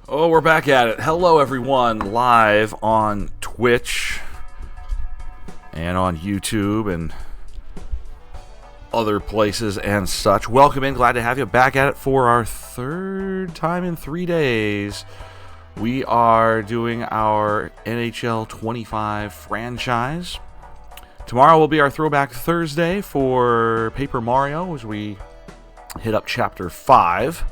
Oh, we're back at it. Hello, everyone, live on Twitch and on YouTube and other places and such. Welcome in. Glad to have you back at it for our third time in 3 days. We are doing our NHL 25 franchise. Tomorrow will be our Throwback Thursday for Paper Mario as we hit up Chapter 5.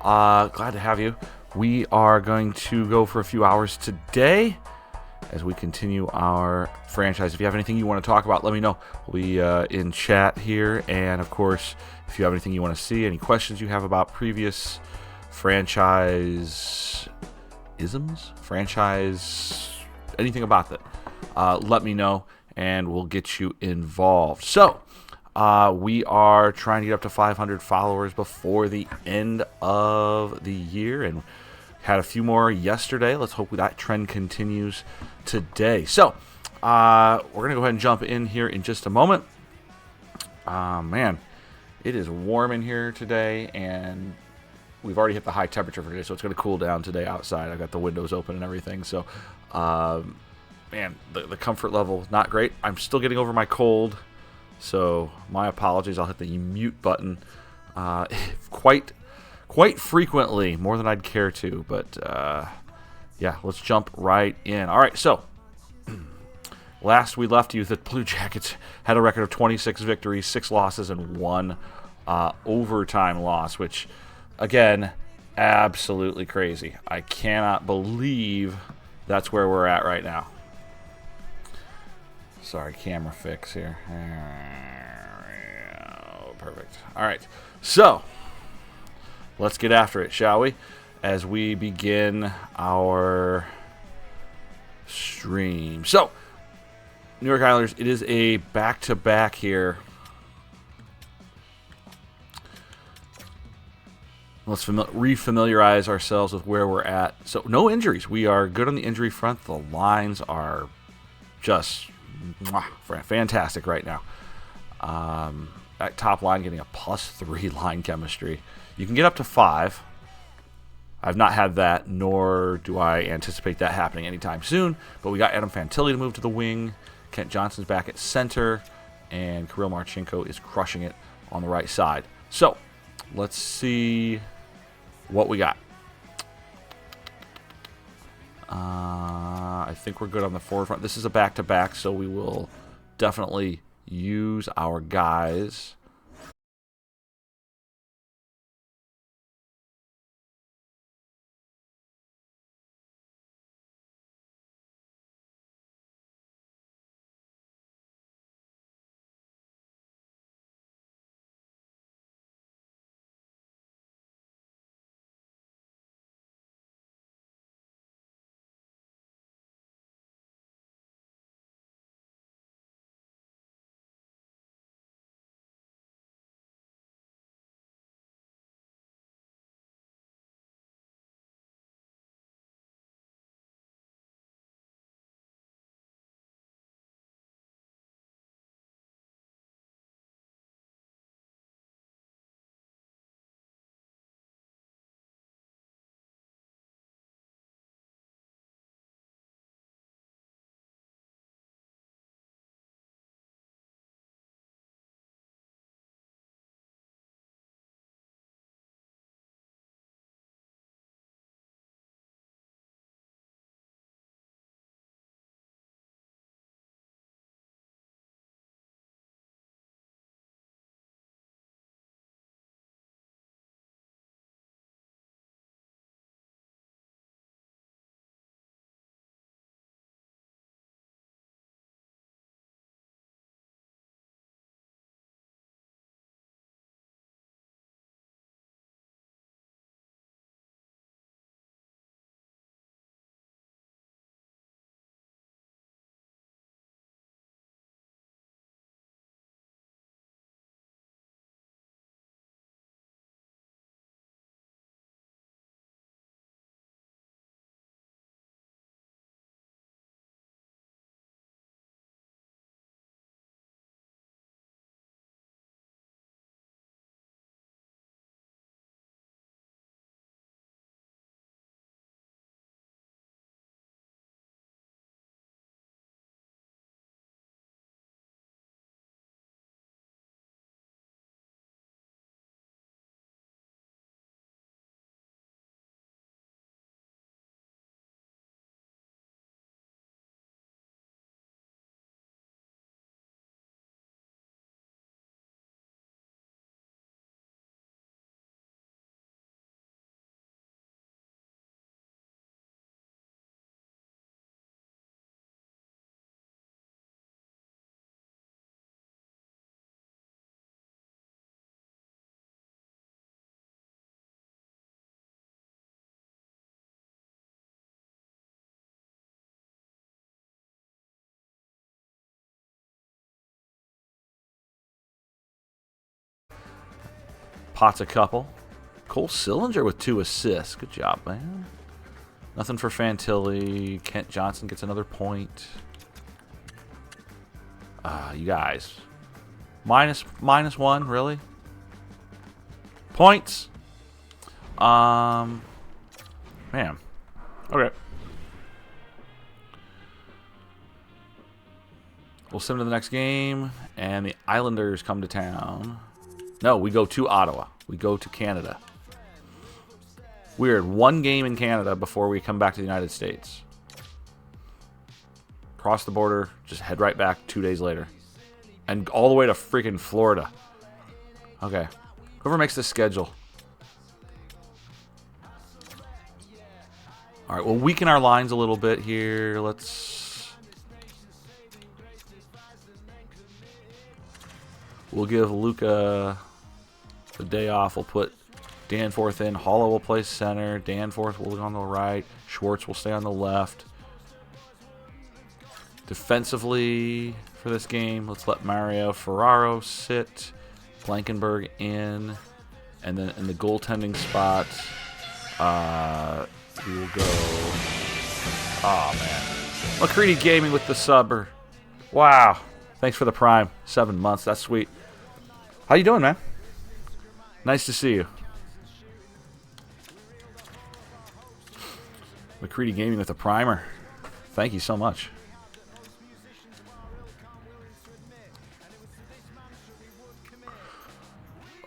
Glad to have you. We are going to go for a few hours today as we continue our franchise. If you have anything you want to talk about, let me know. We'll be in chat here. And, of course, if you have anything you want to see, any questions you have about previous franchise anything about that, let me know, and we'll get you involved. So, we are trying to get up to 500 followers before the end of the year, and had a few more yesterday. Let's hope that trend continues today. So, we're going to go ahead and jump in here in just a moment. Man, it is warm in here today, and we've already hit the high temperature for today, so it's going to cool down today outside. I've got the windows open and everything, so, man, the comfort level is not great. I'm still getting over my cold, so my apologies. I'll hit the mute button quite frequently, more than I'd care to, but yeah, let's jump right in. All right, so last we left you, the Blue Jackets had a record of 26 victories, 6 losses, and 1 overtime loss, which, again, absolutely crazy. I cannot believe that's where we're at right now. Sorry, camera fix here. Perfect. All right, so let's get after it, shall we? As we begin our stream. So, New York Islanders, it is a back-to-back here. Let's refamiliarize ourselves with where we're at. So, no injuries. We are good on the injury front. The lines are just fantastic right now. That top line getting a +3 line chemistry. You can get up to 5. I've not had that, nor do I anticipate that happening anytime soon. But we got Adam Fantilli to move to the wing. Kent Johnson's back at center. And Kirill Marchenko is crushing it on the right side. So, let's see what we got. I think we're good on the forward front. This is a back-to-back, so we will definitely use our guys. Potts a couple. Cole Sillinger with 2 assists. Good job, man. Nothing for Fantilli. Kent Johnson gets another point. You guys. Minus 1, really? Points. Man. Okay. We'll send him to the next game, and the Islanders come to town. No, we go to Ottawa. We go to Canada. Weird. 1 game in Canada before we come back to the United States. Cross the border, just head right back 2 days later. And all the way to freaking Florida. Okay. Whoever makes this schedule. All right, we'll weaken our lines a little bit here. We'll give Luka the day off. We'll put Danforth in. Hollow will play center. Danforth will go on the right. Schwartz will stay on the left. Defensively for this game, let's let Mario Ferraro sit. Blankenberg in. And then in the goaltending spot, we will go... Oh, man. McCready Gaming with the subber. Wow. Thanks for the prime. 7 months. That's sweet. How you doing, man? Nice to see you. McCready Gaming with a primer. Thank you so much.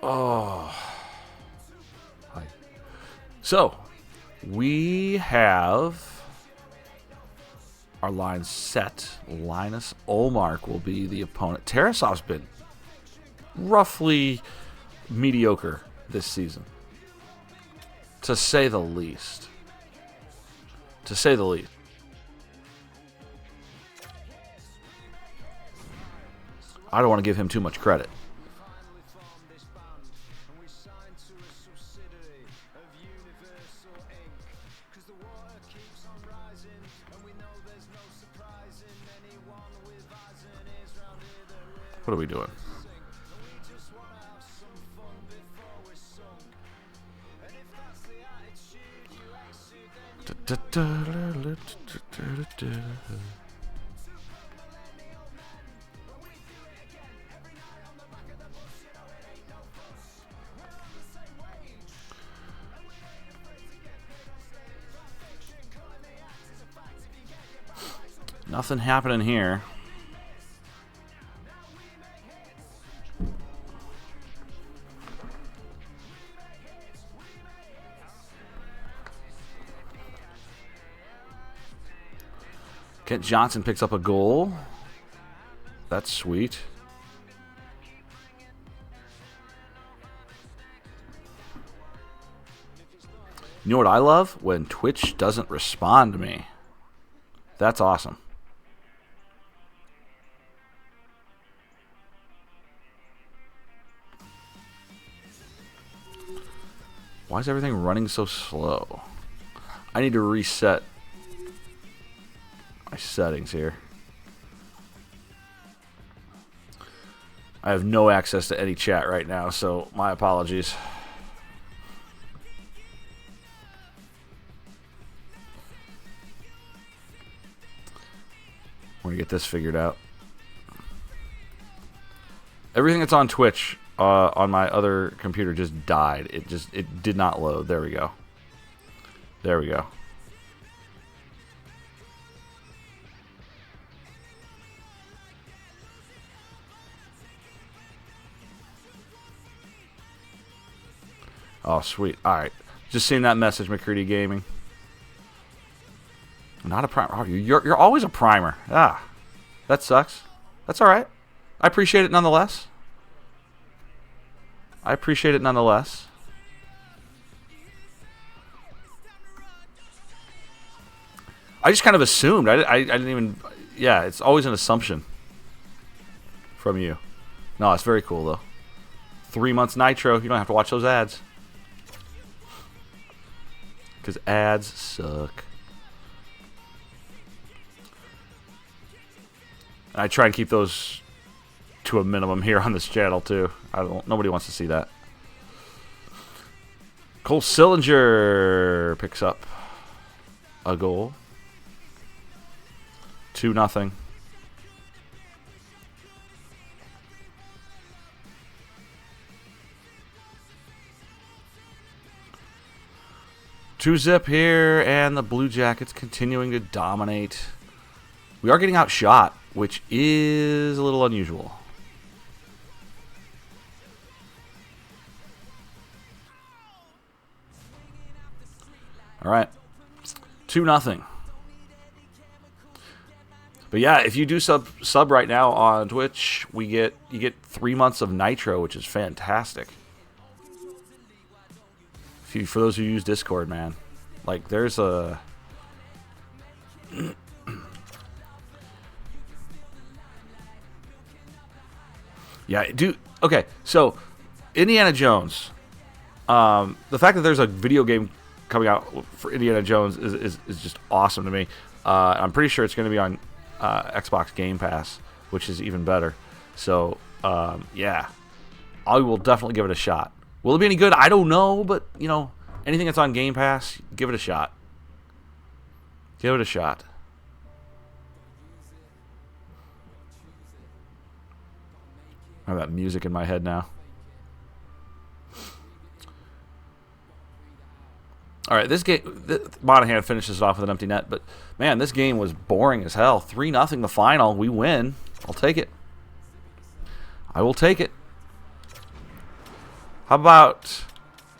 Oh. Hi. So, we have our lines set. Linus Olmark will be the opponent. Tarasov's been roughly mediocre this season, to say the least. To say the least. I don't want to give him too much credit. What are we doing? Nothing happening here. Kent Johnson picks up a goal. That's sweet. You know what I love? When Twitch doesn't respond to me. That's awesome. Why is everything running so slow? I need to reset my settings here. I have no access to any chat right now, so my apologies. We're gonna get this figured out. Everything that's on Twitch on my other computer just died. It did not load. There we go. There we go. Oh, sweet. All right. Just seeing that message, McCready Gaming. Not a primer. Oh, you're always a primer. Ah, that sucks. That's all right. I appreciate it nonetheless. I appreciate it nonetheless. I just kind of assumed. I didn't even... Yeah, it's always an assumption from you. No, it's very cool, though. 3 months Nitro. You don't have to watch those ads. Because ads suck. I try and keep those to a minimum here on this channel too. Nobody wants to see that. Cole Sillinger picks up a goal. 2-0. Two zip here, and the Blue Jackets continuing to dominate. We are getting outshot, which is a little unusual. All right, 2-0. But yeah, if you do sub right now on Twitch, you get 3 months of Nitro, which is fantastic. For those who use Discord, man, like there's a yeah, dude. Okay, so Indiana Jones. The fact that there's a video game coming out for Indiana Jones is just awesome to me. I'm pretty sure it's going to be on Xbox Game Pass, which is even better. So yeah, I will definitely give it a shot. Will it be any good? I don't know, but you know, anything that's on Game Pass, give it a shot. Give it a shot. I have that music in my head now. All right, this game, Monahan finishes it off with an empty net, but man, this game was boring as hell. 3-0 the final. We win. I'll take it. I will take it. How about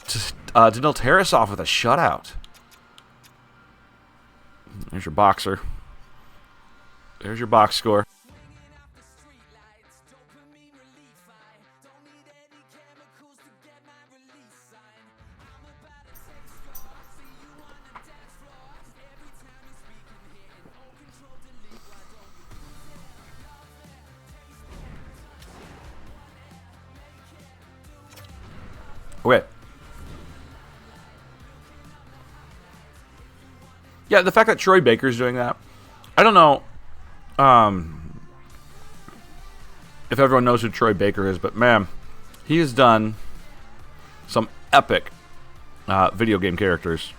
Danil Tarasov with a shutout? There's your boxer. There's your box score. Okay. Yeah, the fact that Troy Baker's doing that, I don't know if everyone knows who Troy Baker is, but man, he has done some epic video game characters.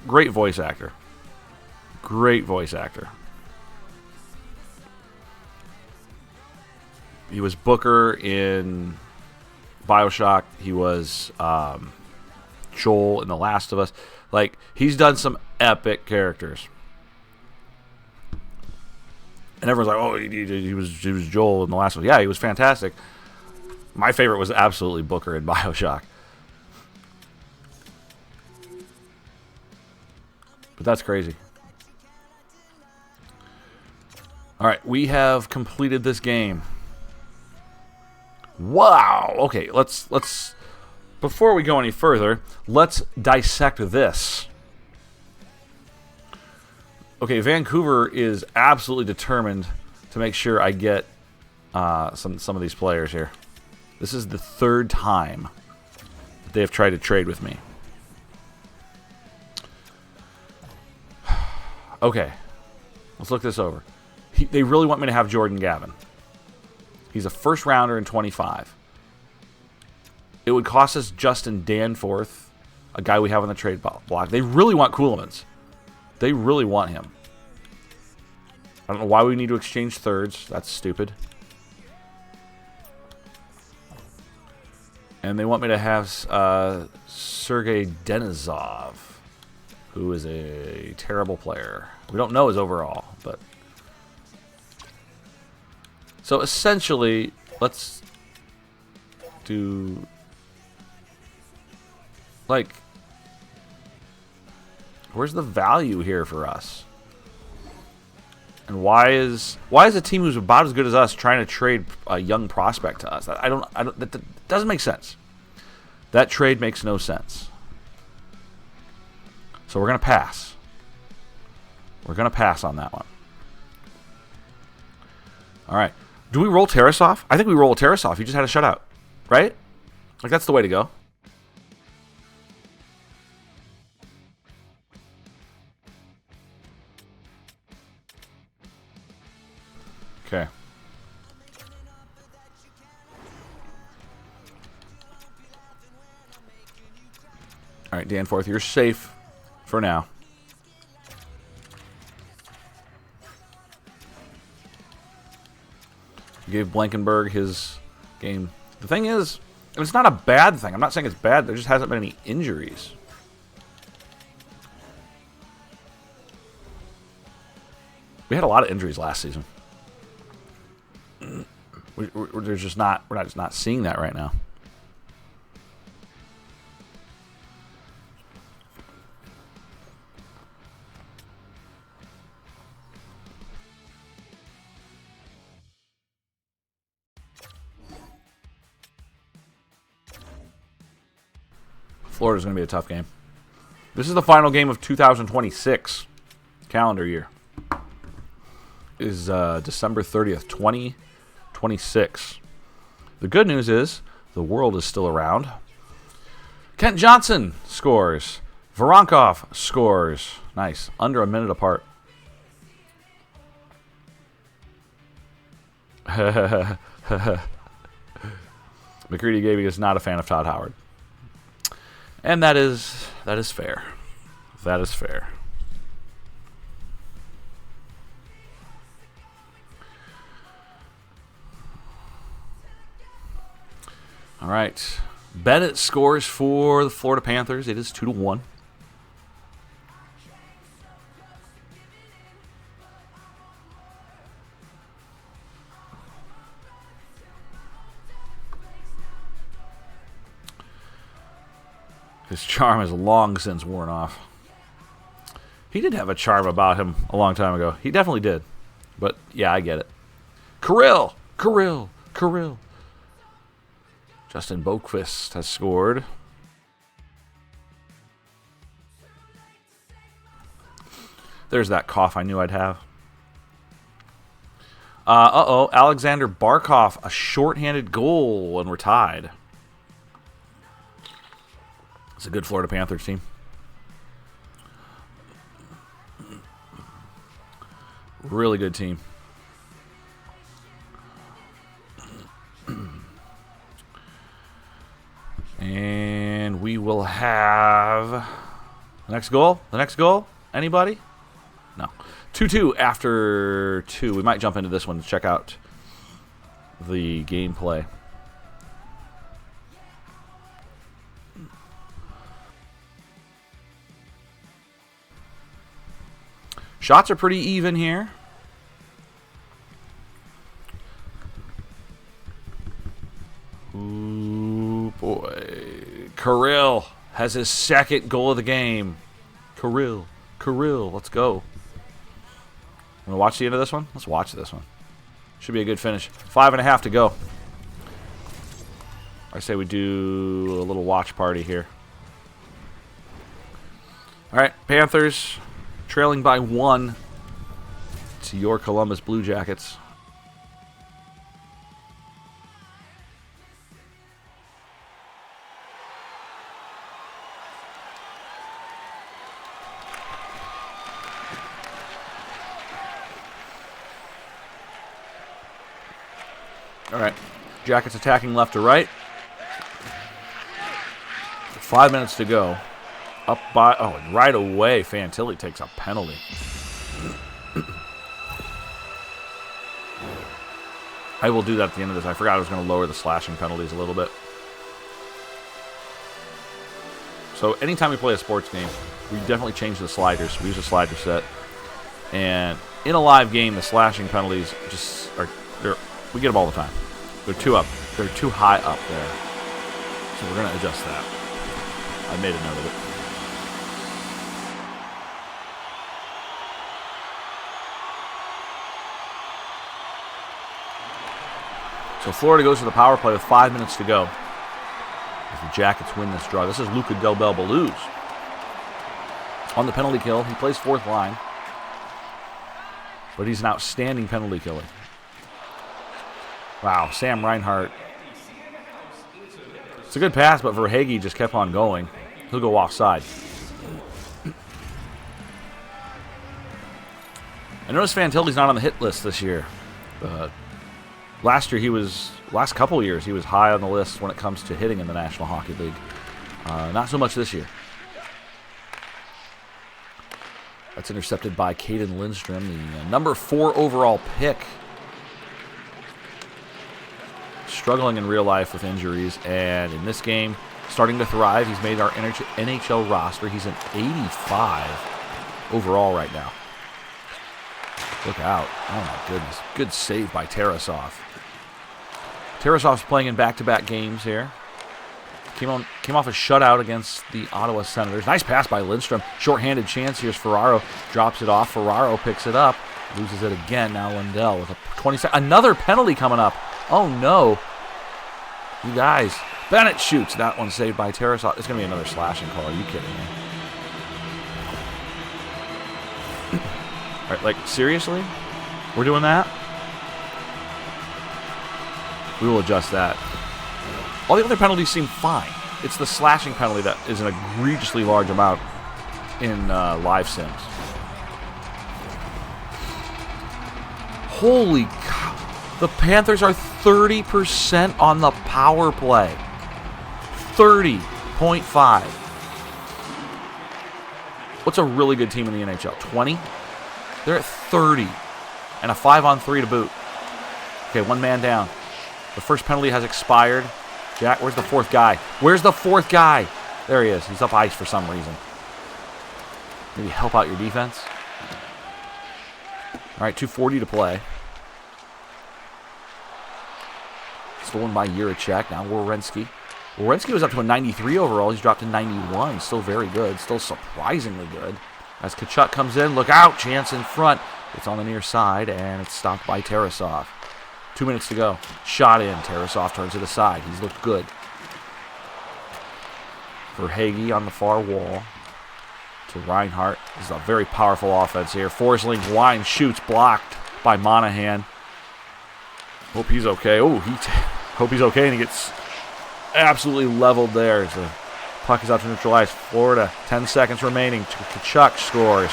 Great voice actor. Great voice actor. He was Booker in BioShock. He was Joel in The Last of Us. Like, he's done some epic characters. And everyone's like, oh, he was Joel in The Last of Us. Yeah, he was fantastic. My favorite was absolutely Booker in BioShock. But that's crazy. All right, we have completed this game. Wow. Okay, let's before we go any further, let's dissect this. Okay, Vancouver is absolutely determined to make sure I get some of these players here. This is the third time that they have tried to trade with me. Okay, let's look this over. They really want me to have Jordan Gavin. He's a first rounder in 25. It would cost us Justin Danforth, a guy we have on the trade block. They really want Coolemans. They really want him. I don't know why we need to exchange thirds. That's stupid. And they want me to have Sergei Denisov, who is a terrible player. We don't know his overall, but... So essentially, let's do... Like... Where's the value here for us? And why is a team who's about as good as us trying to trade a young prospect to us? That doesn't make sense. That trade makes no sense. So we're going to pass. We're going to pass on that one. All right. Do we roll Tarasov? I think we roll Tarasov. He just had a shutout, right? Like, that's the way to go. Okay. right, Danforth, you're safe for now. Gave Blankenberg his game. The thing is, it's not a bad thing. I'm not saying it's bad. There just hasn't been any injuries. We had a lot of injuries last season. We're just not seeing that right now. Florida's going to be a tough game. This is the final game of 2026 calendar year. It is December 30th, 2026. The good news is the world is still around. Kent Johnson scores. Voronkov scores. Nice. Under a minute apart. McCready Gaby is not a fan of Todd Howard. And that is fair. That is fair. All right. Bennett scores for the Florida Panthers. It is 2-1. His charm has long since worn off. He did have a charm about him a long time ago. He definitely did. But, yeah, I get it. Kirill! Justin Boquist has scored. There's that cough I knew I'd have. Alexander Barkov, a shorthanded goal, and we're tied. It's a good Florida Panthers team. Really good team. And we will have the next goal. The next goal? Anybody? No. 2-2 after 2. We might jump into this one to check out the gameplay. Shots are pretty even here. Ooh, boy. Kirill has his second goal of the game. Kirill, let's go. Want to watch the end of this one? Let's watch this one. Should be a good finish. 5.5 to go. I say we do a little watch party here. All right, Panthers trailing by 1 to your Columbus Blue Jackets. All right, Jackets attacking left to right. 5 minutes to go. Up by, and right away, Fantilli takes a penalty. I will do that at the end of this. I forgot I was going to lower the slashing penalties a little bit. So anytime we play a sports game, we definitely change the sliders. We use a slider set. And in a live game, the slashing penalties just are, we get them all the time. They're too up. They're too high up there. So we're going to adjust that. I made a note of it. So Florida goes to the power play with 5 minutes to go as the Jackets win this draw. This is Luca Del Bel Baluz on the penalty kill. He plays fourth line, but he's an outstanding penalty killer. Wow, Sam Reinhart. It's a good pass, but Verhaeghe just kept on going. He'll go offside. I notice Fantilli's not on the hit list this year. Last couple of years, he was high on the list when it comes to hitting in the National Hockey League. Not so much this year. That's intercepted by Caden Lindstrom, the number 4 overall pick. Struggling in real life with injuries, and in this game, starting to thrive. He's made our NHL roster. He's an 85 overall right now. Look out. Oh, my goodness. Good save by Tarasov. Tarasov's playing in back-to-back games here. Came off a shutout against the Ottawa Senators. Nice pass by Lindstrom. Short-handed chance. Here's Ferraro. Drops it off. Ferraro picks it up. Loses it again. Now Lundell with a 20-second. Another penalty coming up. Oh, no. You guys. Bennett shoots. That one saved by Tarasov. It's going to be another slashing call. Are you kidding me? All right, like, seriously? We're doing that? We will adjust that. All the other penalties seem fine. It's the slashing penalty that is an egregiously large amount in live sims. Holy cow. The Panthers are 30% on the power play. 30.5. What's a really good team in the NHL? 20? They're at 30. And a 5-on-3 to boot. Okay, one man down. The first penalty has expired. Jack, where's the fourth guy? Where's the fourth guy? There he is. He's up ice for some reason. Maybe help out your defense. All right, 2:40 to play. Stolen by Jiricek. Now Werenski. Werenski was up to a 93 overall. He's dropped to 91. Still very good. Still surprisingly good. As Tkachuk comes in, look out. Chance in front. It's on the near side, and it's stopped by Tarasov. 2 minutes to go. Shot in. Tarasov turns to the side. He's looked good. For Hagee on the far wall. To Reinhart. This is a very powerful offense here. Forsling line shoots. Blocked by Monahan. Hope he's okay. Oh, hope he's okay, and he gets absolutely leveled there. As the puck is out to neutral ice. Florida, 10 seconds remaining. Tkachuk scores.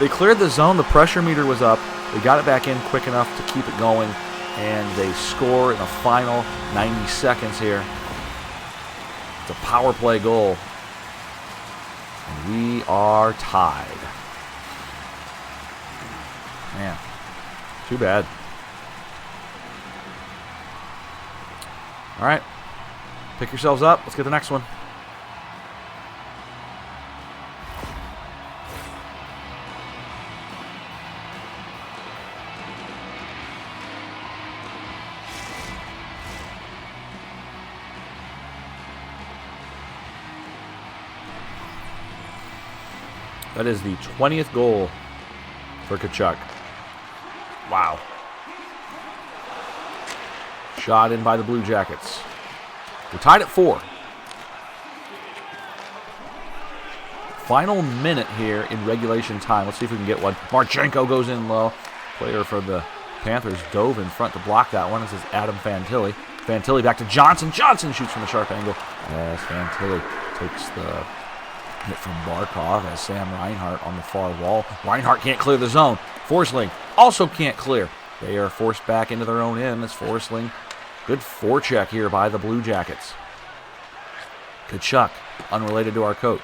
They cleared the zone. The pressure meter was up. They got it back in quick enough to keep it going, and they score in the final 90 seconds here. It's a power play goal. And we are tied. Man, too bad. All right, pick yourselves up. Let's get the next one. That is the 20th goal for Tkachuk. Wow. Shot in by the Blue Jackets. We're tied at 4. Final minute here in regulation time. Let's see if we can get one. Marchenko goes in low. Player for the Panthers dove in front to block that one. This is Adam Fantilli. Fantilli back to Johnson. Johnson shoots from a sharp angle. As Fantilli takes the hit from Barkov as Sam Reinhart on the far wall. Reinhart can't clear the zone. Forsling also can't clear. They are forced back into their own end as Forsling. Good forecheck here by the Blue Jackets. Tkachuk, unrelated to our coach.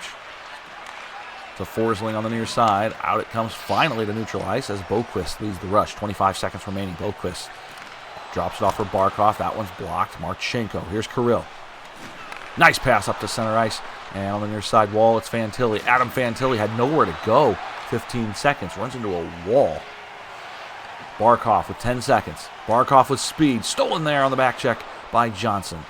To Forsling on the near side. Out it comes finally to neutral ice as Boquist leads the rush. 25 seconds remaining. Boquist drops it off for Barkov. That one's blocked. Marchenko. Here's Kirill. Nice pass up to center ice. And on the near side wall, it's Fantilli. Adam Fantilli had nowhere to go. 15 seconds. Runs into a wall. Barkov with 10 seconds. Barkov with speed. Stolen there on the back check by Johnson.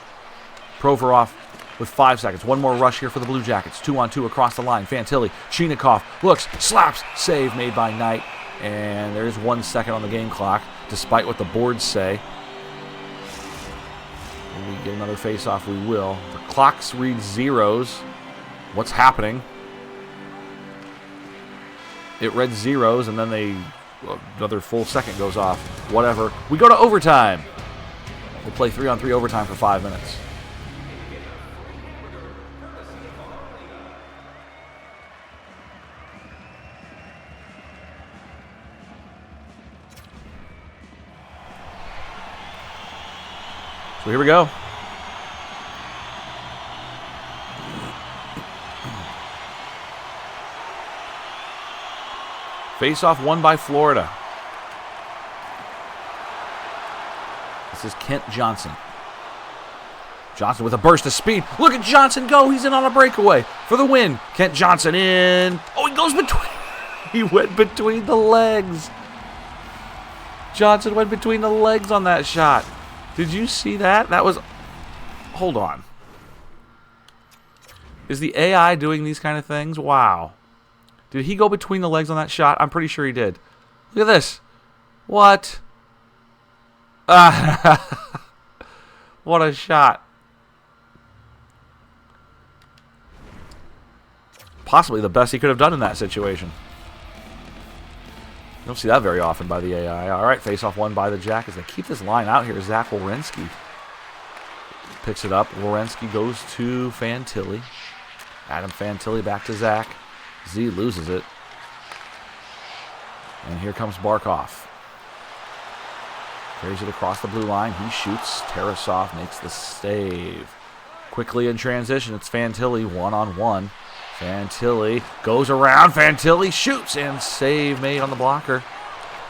Provorov with 5 seconds. One more rush here for the Blue Jackets. 2-on-2 across the line. Fantilli. Chinikov looks. Slaps. Save made by Knight. And there's 1 second on the game clock, despite what the boards say. When we get another face-off, we will. The clocks read zeros. What's happening? It read zeros, and then another full second goes off. Whatever. We go to overtime. We'll play 3-on-3 overtime for 5 minutes. So here we go. Face-off won by Florida. This is Kent Johnson. Johnson with a burst of speed. Look at Johnson go. He's in on a breakaway for the win. Kent Johnson in. Oh, he goes between. He went between the legs. Johnson went between the legs on that shot. Did you see that? That was... Hold on. Is the AI doing these kind of things? Wow. Did he go between the legs on that shot? I'm pretty sure he did. Look at this. What? What a shot. Possibly the best he could have done in that situation. You don't see that very often by the AI. All right, face-off won by the Jackets. They keep this line out here. Zach Werenski picks it up. Werenski goes to Fantilli. Adam Fantilli back to Zach. Z loses it. And here comes Barkov. Carries it across the blue line. He shoots. Tarasov makes the save. Quickly in transition, it's Fantilli one-on-one. Fantilli goes around. Fantilli shoots, and save made on the blocker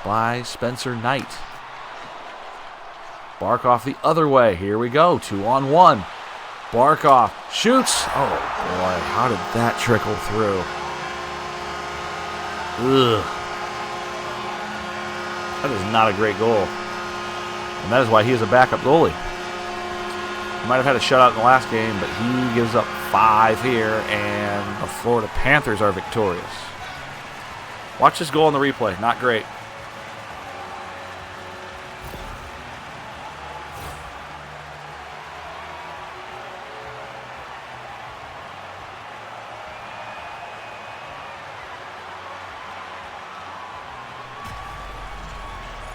by Spencer Knight. Barkov the other way. Here we go. 2-on-1. Barkov shoots. Oh, boy. How did that trickle through? Ugh. That is not a great goal. And that is why he is a backup goalie. He might have had a shutout in the last game, but he gives up 5 here, and the Florida Panthers are victorious. Watch this goal on the replay. Not great.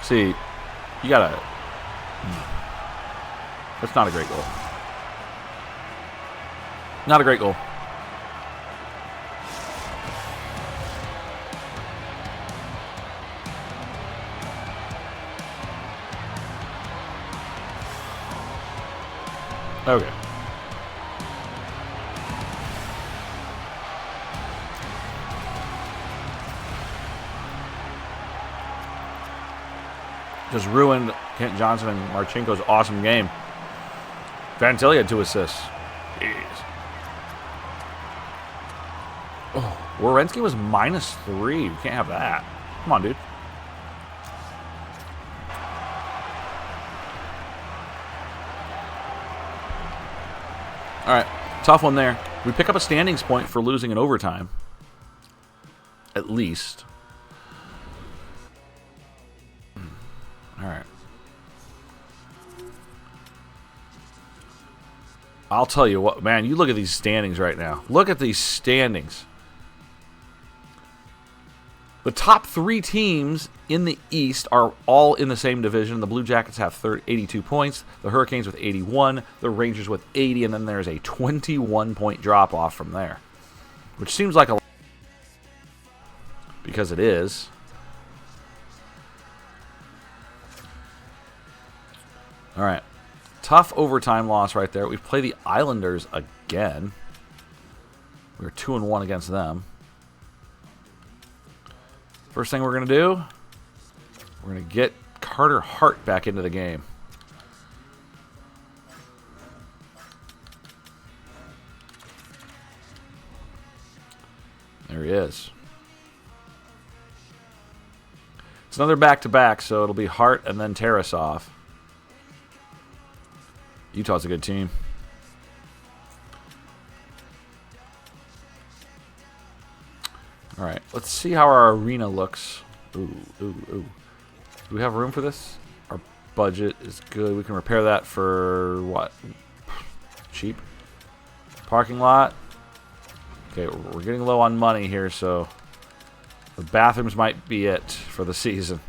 See, you gotta... That's not a great goal. Not a great goal. Okay. Just ruined Kent Johnson and Marchenko's awesome game. Fantilli had 2 assists. Jeez. Oh, Werenski was -3. You can't have that. Come on, dude. All right, tough one there. We pick up a standings point for losing in overtime. At least. All right. I'll tell you what, man, you look at these standings right now. Look at these standings. The top 3 teams in the East are all in the same division. The Blue Jackets have 82 points, the Hurricanes with 81, the Rangers with 80, and then there's a 21-point drop-off from there. Which seems like a lot, because it is. All right. Tough overtime loss right there. We play the Islanders again. We're 2-1 against them. First thing we're going to do, we're going to get Carter Hart back into the game. There he is. It's another back-to-back, so it'll be Hart and then Tarasov. Utah's a good team. All right, let's see how our arena looks. Ooh. Do we have room for this? Our budget is good. We can repair that for what? Cheap. Parking lot. Okay, we're getting low on money here, so the bathrooms might be it for the season.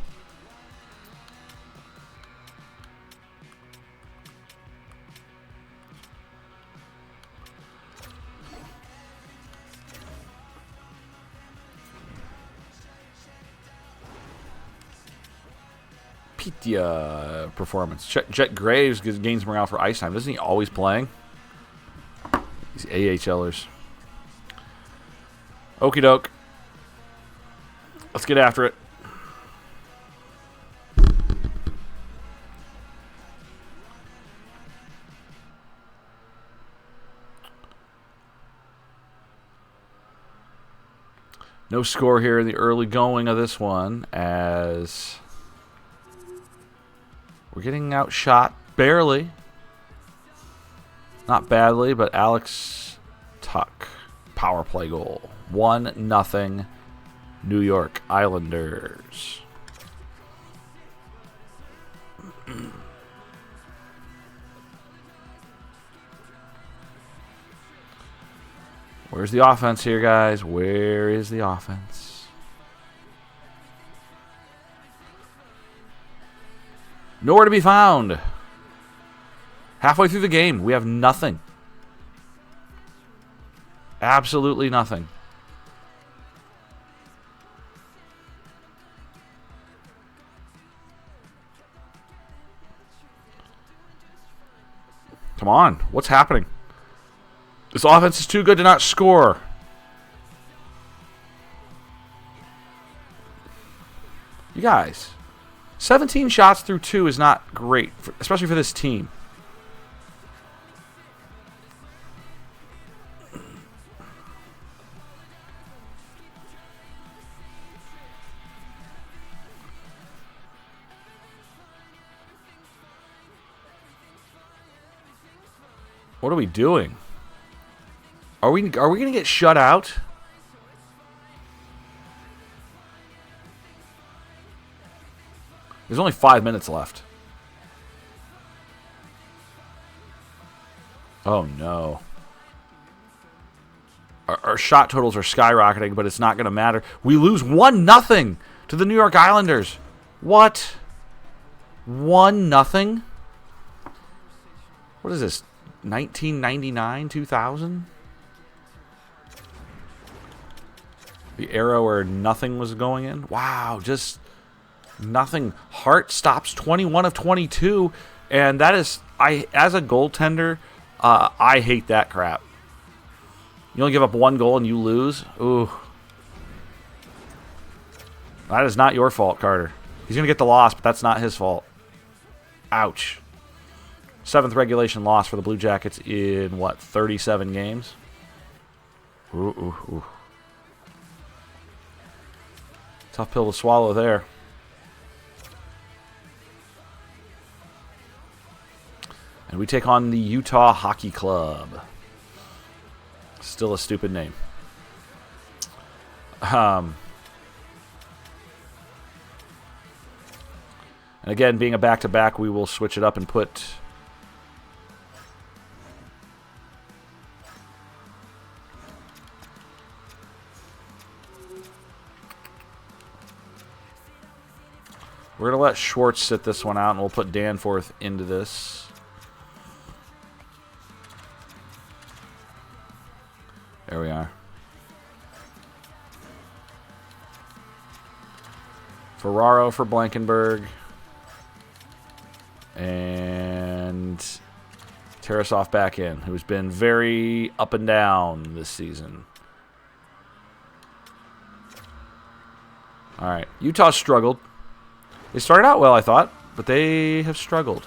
Pitya performance. Jet Graves gains morale for ice time. Isn't he always playing? These AHLers. Okie doke. Let's get after it. No score here in the early going of this one, as we're getting outshot barely. Not badly, but Alex Tuck. Power play goal. 1-0 New York Islanders. Where's the offense here, guys? Where is the offense? Nowhere to be found. Halfway through the game, we have nothing. Absolutely nothing. Come on. What's happening? This offense is too good to not score. You guys, 17 shots through 2 is not great, especially for this team. What are we doing? Are we going to get shut out? There's only 5 minutes left. Oh no. Our shot totals are skyrocketing, but it's not going to matter. We lose 1-0 to the New York Islanders. What? 1-0? What is this? 1999, 2000? The era where nothing was going in. Wow, just nothing. Hart stops 21 of 22, and that is, as a goaltender, I hate that crap. You only give up 1 goal and you lose. Ooh, that is not your fault, Carter. He's gonna get the loss, but that's not his fault. Ouch. 7th regulation loss for the Blue Jackets in what, 37 games? Ooh. Tough pill to swallow there. And we take on the Utah Hockey Club. Still a stupid name. And again, being a back-to-back, we will switch it up and put... We're going to let Schwartz sit this one out, and we'll put Danforth into this. There we are. Ferraro for Blankenberg. And Tarasov back in, who's been very up and down this season. All right. Utah struggled. They started out well, I thought, but they have struggled.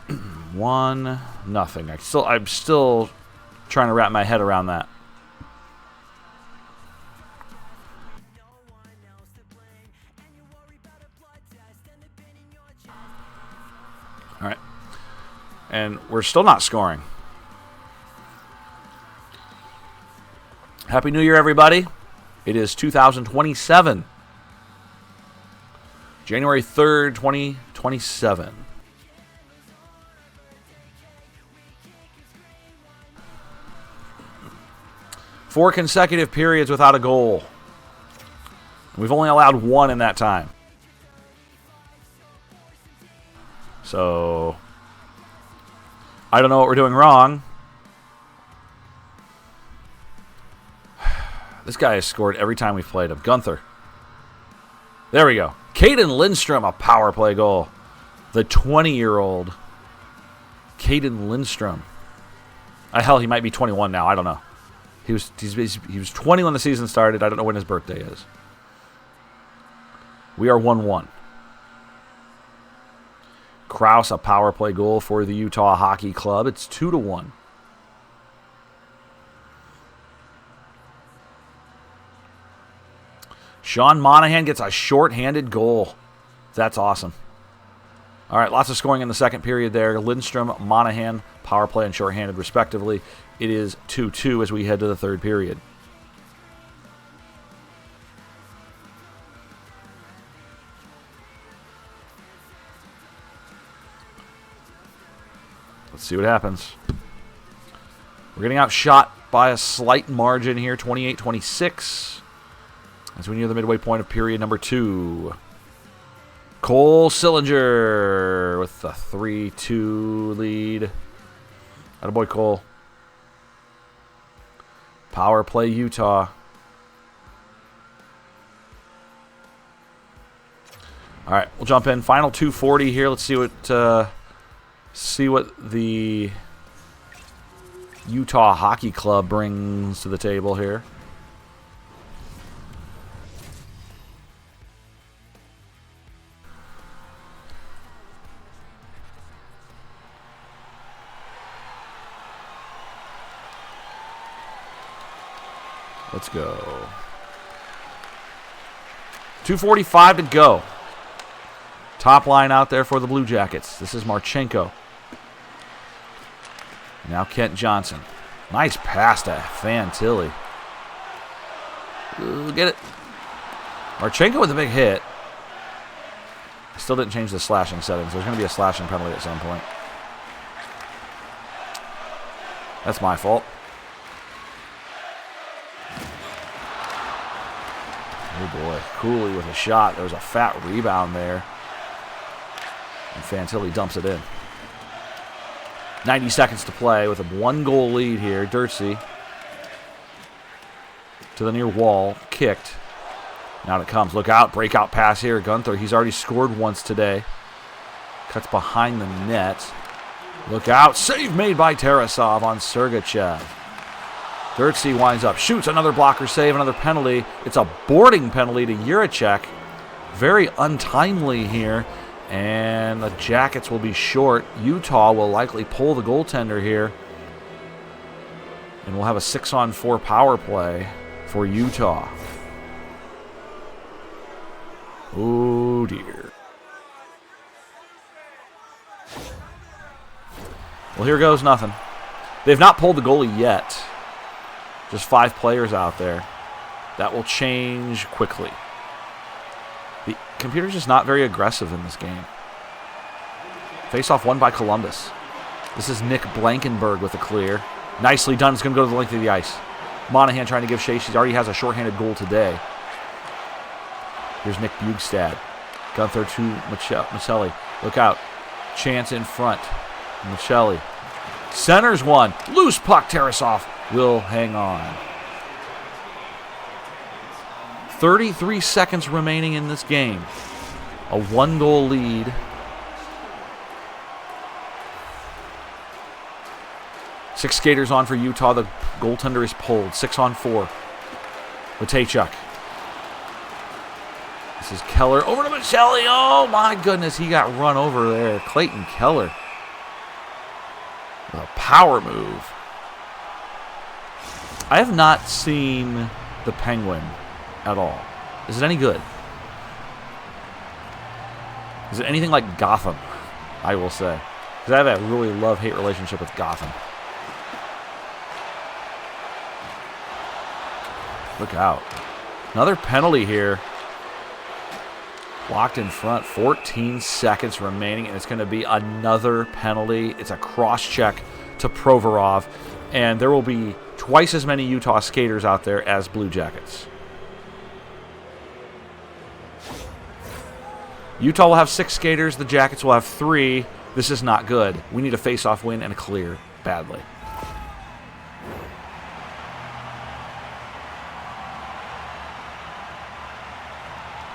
1-0. I'm still trying to wrap my head around that. All right. And we're still not scoring. Happy New Year, everybody. It is 2027. January 3rd, 2027. Four consecutive periods without a goal. We've only allowed 1 in that time. So, I don't know what we're doing wrong. This guy has scored every time we've played him. Gunther. There we go. Caden Lindstrom, a power play goal. The 20-year-old Caden Lindstrom. Hell, he might be 21 now. I don't know. He was 20 when the season started. I don't know when his birthday is. We are 1-1. Krause, a power play goal for the Utah Hockey Club. It's 2-1. Sean Monahan gets a short-handed goal. That's awesome. All right, lots of scoring in the second period there. Lindstrom, Monahan, power play and short-handed respectively. It is 2-2 as we head to the third period. Let's see what happens. We're getting outshot by a slight margin here, 28-26. As we near the midway point of period number 2. Cole Sillinger with a 3-2 lead. Attaboy, Cole. Power play, Utah. All right, we'll jump in. Final 2:40 here. Let's see what the Utah Hockey Club brings to the table here. Let's go. 2:45 to go. Top line out there for the Blue Jackets. This is Marchenko. Now Kent Johnson. Nice pass to Fantilli. Ooh, get it. Marchenko with a big hit. Still didn't change the slashing settings. There's going to be a slashing penalty at some point. That's my fault. Oh boy, Cooley with a shot. There was a fat rebound there. And Fantilli dumps it in. 90 seconds to play with a 1-goal lead here. Dirtsey to the near wall. Kicked. Now it comes. Look out. Breakout pass here. Gunther, he's already scored once today. Cuts behind the net. Look out. Save made by Tarasov on Sergachev. Dirtsey winds up, shoots, another blocker save, another penalty. It's a boarding penalty to Juracek. Very untimely here. And the Jackets will be short. Utah will likely pull the goaltender here. And we'll have a 6-on-4 power play for Utah. Oh, dear. Well, here goes nothing. They've not pulled the goalie yet. Just 5 players out there. That will change quickly. The computer's just not very aggressive in this game. Face-off won by Columbus. This is Nick Blankenberg with a clear. Nicely done. It's going to go to the length of the ice. Monahan trying to give chase. He already has a shorthanded goal today. Here's Nick Bugstad. Gunther to Michelli. Look out. Chance in front. Michelli. Centers one. Loose puck. Tarasov will hang on. 33 seconds remaining in this game. A 1-goal lead. Six skaters on for Utah. The goaltender is pulled. 6-on-4. Matejchuk. This is Keller. Over to Michelli. Oh, my goodness. He got run over there. Clayton Keller. A power move. I have not seen the Penguin at all. Is it any good? Is it anything like Gotham? I will say. Because I have a really love-hate relationship with Gotham. Look out. Another penalty here. Blocked in front. 14 seconds remaining, and it's going to be another penalty. It's a cross-check to Provorov, and there will be twice as many Utah skaters out there as Blue Jackets. Utah will have 6 skaters. The Jackets will have 3. This is not good. We need a face-off win and a clear badly.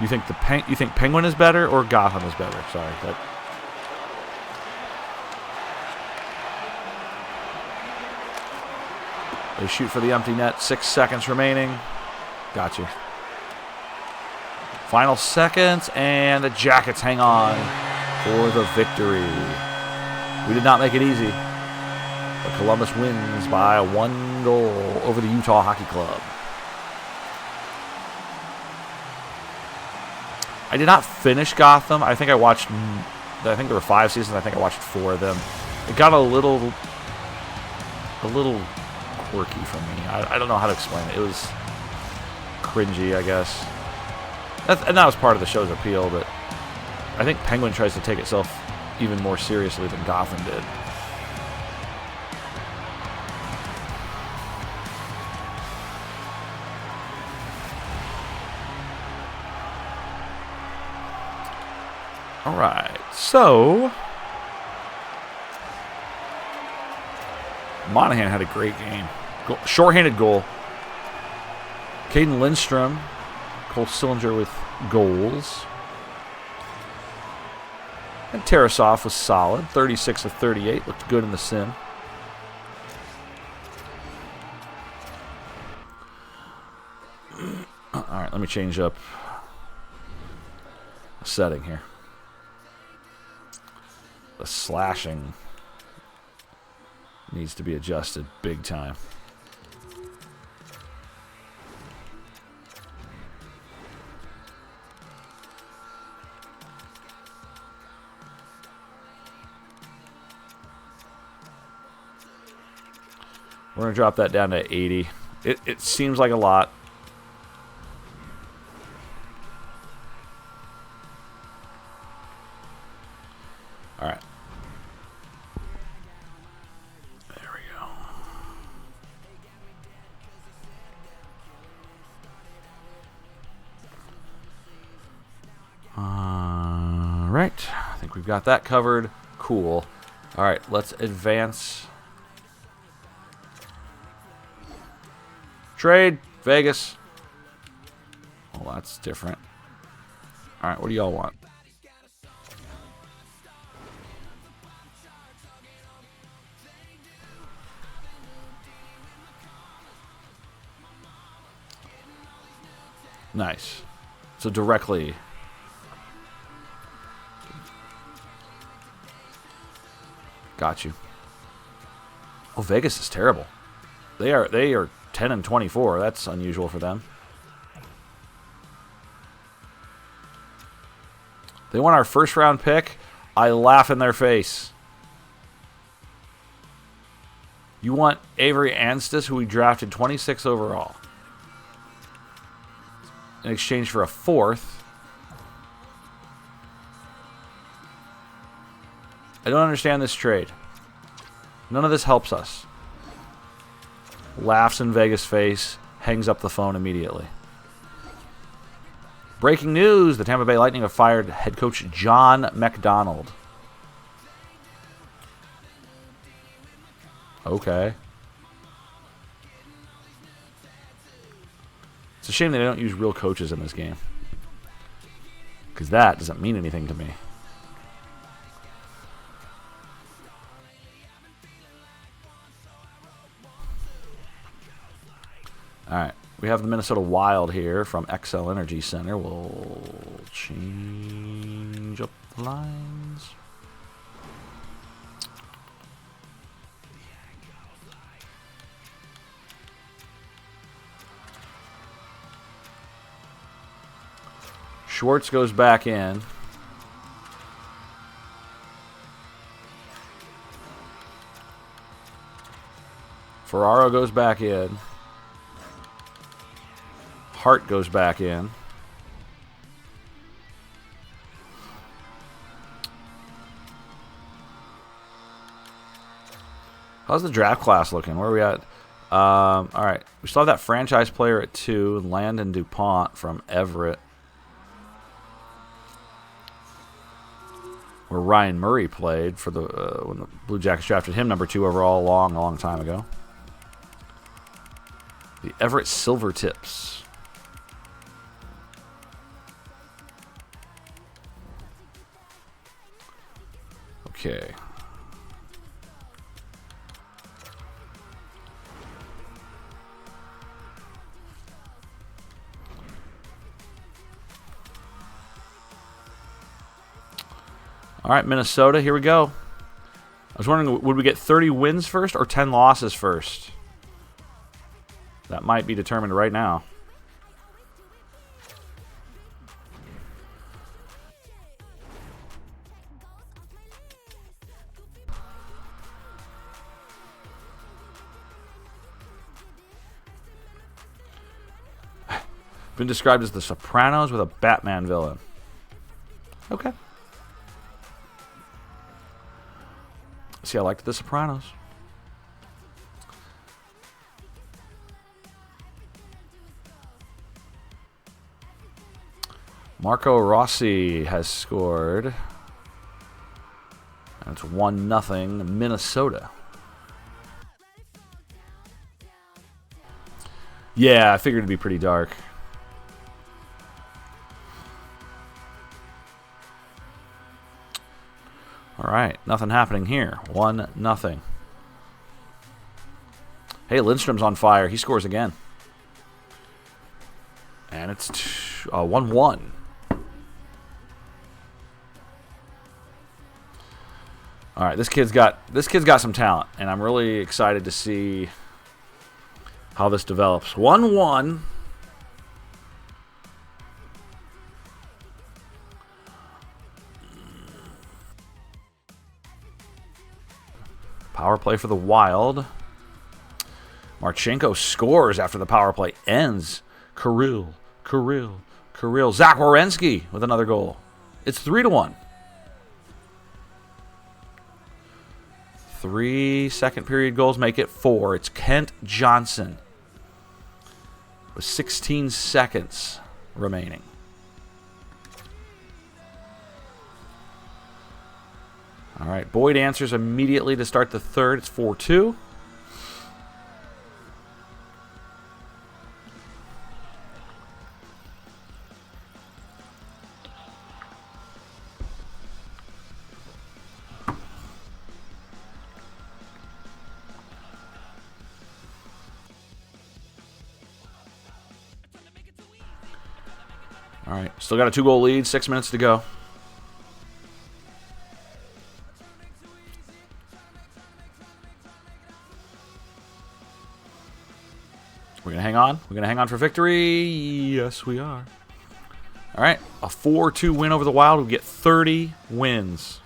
You think Penguin is better or Gotham is better? Sorry. They shoot for the empty net. 6 seconds remaining. Got you. Final seconds, and the Jackets hang on for the victory. We did not make it easy, but Columbus wins by 1 goal over the Utah Hockey Club. I did not finish Gotham. I think there were 5 seasons. I think I watched 4 of them. It got a little quirky for me. I don't know how to explain it. It was cringy, I guess. And that was part of the show's appeal, but I think Penguin tries to take itself even more seriously than Gotham did. All right, so Monahan had a great game. Shorthanded goal. Caden Lindstrom, Cole Sillinger with goals. And Tarasov was solid. 36 of 38. Looked good in the sim. All right, let me change up the setting here. The slashing needs to be adjusted big time. We're going to drop that down to 80. It seems like a lot. All right. There we go. All right. I think we've got that covered. Cool. All right, let's advance. Trade, Vegas. Well, that's different. All right, what do y'all want? Nice. So directly. Got you. Oh, Vegas is terrible. They are 10 and 24. That's unusual for them. They want our first round pick. I laugh in their face. You want Avery Anstis, who we drafted 26 overall, in exchange for a 4th. I don't understand this trade. None of this helps us. Laughs in Vegas' face, hangs up the phone immediately. Breaking news, the Tampa Bay Lightning have fired head coach John McDonald. Okay. It's a shame they don't use real coaches in this game, because that doesn't mean anything to me. All right, we have the Minnesota Wild here from XL Energy Center. We'll change up the lines. Schwartz goes back in. Ferraro goes back in. Hart goes back in. How's the draft class looking? Where are we at? All right. We still have that franchise player at 2, Landon DuPont from Everett. Where Ryan Murray played for the when the Blue Jackets drafted him number 2 overall a long time ago. The Everett Silvertips. Okay. All right, Minnesota, here we go. I was wondering, would we get 30 wins first or 10 losses first? That might be determined right now. Been described as the Sopranos with a Batman villain. Okay. See, I liked the Sopranos. Marco Rossi has scored. And it's 1-0 Minnesota. Yeah, I figured it'd be pretty dark. All right, nothing happening here. 1-0. Hey, Lindstrom's on fire. He scores again. And it's 1-1. All right, this kid's got some talent, and I'm really excited to see how this develops. 1-1. Power play for the Wild. Marchenko scores after the power play ends. Kirill. Zach Werenski with another goal. It's 3-1. 3 second period goals make it 4. It's Kent Johnson with 16 seconds remaining. All right, Boyd answers immediately to start the third. It's 4-2. All right, still got a 2-goal lead, 6 minutes to go. We're going to hang on. We're going to hang on for victory. Yes, we are. All right, a 4-2 win over the Wild. We get 30 wins.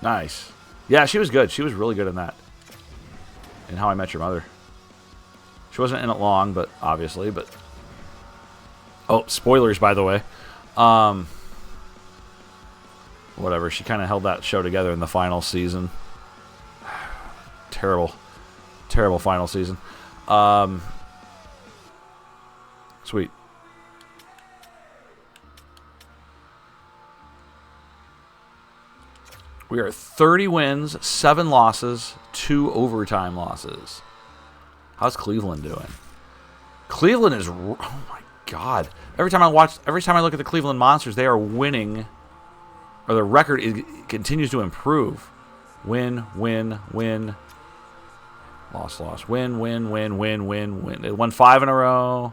Nice. Yeah, she was good. She was really good in that. In How I Met Your Mother. She wasn't in it long, but obviously, but... Oh, spoilers, by the way. Whatever, she kind of held that show together in the final season. Terrible final season. Sweet. We are 30 wins, 7 losses, 2 overtime losses. How's Cleveland doing? Cleveland is... Oh, my God. Every time I look at the Cleveland Monsters, they are winning... Or the record continues to improve. Win. Loss. Win. They won 5 in a row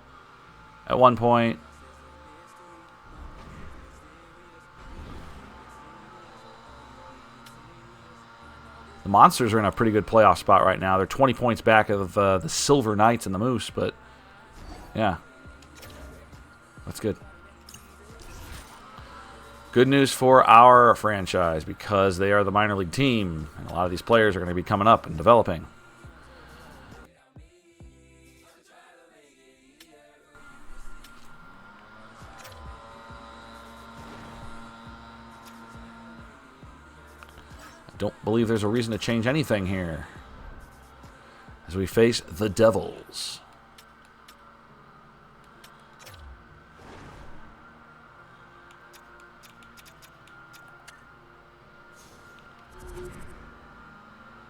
at one point. The Monsters are in a pretty good playoff spot right now. They're 20 points back of the Silver Knights and the Moose, but yeah. That's good. Good news for our franchise because they are the minor league team, and a lot of these players are going to be coming up and developing. I don't believe there's a reason to change anything here as we face the Devils.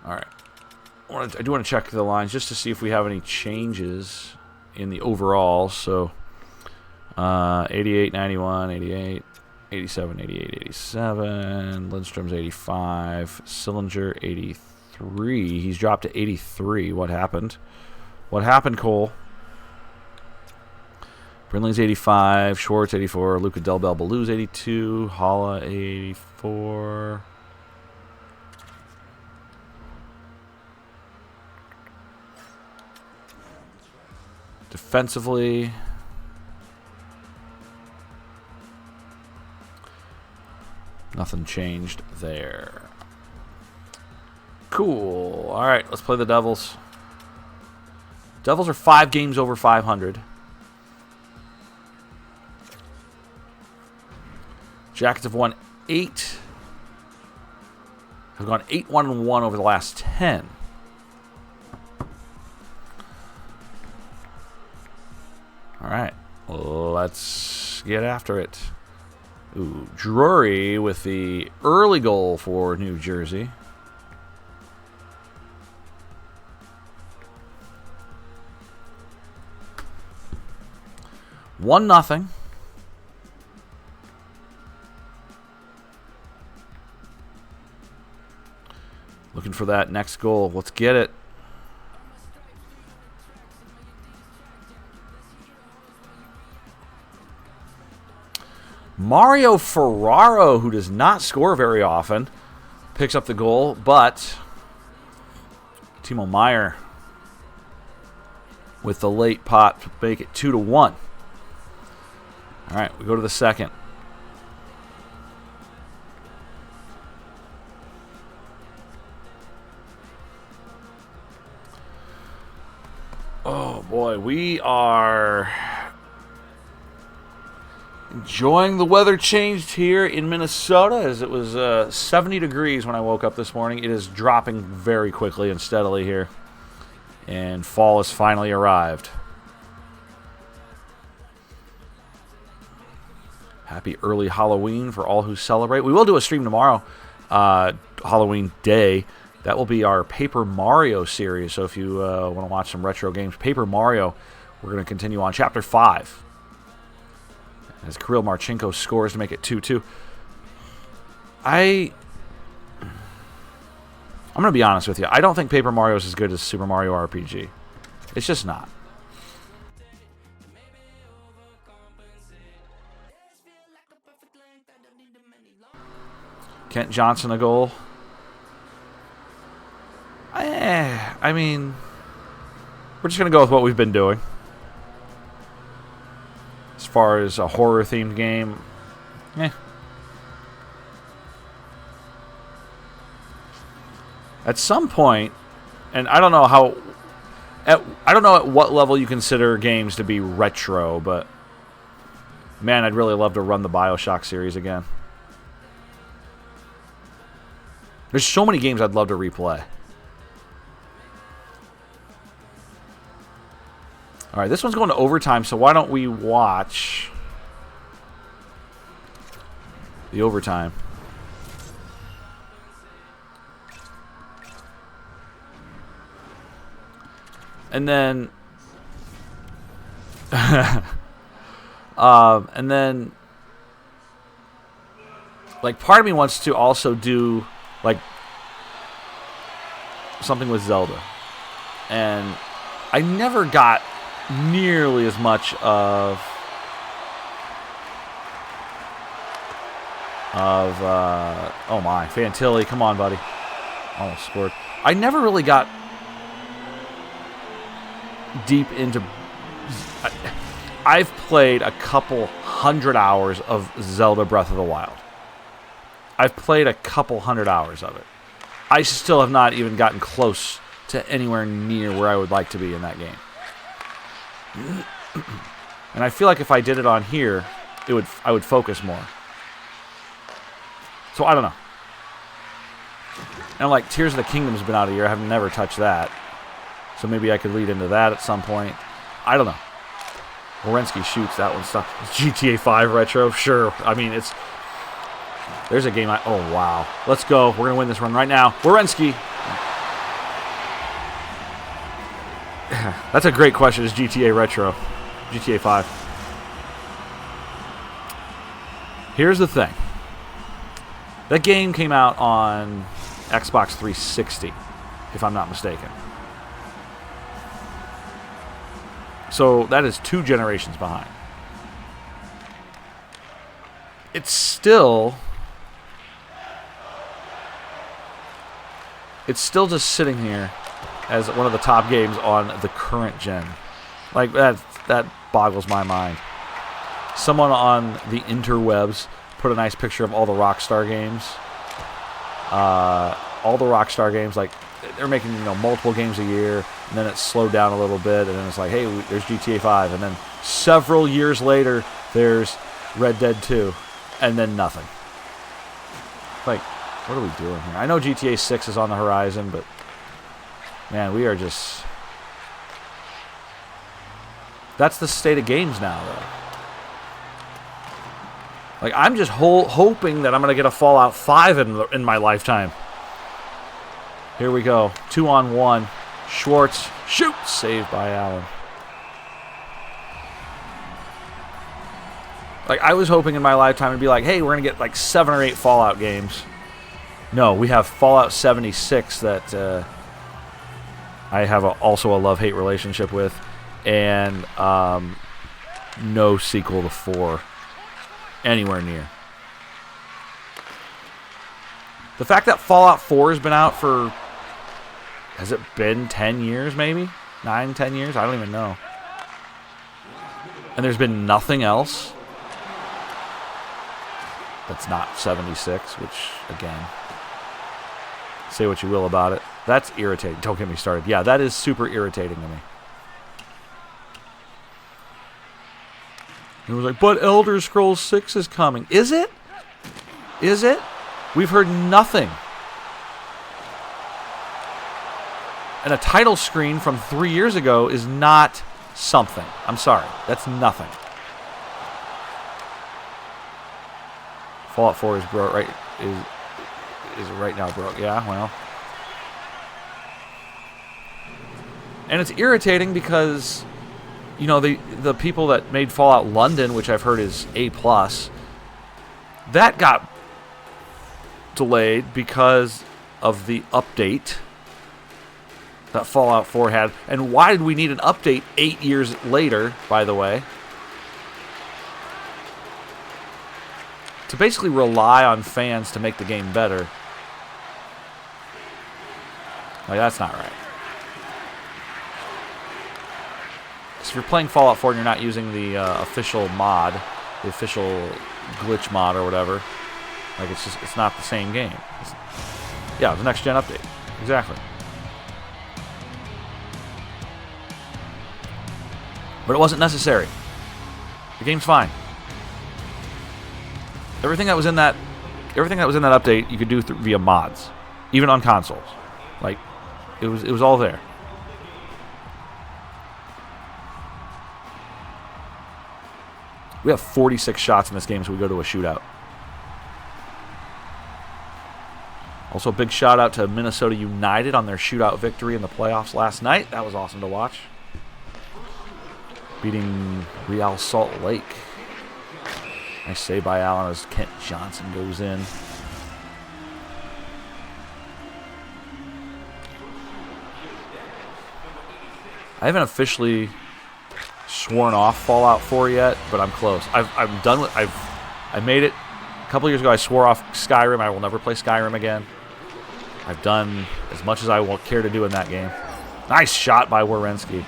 All right. I do want to check the lines just to see if we have any changes in the overall. So, 88, 91, 88, 87, 88, 87. Lindstrom's 85. Sillinger, 83. He's dropped to 83. What happened? What happened, Cole? Brindley's 85, Schwartz 84, Luca Del Bel Ballou's 82, Holla 84. Defensively, nothing changed there. Cool. All right, let's play the Devils. Devils are 5 games over 500. Jackets have won 8. Have gone 8-1-1 over the last 10. All right, let's get after it. Ooh, Drury with the early goal for New Jersey. One nothing. Looking for that next goal. Let's get it. Mario Ferraro, who does not score very often, picks up the goal, but Timo Meier with the late pot to make it 2-1. All right, we go to the second. Oh boy, we are enjoying the weather changed here in Minnesota, as it was 70 degrees when I woke up this morning. It is dropping very quickly and steadily here, and fall has finally arrived. Happy early Halloween for all who celebrate. We will do a stream tomorrow, Halloween Day. That will be our Paper Mario series, so if you want to watch some retro games, Paper Mario, we're going to continue on Chapter 5. As Kirill Marchenko scores to make it 2-2. I'm going to be honest with you. I don't think Paper Mario is as good as Super Mario RPG. It's just not. Kent Johnson a goal. I mean, we're just going to go with what we've been doing. As far as a horror-themed game, At some point, and I don't know at what level you consider games to be retro, but man, I'd really love to run the BioShock series again. There's so many games I'd love to replay. All right, this one's going to overtime, so why don't we watch the overtime? And then like, part of me wants to also do like something with Zelda, and I never got nearly as much of oh my, Fantilli, come on, buddy. Almost scored. I never really got deep into... I've played a couple 100 hours of Zelda Breath of the Wild. I've played a couple 100 hours of it. I still have not even gotten close to anywhere near where I would like to be in that game. And I feel like if I did it on here, I would focus more. So I don't know. And like, Tears of the Kingdom's been out a year. I have never touched that. So maybe I could lead into that at some point. I don't know. Wierenski shoots, that one stuff. GTA 5 retro, sure. I mean, it's... There's a game oh, wow. Let's go. We're going to win this run right now. Wierenski. That's a great question. Is GTA retro? GTA 5. Here's the thing. That game came out on Xbox 360, if I'm not mistaken. So that is 2 generations behind. It's still just sitting here as one of the top games on the current gen. Like, that boggles my mind. Someone on the interwebs put a nice picture of all the Rockstar games. All the Rockstar games, like, they're making, multiple games a year, and then it's slowed down a little bit, and then it's like, hey, there's GTA 5, and then several years later, there's Red Dead 2, and then nothing. Like, what are we doing here? I know GTA 6 is on the horizon, but, man, we are just... That's the state of games now, though. Like, I'm just hoping that I'm going to get a Fallout 5 in my lifetime. Here we go. 2-on-1. Schwartz. Shoot! Saved by Allen. Like, I was hoping in my lifetime to be like, hey, we're going to get like 7 or 8 Fallout games. No, we have Fallout 76 that I have also a love-hate relationship with. And no sequel to 4 anywhere near. The fact that Fallout 4 has been out for, has it been 10 years maybe? 9, 10 years? I don't even know. And there's been nothing else that's not 76, which, again, say what you will about it. That's irritating. Don't get me started. Yeah, that is super irritating to me. It was like, but Elder Scrolls 6 is coming. Is it? Is it? We've heard nothing. And a title screen from 3 years ago is not something. I'm sorry. That's nothing. Fallout 4 is broke, right? Is right now broke. Yeah, well. And it's irritating because, the people that made Fallout London, which I've heard is A+, that got delayed because of the update that Fallout 4 had. And why did we need an update 8 years later, by the way? To basically rely on fans to make the game better. Like, that's not right. Because if you're playing Fallout 4 and you're not using the official mod, the official glitch mod or whatever, like, it's not the same game. Yeah, the next gen update. Exactly. But it wasn't necessary. The game's fine. Everything that was in that update, you could do via mods, even on consoles. Like, it was all there. We have 46 shots in this game, so we go to a shootout. Also, a big shout out to Minnesota United on their shootout victory in the playoffs last night. That was awesome to watch. Beating Real Salt Lake. Nice save by Allen as Kent Johnson goes in. I haven't officially sworn off Fallout 4 yet, but I'm close. I'm done with. I made it a couple years ago. I swore off Skyrim. I will never play Skyrim again. I've done as much as I will care to do in that game. Nice shot by Werenski.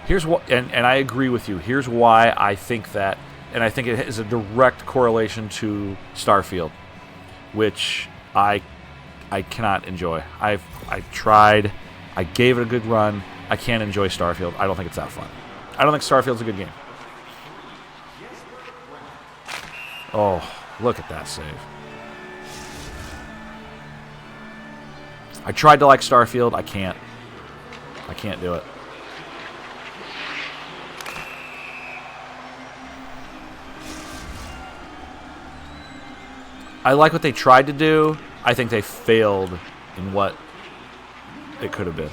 Here's what, and I agree with you. Here's why I think that, and I think it is a direct correlation to Starfield, which I cannot enjoy. I've tried. I gave it a good run. I can't enjoy Starfield. I don't think it's that fun. I don't think Starfield's a good game. Oh, look at that save. I tried to like Starfield. I can't. I can't do it. I like what they tried to do. I think they failed in what it could have been.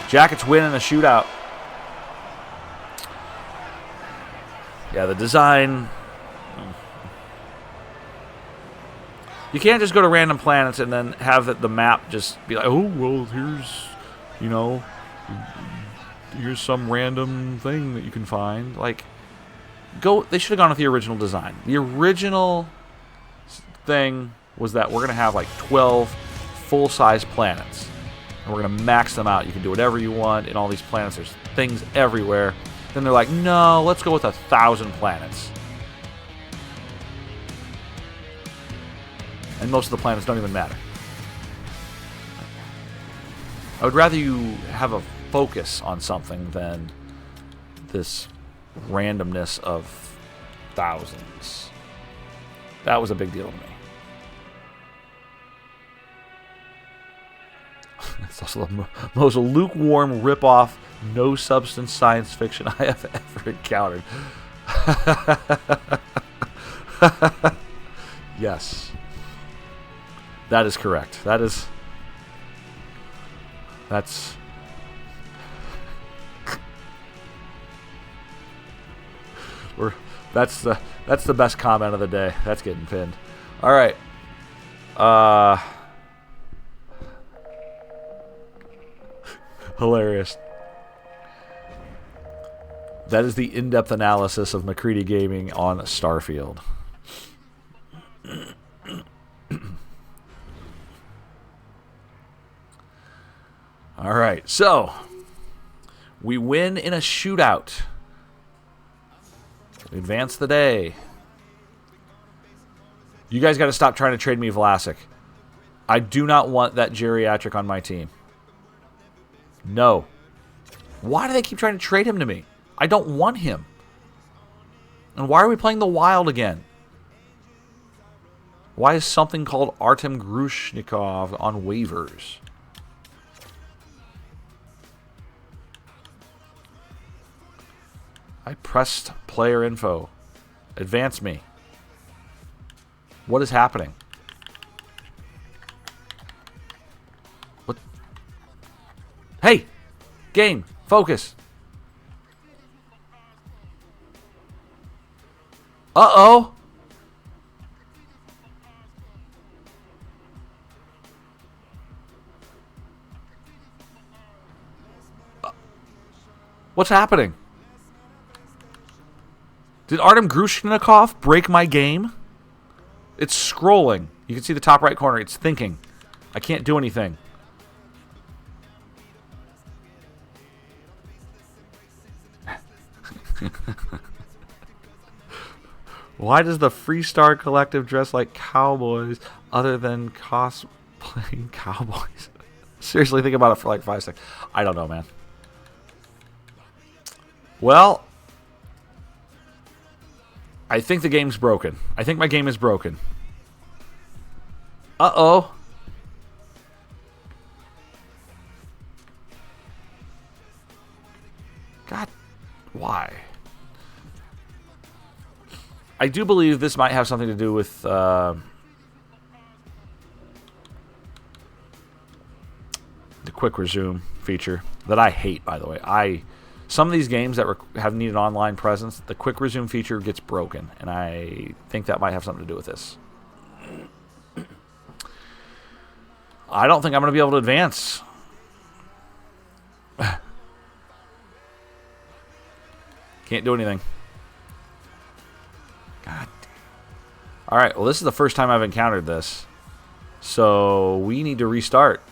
Jackets win in a shootout. Yeah, the design. You can't just go to random planets and then have the map just be like, oh, well, here's some random thing that you can find. Like, they should have gone with the original design. The original thing was that we're going to have like 12 full-size planets. And we're going to max them out. You can do whatever you want in all these planets. There's things everywhere. Then they're like, no, let's go with 1,000 planets. And most of the planets don't even matter. I would rather you have a focus on something than this randomness of thousands. That was a big deal to me. It's also the most lukewarm rip-off, no-substance science fiction I have ever encountered. Yes. That is correct. That's the best comment of the day. That's getting pinned. All right. Hilarious. That is the in-depth analysis of McCready Gaming on Starfield. All right, so we win in a shootout. We advance the day. You guys got to stop trying to trade me Vlasic. I do not want that geriatric on my team. No. Why do they keep trying to trade him to me? I don't want him. And why are we playing the Wild again? Why is something called Artem Grushnikov on waivers? I pressed player info. Advance me. What is happening? What? Hey! Game! Focus! Uh-oh! What's happening? Did Artem Grushnikov break my game? It's scrolling. You can see the top right corner. It's thinking. I can't do anything. Why does the Freestar Collective dress like cowboys other than cosplaying cowboys? Seriously, think about it for like 5 seconds. I don't know, man. Well, I think the game's broken. I think my game is broken. Uh-oh. God, why? I do believe this might have something to do with the quick resume feature that I hate, by the way. Some of these games that have needed online presence, the quick resume feature gets broken, and I think that might have something to do with this. I don't think I'm going to be able to advance. Can't do anything. God. All right, well, this is the first time I've encountered this, so we need to restart.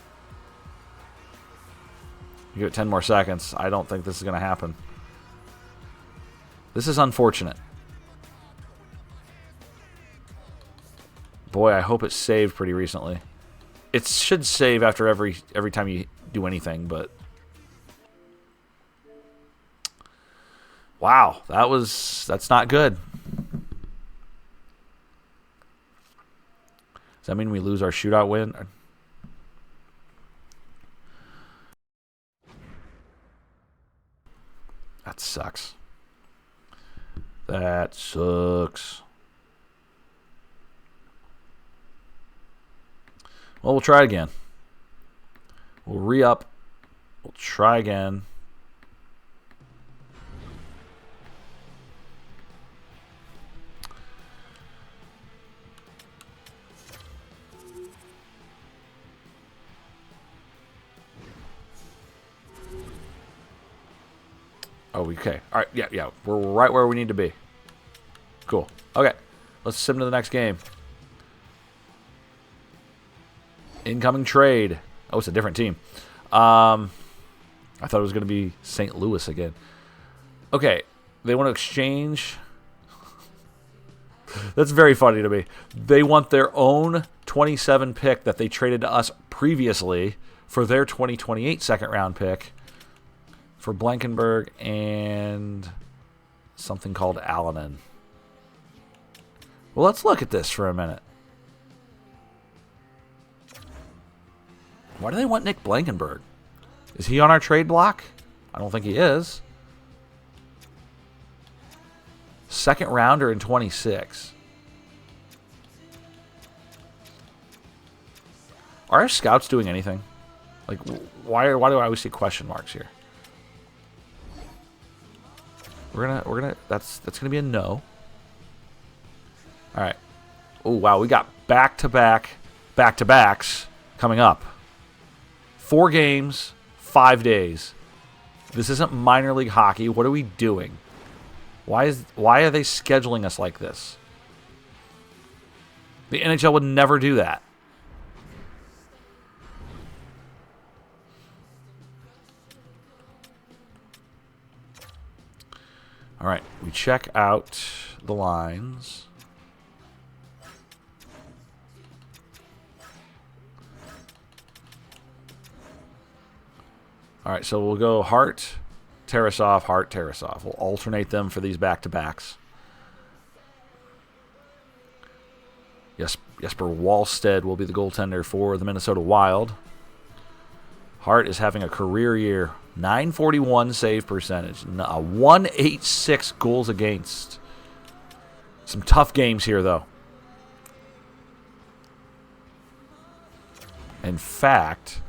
Give it 10 more seconds. I don't think this is going to happen. This is unfortunate. Boy, I hope it's saved pretty recently. It should save after every time you do anything, but wow, that's not good. Does that mean we lose our shootout win? That sucks. That sucks. Well, we'll try again. We'll re-up. We'll try again. Oh, okay. All right, yeah. We're right where we need to be. Cool. Okay, let's sim to the next game. Incoming trade. Oh, it's a different team. I thought it was going to be St. Louis again. Okay, they want to exchange. That's very funny to me. They want their own 27 pick that they traded to us previously for their 2028 second-round pick for Blankenberg and something called Allanen. Well, let's look at this for a minute. Why do they want Nick Blankenberg? Is he on our trade block? I don't think he is. Second rounder in 26. Are our scouts doing anything? Like, why do I always see question marks here? We're gonna. That's gonna be a no. All right. Oh wow, we got back-to-backs coming up. 4 games, 5 days. This isn't minor league hockey. What are we doing? Why are they scheduling us like this? The NHL would never do that. All right, we check out the lines. All right, so we'll go Hart, Tarasov, Hart, Tarasov. We'll alternate them for these back-to-backs. Jesper Wallstead will be the goaltender for the Minnesota Wild. Hart is having a career year. 941 save percentage. 186 goals against. Some tough games here, though. In fact,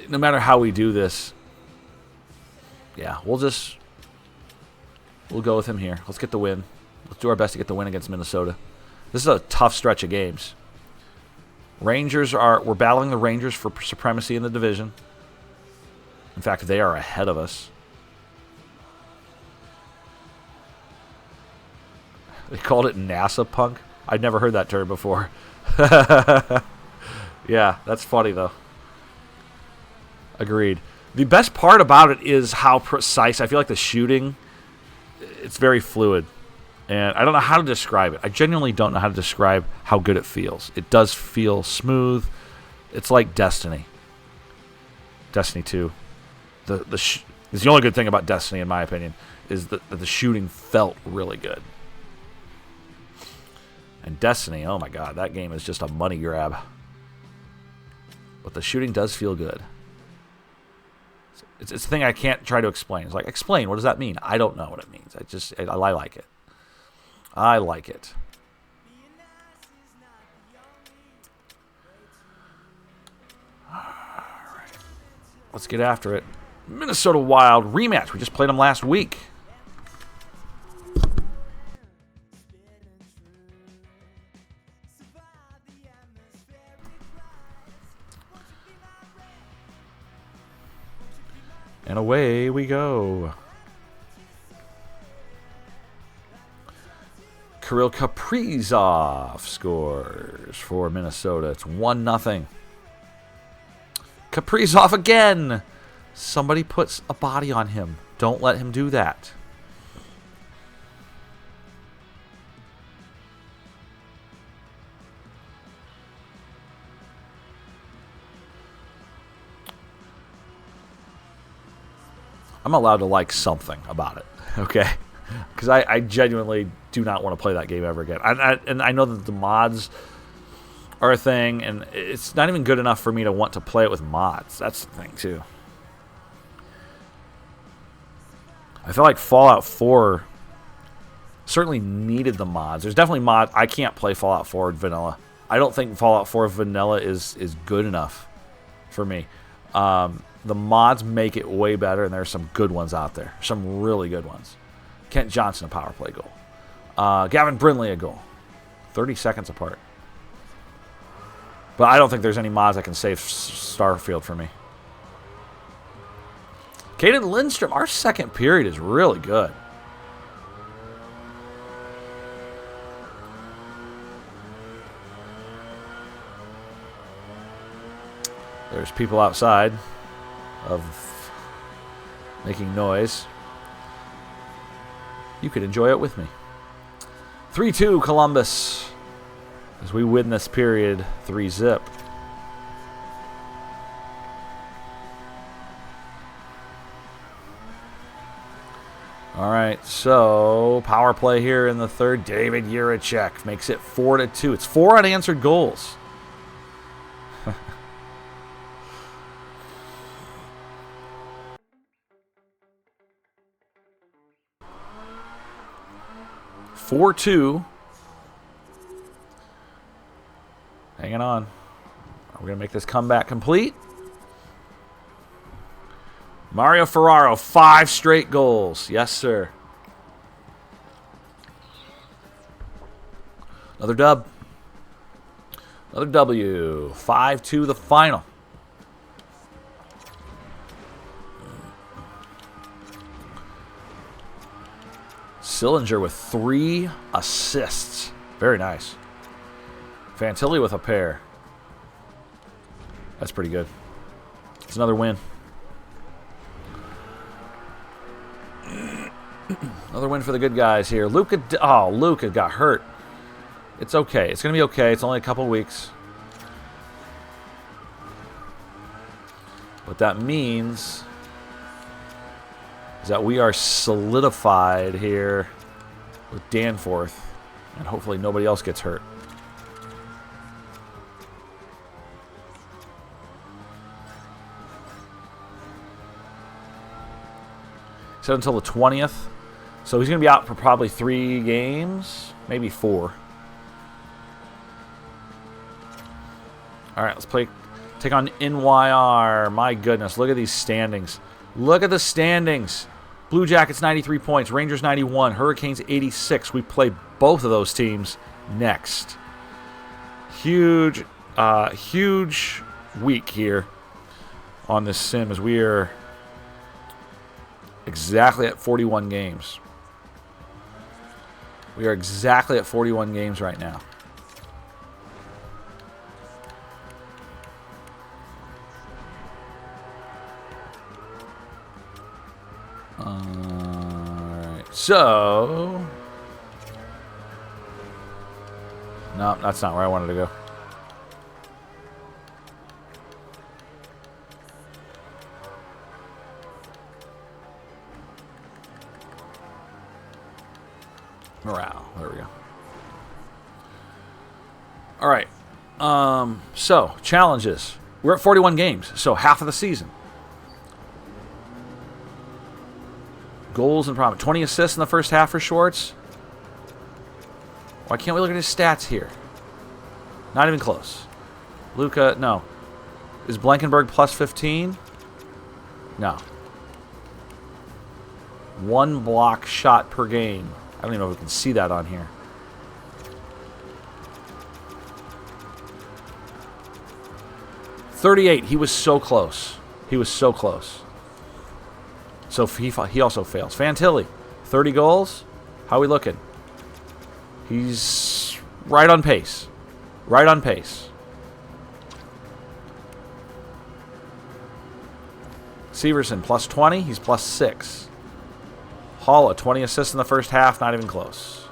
no matter how we do this, yeah, we'll go with him here. Let's get the win. Let's do our best to get the win against Minnesota. This is a tough stretch of games. We're battling the Rangers for supremacy in the division. In fact, they are ahead of us. They called it NASA punk. I'd never heard that term before. Yeah, that's funny though. Agreed. The best part about it is how precise. I feel like the shooting, it's very fluid. And I don't know how to describe it. I genuinely don't know how to describe how good it feels. It does feel smooth. It's like Destiny. Destiny 2. It's the only good thing about Destiny, in my opinion, is that the shooting felt really good. And Destiny, oh my god, that game is just a money grab. But the shooting does feel good. It's a thing I can't try to explain. It's like, explain, what does that mean? I don't know what it means. I like it. I like it. All right. Let's get after it. Minnesota Wild rematch. We just played them last week. And away we go. Kirill Kaprizov scores for Minnesota. It's 1-0. Kaprizov again. Somebody puts a body on him. Don't let him do that. I'm allowed to like something about it, okay? Because I genuinely do not want to play that game ever again. And I know that the mods are a thing, and it's not even good enough for me to want to play it with mods. That's the thing, too. I feel like Fallout 4 certainly needed the mods. There's definitely mods. I can't play Fallout 4 vanilla. I don't think Fallout 4 vanilla is good enough for me. The mods make it way better, and there's some good ones out there. Some really good ones. Kent Johnson, a power play goal. Gavin Brindley, a goal. 30 seconds apart. But I don't think there's any mods that can save Starfield for me. Caden Lindstrom, our second period is really good. There's people outside of making noise. You could enjoy it with me. 3-2 Columbus as we win this period 3-zip. All right, so power play here in the third. David Juracek makes it 4-2. It's 4 unanswered goals. 4-2. Hanging on. Are we going to make this comeback complete? Mario Ferraro, 5 straight goals. Yes, sir. Another dub. Another W. 5-2 the final. Sillinger with 3 assists. Very nice. Fantilli with a pair. That's pretty good. It's another win. Another win for the good guys here. Luka got hurt. It's okay. It's going to be okay. It's only a couple weeks. What that means is that we are solidified here with Danforth, and hopefully nobody else gets hurt. Said until the 20th. So he's going to be out for probably 3 games, maybe 4. All right, let's take on NYR. My goodness, look at these standings. Look at the standings. Blue Jackets 93 points, Rangers 91, Hurricanes 86. We play both of those teams next. Huge week here on this sim as we are exactly at 41 games. We are exactly at 41 games right now. Alright, so... No, that's not where I wanted to go. Morale. There we go. All right. So, challenges. We're at 41 games, so half of the season. Goals and promise. 20 assists in the first half for Schwartz. Why can't we look at his stats here? Not even close. Luka, no. Is Blankenberg plus 15? No. 1 block shot per game. I don't even know if we can see that on here. .38. He was so close. He was so close. So he also fails. Fantilli, 30 goals. How are we looking? He's right on pace. Right on pace. Severson, plus 20. He's plus 6. Halla, 20 assists in the first half, not even close.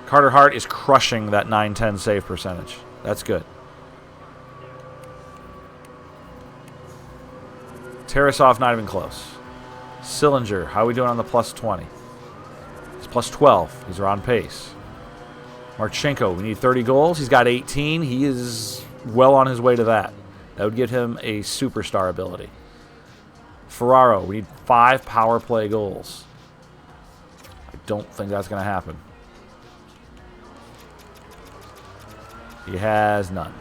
Carter Hart is crushing that 9-10 save percentage. That's good. Tarasov, not even close. Sillinger, how are we doing on the plus 20? He's plus 12. He's on pace. Marchenko, we need 30 goals. He's got 18. He is well on his way to that. That would give him a superstar ability. Ferraro, we need 5 power play goals. I don't think that's going to happen. He has none.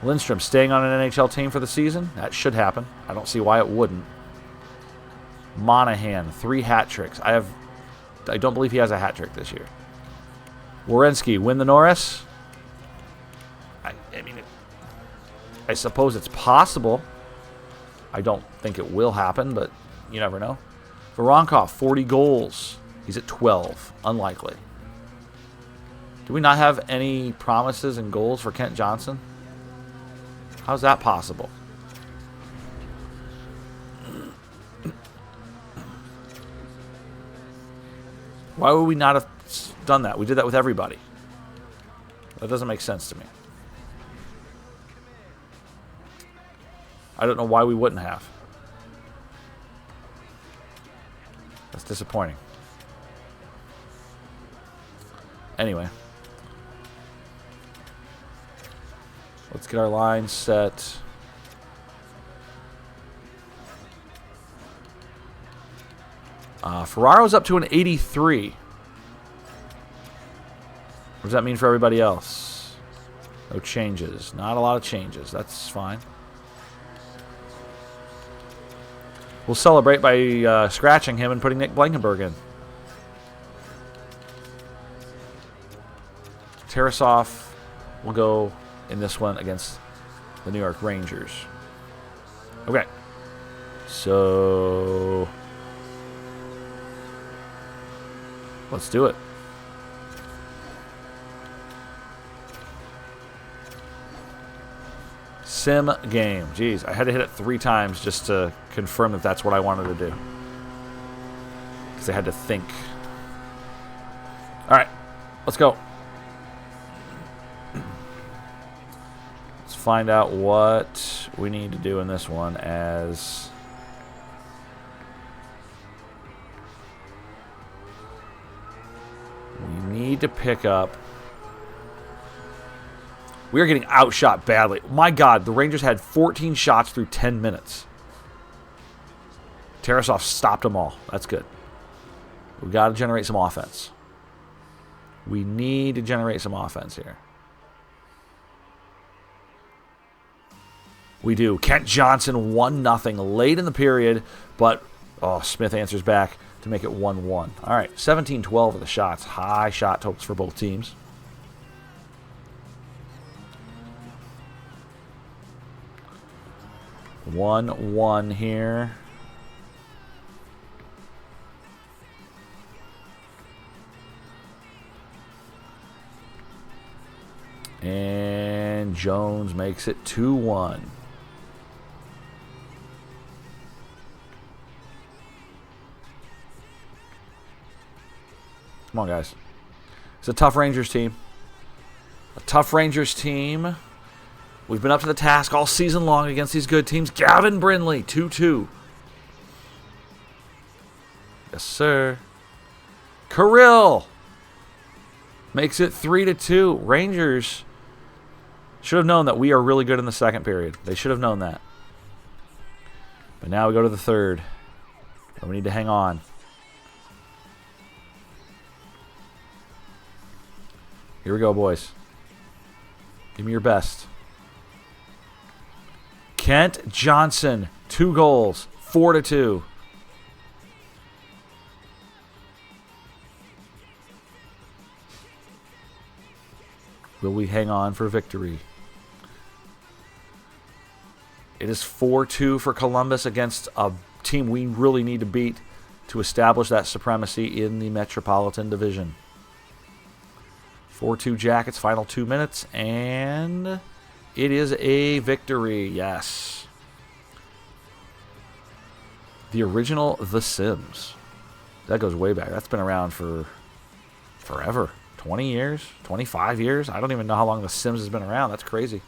Lindstrom staying on an NHL team for the season. That should happen. I don't see why it wouldn't. Monahan, 3 hat tricks. I don't believe he has a hat trick this year. Werenski, win the Norris? I mean, I suppose it's possible. I don't think it will happen, but you never know. Voronkov, 40 goals. He's at 12. Unlikely. Do we not have any promises and goals for Kent Johnson? How's that possible? Why would we not have done that? We did that with everybody. That doesn't make sense to me. I don't know why we wouldn't have. That's disappointing. Anyway. Let's get our line set. Ferraro's up to an 83. What does that mean for everybody else? No changes. Not a lot of changes. That's fine. We'll celebrate by scratching him and putting Nick Blankenberg in. Tarasov will go in this one against the New York Rangers. Okay. So let's do it. Sim game. Jeez, I had to hit it 3 times just to confirm that that's what I wanted to do. Because I had to think. All right, let's go. Let's find out what we need to do in this one as we need to pick up. We are getting outshot badly. My God, the Rangers had 14 shots through 10 minutes. Tarasov stopped them all. That's good. We've got to generate some offense. We need to generate some offense here. We do. Kent Johnson 1-0 late in the period, but Smith answers back to make it 1-1. All right, 17-12 of the shots. High shot totals for both teams. One here. And Jones makes it 2-1. Come on, guys. It's a tough Rangers team. A tough Rangers team. We've been up to the task all season long against these good teams. Gavin Brindley, 2-2. Yes, sir. Kirill makes it 3-2. Rangers should have known that we are really good in the second period. They should have known that. But now we go to the third. And we need to hang on. Here we go, boys. Give me your best. Kent Johnson, 2 goals, 4-2. Will we hang on for victory? It is 4-2 for Columbus against a team we really need to beat to establish that supremacy in the Metropolitan Division. 4-2 Jackets, final 2 minutes, and it is a victory, yes. The original The Sims. That goes way back. That's been around for forever. 20 years? 25 years? I don't even know how long The Sims has been around. That's crazy.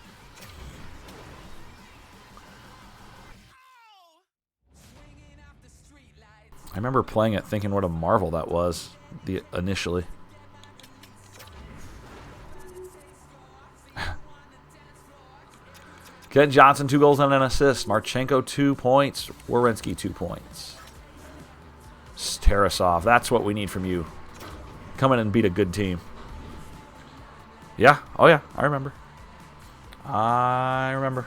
I remember playing it thinking what a marvel that was initially. Kent Johnson, 2 goals and an assist. Marchenko, 2 points. Werenski, 2 points. Tarasov, that's what we need from you. Come in and beat a good team. Yeah. Oh, yeah. I remember. I remember.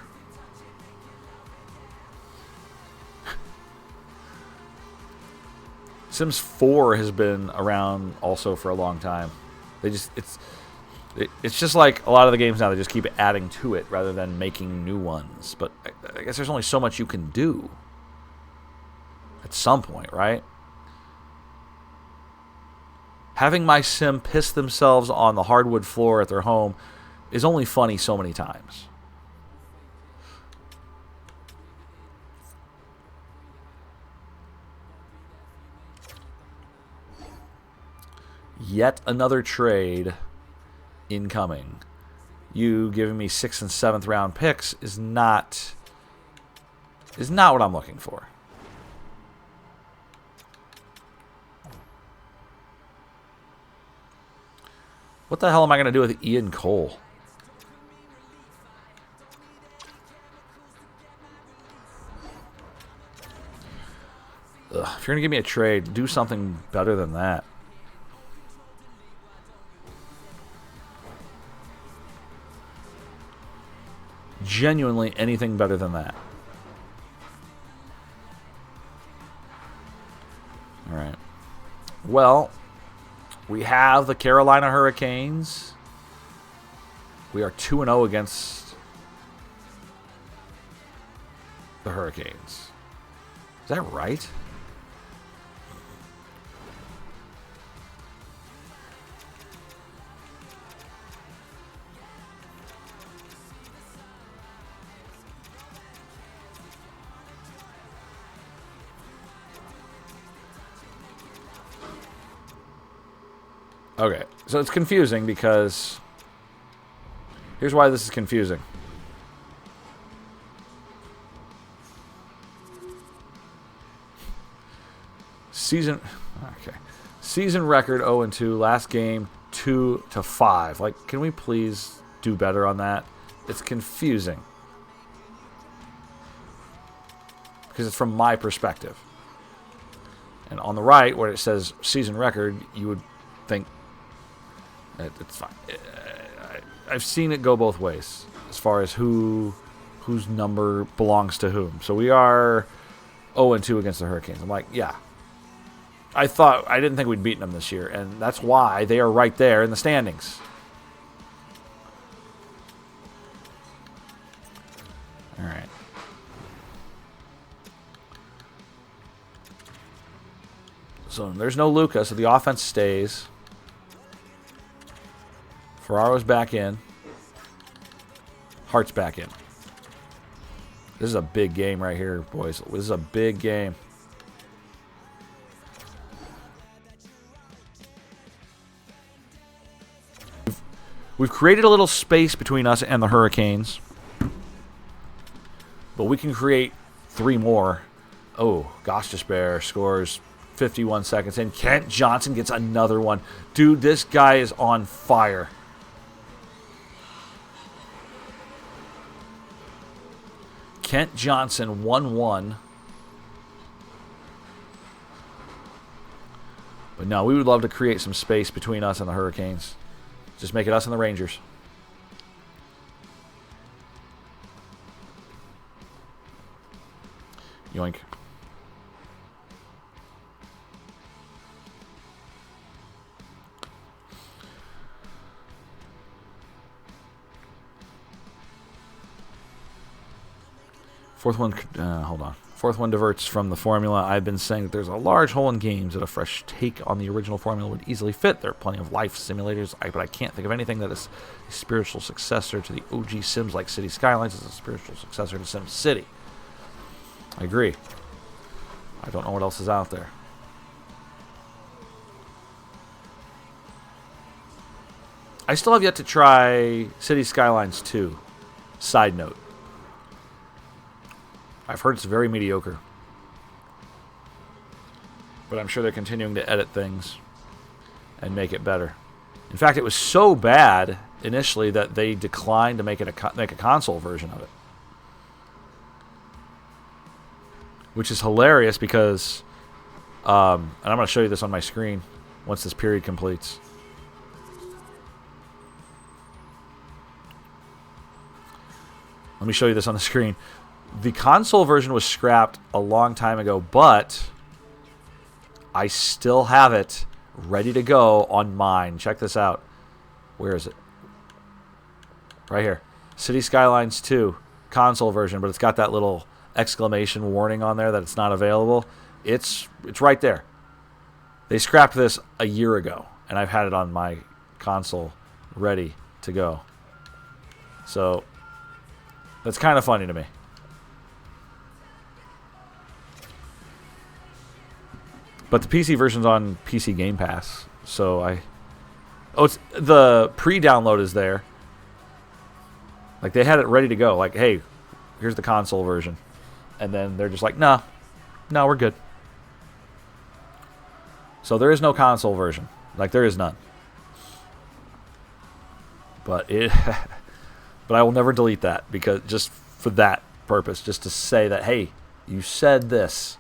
Sims 4 has been around also for a long time. It's just like a lot of the games now. They just keep adding to it rather than making new ones. But I guess there's only so much you can do at some point, right? Having my sim piss themselves on the hardwood floor at their home is only funny so many times. Yet another trade incoming. You giving me 6th and 7th round picks is not what I'm looking for. What the hell am I going to do with Ian Cole? Ugh, if you're going to give me a trade, do something better than that. Genuinely anything better than that. All right. Well, we have the Carolina Hurricanes. We are 2-0 against the Hurricanes. Is that right? Okay, so it's confusing because here's why this is confusing. Season record 0-2, last game 2-5. Like, can we please do better on that? It's confusing because it's from my perspective. And on the right, where it says season record, you would think it's fine. I've seen it go both ways as far as whose number belongs to whom. So we are 0-2 against the Hurricanes. I'm like, yeah. I didn't think we'd beaten them this year, and that's why they are right there in the standings. All right. So there's no Luka, so the offense stays. Ferraro's back in. Hart's back in. This is a big game right here, boys. This is a big game. We've created a little space between us and the Hurricanes. But we can create 3 more. Oh, Gostisbehere scores 51 seconds in. Kent Johnson gets another one. Dude, this guy is on fire. Kent Johnson, 1-1. But no, we would love to create some space between us and the Hurricanes. Just make it us and the Rangers. Yoink. Fourth one, hold on. Fourth one diverts from the formula. I've been saying that there's a large hole in games that a fresh take on the original formula would easily fit. There are plenty of life simulators, but I can't think of anything that is a spiritual successor to the OG Sims like City Skylines is a spiritual successor to Sim City. I agree. I don't know what else is out there. I still have yet to try City Skylines 2. Side note. I've heard it's very mediocre. But I'm sure they're continuing to edit things and make it better. In fact, it was so bad initially that they declined to make a console version of it. Which is hilarious because, and I'm going to show you this on my screen once this period completes. Let me show you this on the screen. The console version was scrapped a long time ago, but I still have it ready to go on mine. Check this out. Where is it? Right here. City Skylines 2 console version, but it's got that little exclamation warning on there that it's not available. It's right there. They scrapped this a year ago, and I've had it on my console ready to go. So that's kind of funny to me. But the PC version's on PC Game Pass, so it's the pre-download is there. Like, they had it ready to go. Like, hey, here's the console version. And then they're just like, no, we're good. So there is no console version. Like, there is none. But but I will never delete that, because just for that purpose, just to say that, hey, you said this.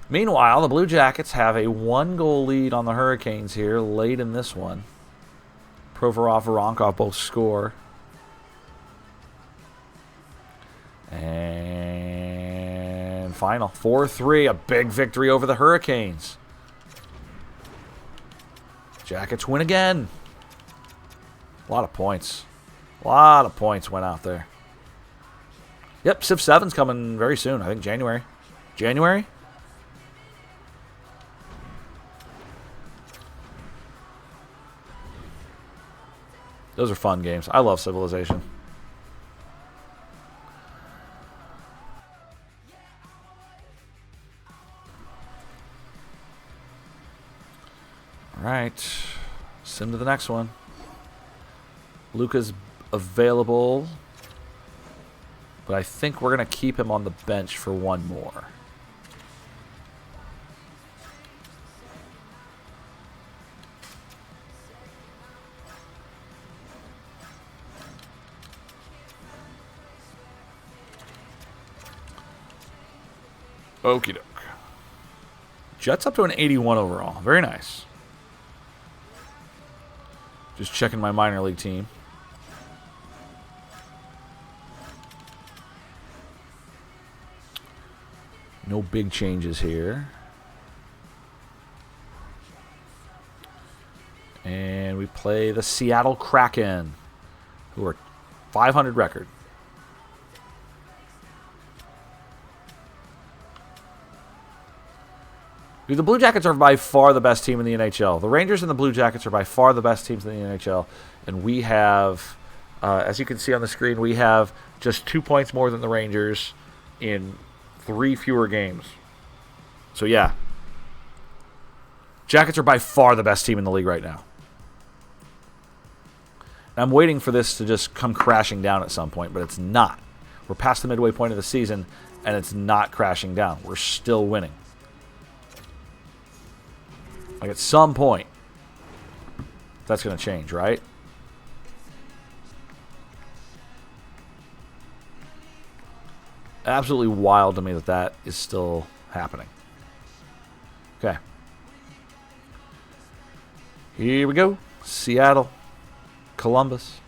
Meanwhile, the Blue Jackets have a 1-goal lead on the Hurricanes here late in this one. Provorov, Voronkov both score. And final 4-3, a big victory over the Hurricanes. Jackets win again. A lot of points. A lot of points went out there. Yep, Civ 7's coming very soon. I think January. January? Those are fun games. I love Civilization. All right. Sim to the next one. Luka's available, but I think we're going to keep him on the bench for one more. Okie doke. Jets up to an 81 overall. Very nice. Just checking my minor league team. No big changes here. And we play the Seattle Kraken, who are 500 record. The Blue Jackets are by far the best team in the NHL. The Rangers and the Blue Jackets are by far the best teams in the NHL. And we have, as you can see on the screen, we have just 2 points more than the Rangers in 3 fewer games. So, yeah. Jackets are by far the best team in the league right now. And I'm waiting for this to just come crashing down at some point, but it's not. We're past the midway point of the season, and it's not crashing down. We're still winning. Like, at some point, that's going to change, right? Absolutely wild to me that that is still happening. Okay. Here we go. Seattle. Columbus.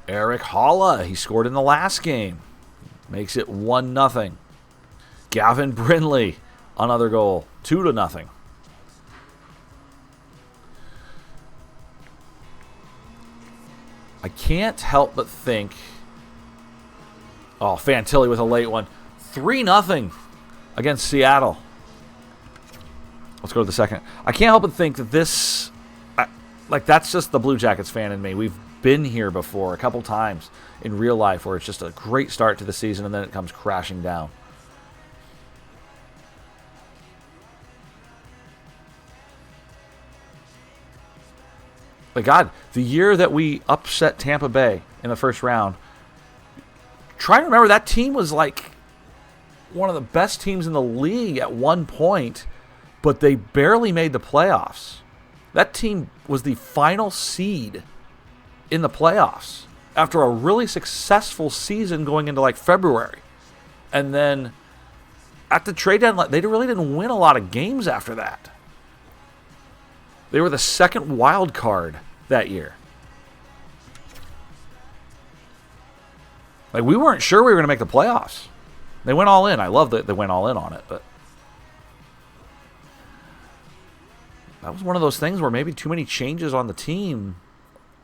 Eric Holla, he scored in the last game. Makes it 1-0. Gavin Brindley, another goal. 2-0. I can't help but think... Oh, Fantilli with a late one. 3-0 against Seattle. Let's go to the second. I can't help but think that this... like, that's just the Blue Jackets fan in me. We've been here before a couple times in real life where it's just a great start to the season and then it comes crashing down. But God, the year that we upset Tampa Bay in the first round, try to remember that team was like one of the best teams in the league at one point, but they barely made the playoffs. That team was the final seed in the playoffs after a really successful season going into like February. And then at the trade deadline, they really didn't win a lot of games after that. They were the second wild card that year. Like, we weren't sure we were going to make the playoffs. They went all in. I love that they went all in on it, but that was one of those things where maybe too many changes on the team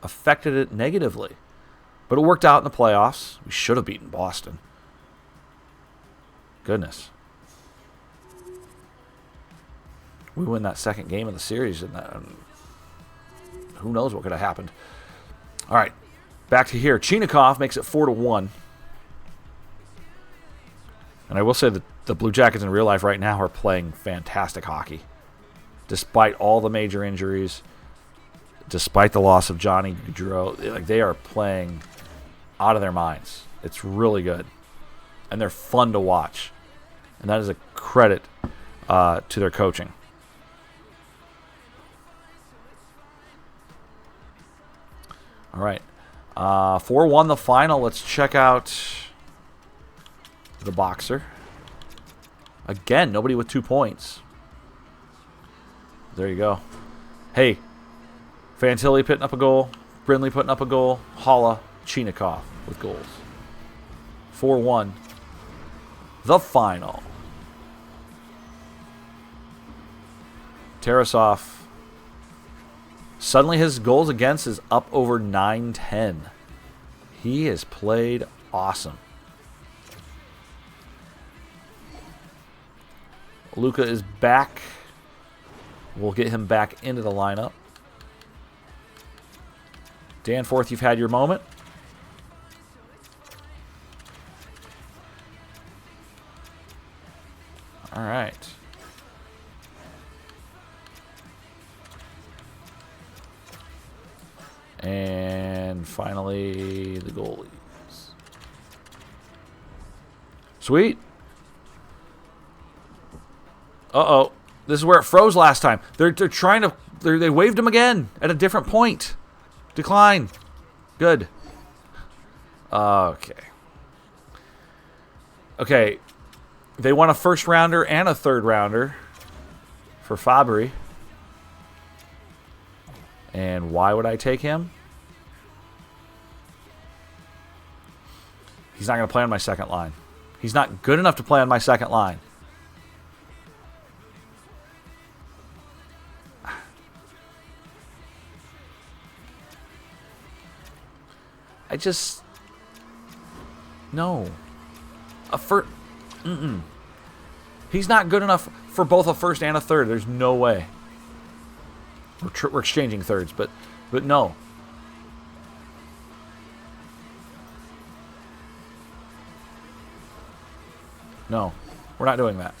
affected it negatively. But it worked out in the playoffs. We should have beaten Boston. Goodness. We win that second game of the series, and who knows what could have happened. All right, back to here. Chinakhov makes it 4-1. And I will say that the Blue Jackets in real life right now are playing fantastic hockey. Despite all the major injuries, despite the loss of Johnny Gaudreau, like, they are playing out of their minds. It's really good. And they're fun to watch. And that is a credit to their coaching. All right. 4-1 the final. Let's check out the boxer. Again, nobody with 2 points. There you go. Hey, Fantilli putting up a goal. Brindley putting up a goal. Holla, Chinakhov with goals. 4-1. The final. Tarasov. Suddenly his goals against is up over 9-10. He has played awesome. Luka is back. We'll get him back into the lineup. Danforth, you've had your moment. All right. And finally, the goalies. Sweet. Uh-oh. This is where it froze last time. They're trying to... They waved him again at a different point. Decline. Good. Okay. Okay. They want a first rounder and a third rounder for Fabry. And why would I take him? He's not going to play on my second line. He's not good enough to play on my second line. I just... No. A first... He's not good enough for both a first and a third. There's no way. We're exchanging thirds, but no. No, we're not doing that.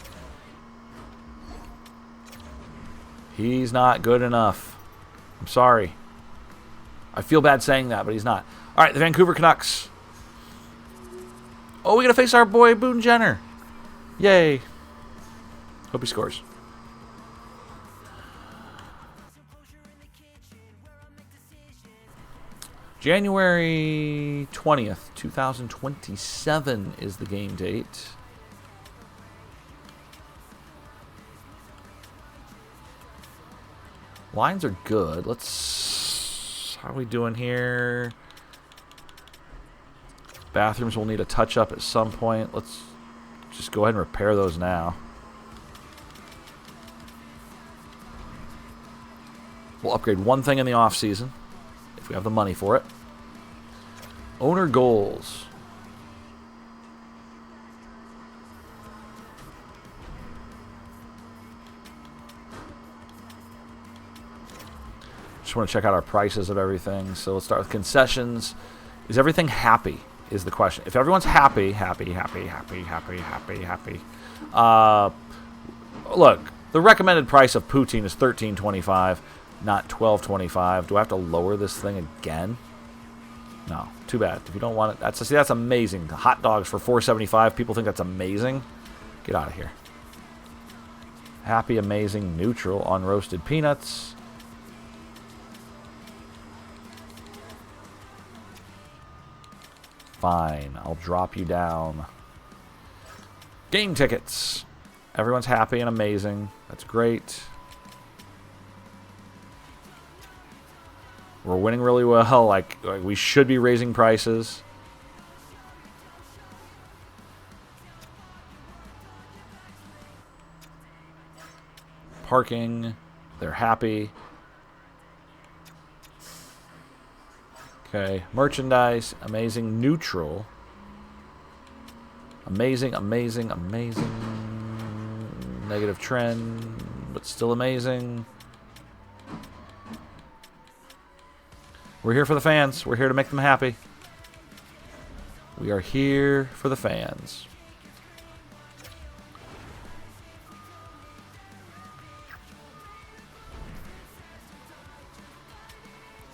He's not good enough. I'm sorry. I feel bad saying that, but he's not. All right, the Vancouver Canucks. Oh, we got to face our boy Boone Jenner. Yay. Hope he scores. January 20th, 2027 is the game date. Lines are good. Let's... How are we doing here? Bathrooms will need a touch-up at some point. Let's just go ahead and repair those now. We'll upgrade one thing in the off-season, if we have the money for it. Owner goals. Just want to check out our prices of everything. So let's start with concessions. Is everything happy? Is the question. If everyone's happy. Look, the recommended price of poutine is $13.25, not $12.25. Do I have to lower this thing again? No, too bad. If you don't want it, that's amazing. The hot dogs for $4.75. People think that's amazing. Get out of here. Happy, amazing, neutral on roasted peanuts. Fine, I'll drop you down. Game tickets. Everyone's happy and amazing. That's great. We're winning really well. Like we should be raising prices. parking. They're happy. Okay, merchandise, amazing. Neutral. Amazing, amazing, amazing. Negative trend, but still amazing. We're here for the fans. We're here to make them happy. We are here for the fans.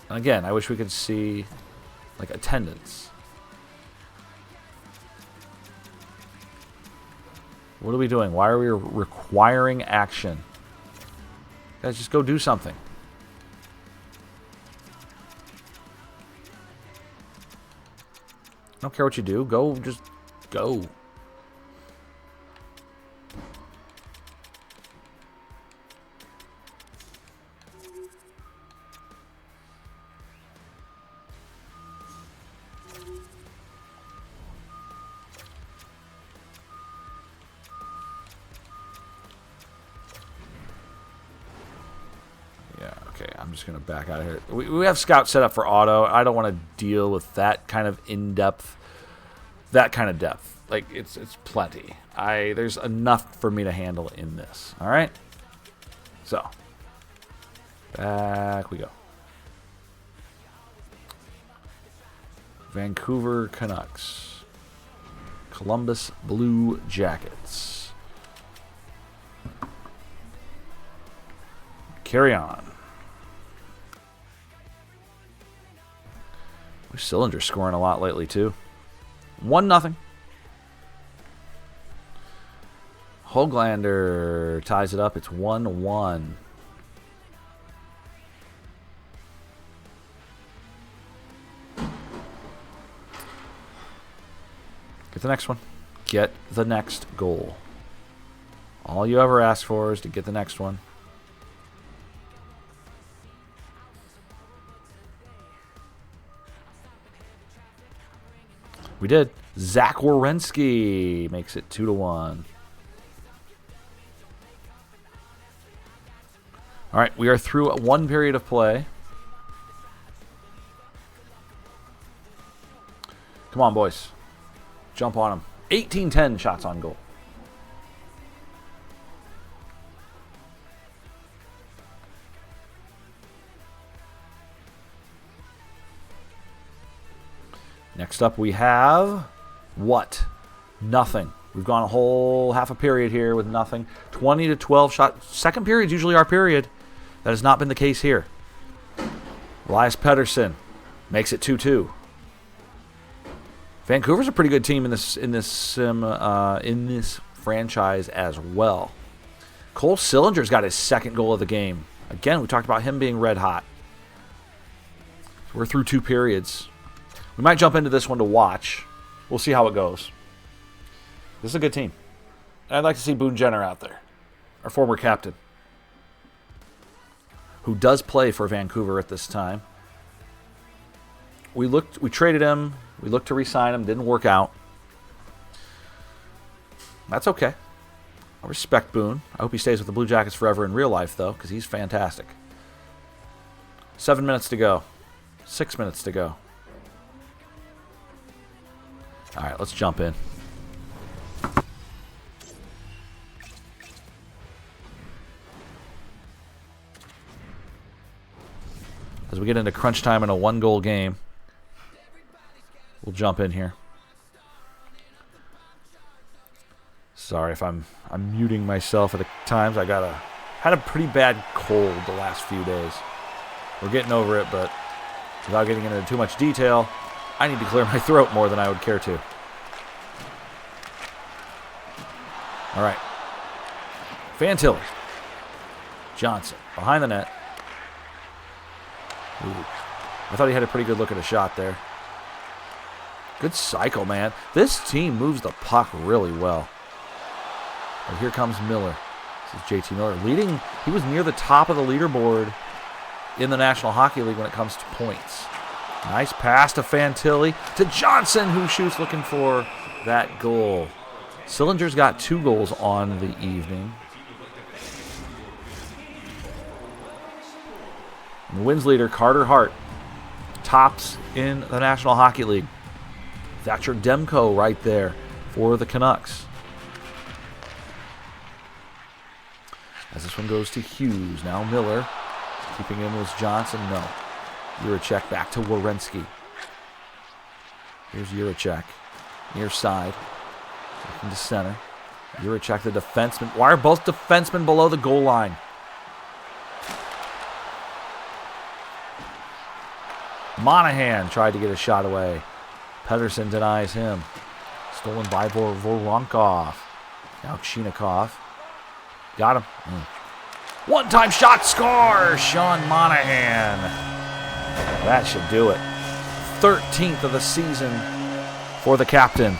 And again, I wish we could see, like, attendance. What are we doing? Why are we requiring action? Guys, just go do something. I don't care what you do. Go, just go. Okay, I'm just going to back out of here. We have Scout set up for auto. I don't want to deal with that kind of in-depth, that kind of depth. Like, it's plenty. There's enough for me to handle in this. All right? So, back we go. Vancouver Canucks. Columbus Blue Jackets. Carry on. Cylinder scoring a lot lately, too. 1-0. Hoglander ties it up. It's 1-1. Get the next one. Get the next goal. All you ever ask for is to get the next one. We did. Zach Werenski makes it 2-1. All right, we are through one period of play. Come on, boys. Jump on them. 18-10 shots on goal. Next up we have what? Nothing. We've gone a whole half a period here with nothing. 20-12 shots. Second period is usually our period. That has not been the case here. Elias Pettersson makes it 2-2. Vancouver's a pretty good team in this franchise as well. Cole Sillinger's got his second goal of the game. Again, we talked about him being red hot. We're through two periods. We might jump into this one to watch. We'll see how it goes. This is a good team. I'd like to see Boone Jenner out there, our former captain, who does play for Vancouver at this time. We traded him. We looked to re-sign him. Didn't work out. That's okay. I respect Boone. I hope he stays with the Blue Jackets forever in real life, though, because he's fantastic. 7 minutes to go. 6 minutes to go. All right, let's jump in. As we get into crunch time in a one-goal game, we'll jump in here. Sorry if I'm muting myself at times. I had a pretty bad cold the last few days. We're getting over it, but without getting into too much detail, I need to clear my throat more than I would care to. All right. Fantilli. Johnson behind the net. Ooh. I thought he had a pretty good look at a shot there. Good cycle, man. This team moves the puck really well. But here comes Miller. This is JT Miller leading. He was near the top of the leaderboard in the National Hockey League when it comes to points. Nice pass to Fantilli. To Johnson, who shoots looking for that goal. Sillinger's got 2 goals on the evening. And the wins leader, Carter Hart, tops in the National Hockey League. Thatcher Demko right there for the Canucks. As this one goes to Hughes. Now Miller. Keeping in was Johnson. No. Juracek back to Werenski. Here's Juracek. Near side. Looking to center. Juracek, the defenseman. Why are both defensemen below the goal line? Monahan tried to get a shot away. Pedersen denies him. Stolen by Voronkov. Now Chinakhov. Got him. One-time shot, score! Sean Monahan. That should do it. 13th of the season for the captain.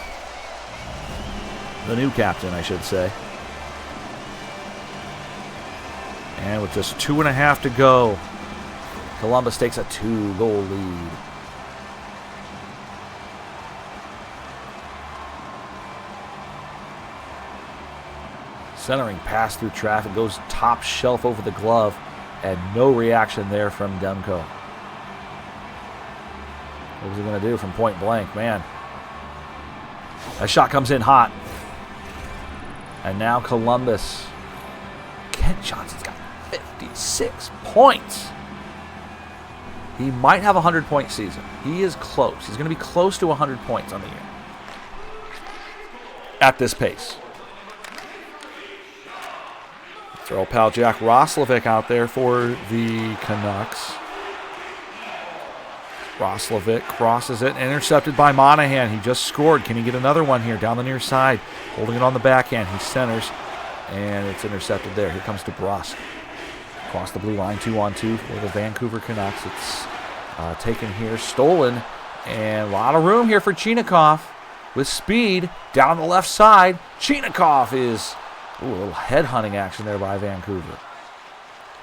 The new captain, I should say. And with just 2.5 to go, Columbus takes a 2-goal lead. Centering pass through traffic, goes top shelf over the glove, and no reaction there from Demko. What was he going to do from point blank? Man, that shot comes in hot. And now Columbus. Kent Johnson's got 56 points. He might have a 100-point season. He is close. He's going to be close to 100 points on the year. At this pace. Throw pal Jack Roslovic out there for the Canucks. Roslovic crosses it, intercepted by Monahan. He just scored. Can he get another one here down the near side? Holding it on the backhand. He centers, and it's intercepted there. Here comes DeBrusk. Across the blue line, 2-on-2 for the Vancouver Canucks. It's taken here, stolen, and a lot of room here for Chinakhov with speed down the left side. Chinakhov is... Ooh, a little headhunting action there by Vancouver.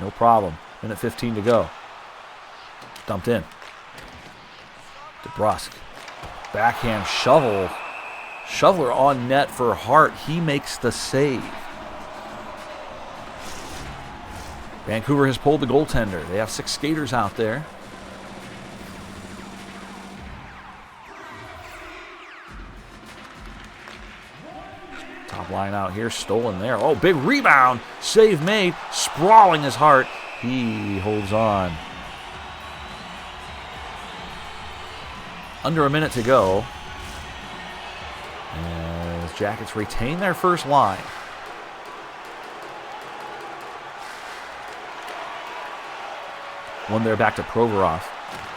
No problem. Minute 15 to go. Dumped in. DeBrusk. Backhand shovel. Shoveler on net for Hart. He makes the save. Vancouver has pulled the goaltender. They have 6 skaters out there. Top line out here, stolen there. Oh, big rebound. Save made. Sprawling his Hart. He holds on. Under a minute to go. As Jackets retain their first line. One there back to Provorov.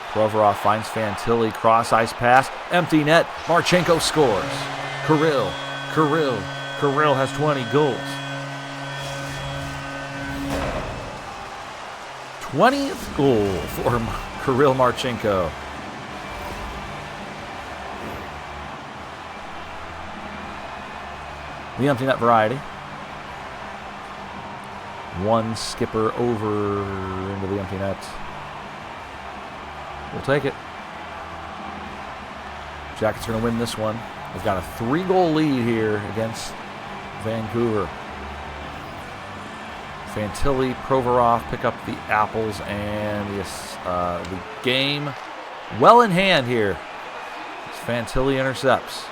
Provorov finds Fantilli. Cross ice pass. Empty net. Marchenko scores. Kirill has 20 goals. 20th goal for Kirill Marchenko. The empty net variety. One skipper over into the empty net. We'll take it. Jackets are going to win this one. They've got a 3-goal lead here against Vancouver. Fantilli, Provorov pick up the apples, and the game well in hand here. As Fantilli intercepts.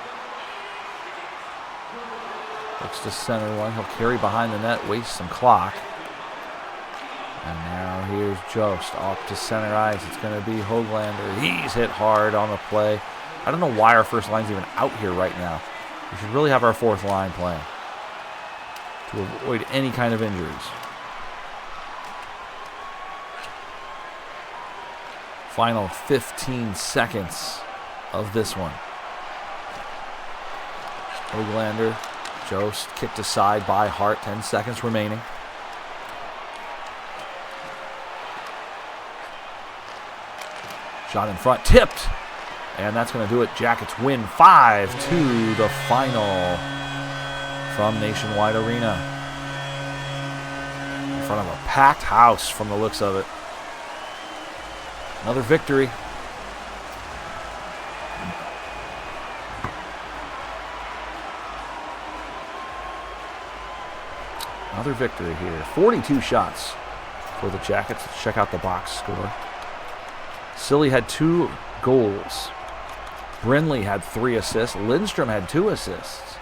Looks to center one. He'll carry behind the net, waste some clock. And now here's Jost off to center ice. It's going to be Höglander. He's hit hard on the play. I don't know why our first line's even out here right now. We should really have our fourth line playing to avoid any kind of injuries. Final 15 seconds of this one. Höglander, Jost kicked aside by Hart. 10 seconds remaining. Shot in front, tipped. And that's going to do it. Jackets win 5-2 the final from Nationwide Arena. In front of a packed house from the looks of it. Another victory. Another victory here. 42 shots for the Jackets. Let's check out the box score. Silly had 2 goals. Brindley had 3 assists. Lindstrom had 2 assists.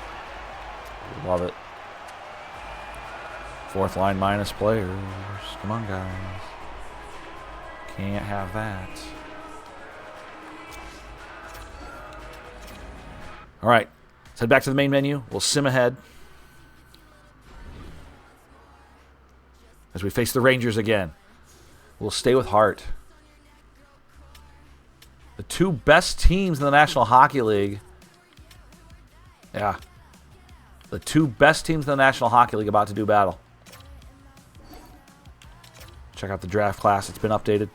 Love it. Fourth line minus players. Come on, guys. Can't have that. All right. Let's head back to the main menu. We'll sim ahead as we face the Rangers again. We'll stay with heart. The 2 best teams in the National Hockey League. Yeah. The 2 best teams in the National Hockey League about to do battle. Check out the draft class. It's been updated.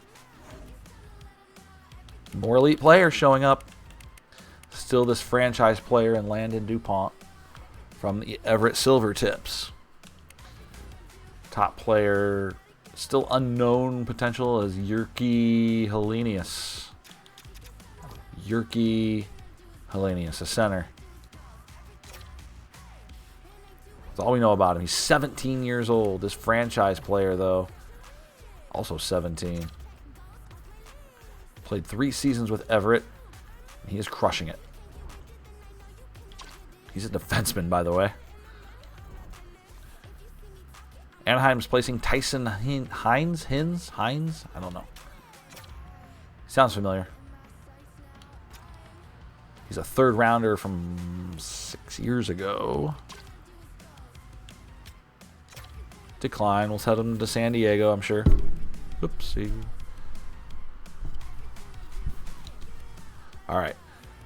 More elite players showing up. Still this franchise player in Landon DuPont from the Everett Silvertips. Top player, still unknown potential, is Jyrki Helenius. Jyrki Helenius, a center. That's all we know about him. He's 17 years old. This franchise player, though, also 17. Played 3 seasons with Everett. And he is crushing it. He's a defenseman, by the way. Anaheim's placing Tyson Hines? I don't know. Sounds familiar. He's a 3rd rounder from 6 years ago. Decline. We'll send him to San Diego, I'm sure. Oopsie. All right.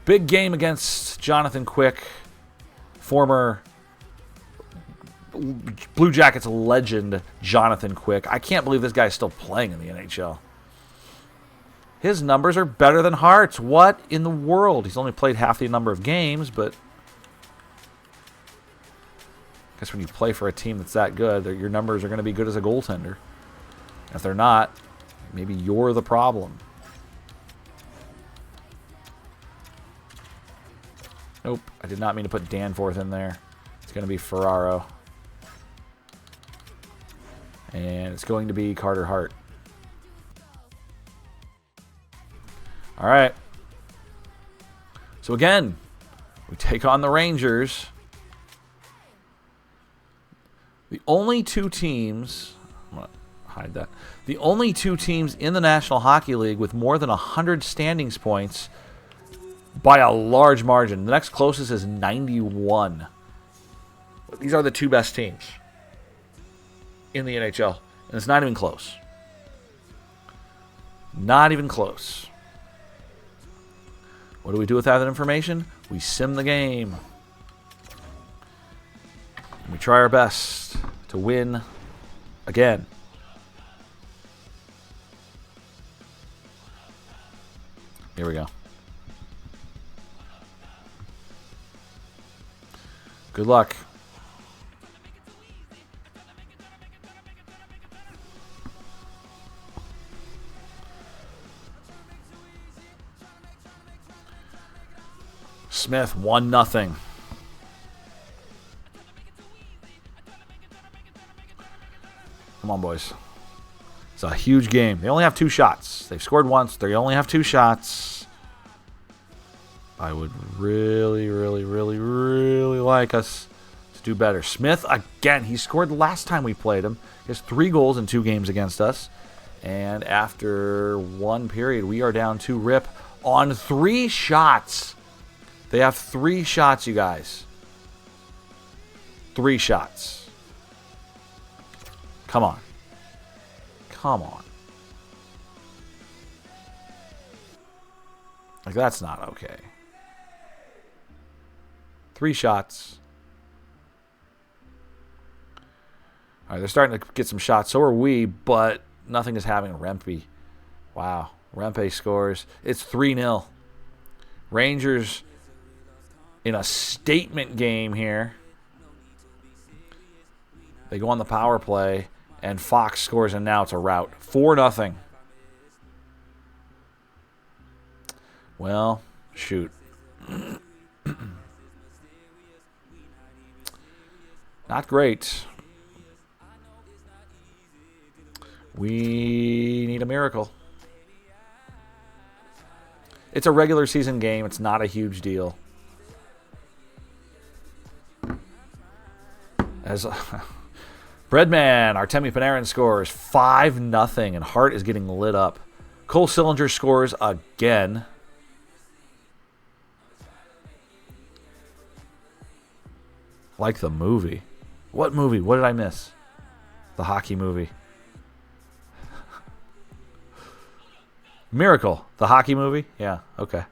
Big game against Jonathan Quick, former Blue Jackets legend Jonathan Quick. I can't believe this guy's still playing in the NHL. His numbers are better than Hart's. What in the world? He's only played half the number of games, but I guess when you play for a team that's that good, your numbers are going to be good as a goaltender. If they're not, maybe you're the problem. Nope, I did not mean to put Danforth in there. It's going to be Ferraro. And it's going to be Carter Hart. All right. So again, we take on the Rangers. The only 2 teams, I'm going to hide that. The only 2 teams in the National Hockey League with more than 100 standings points by a large margin. The next closest is 91. These are the 2 best teams in the NHL. And it's not even close. Not even close. What do we do with that information? We sim the game. We try our best to win again. Here we go. Good luck. Smith, 1-0. Come on, boys. It's a huge game. They only have 2 shots. They've scored once. They only have 2 shots. I would really, really, really, really like us to do better. Smith, again, he scored last time we played him. He has 3 goals in 2 games against us. And after 1 period, we are down 2 rip on 3 shots. They have 3 shots, you guys. 3 shots. Come on. Come on. Like, that's not okay. 3 shots. All right, they're starting to get some shots. So are we, but nothing is having Rempe. Wow. Rempe scores. It's 3-0. Rangers in a statement game here. They go on the power play, and Fox scores, and now it's a rout. 4-0. Well, shoot. Not great. We need a miracle. It's a regular season game. It's not a huge deal. As Breadman, Artemi Panarin scores 5-0, and Hart is getting lit up. Cole Sillinger scores again. Like the movie. What movie? What did I miss? The hockey movie. Miracle. The hockey movie? Yeah, okay.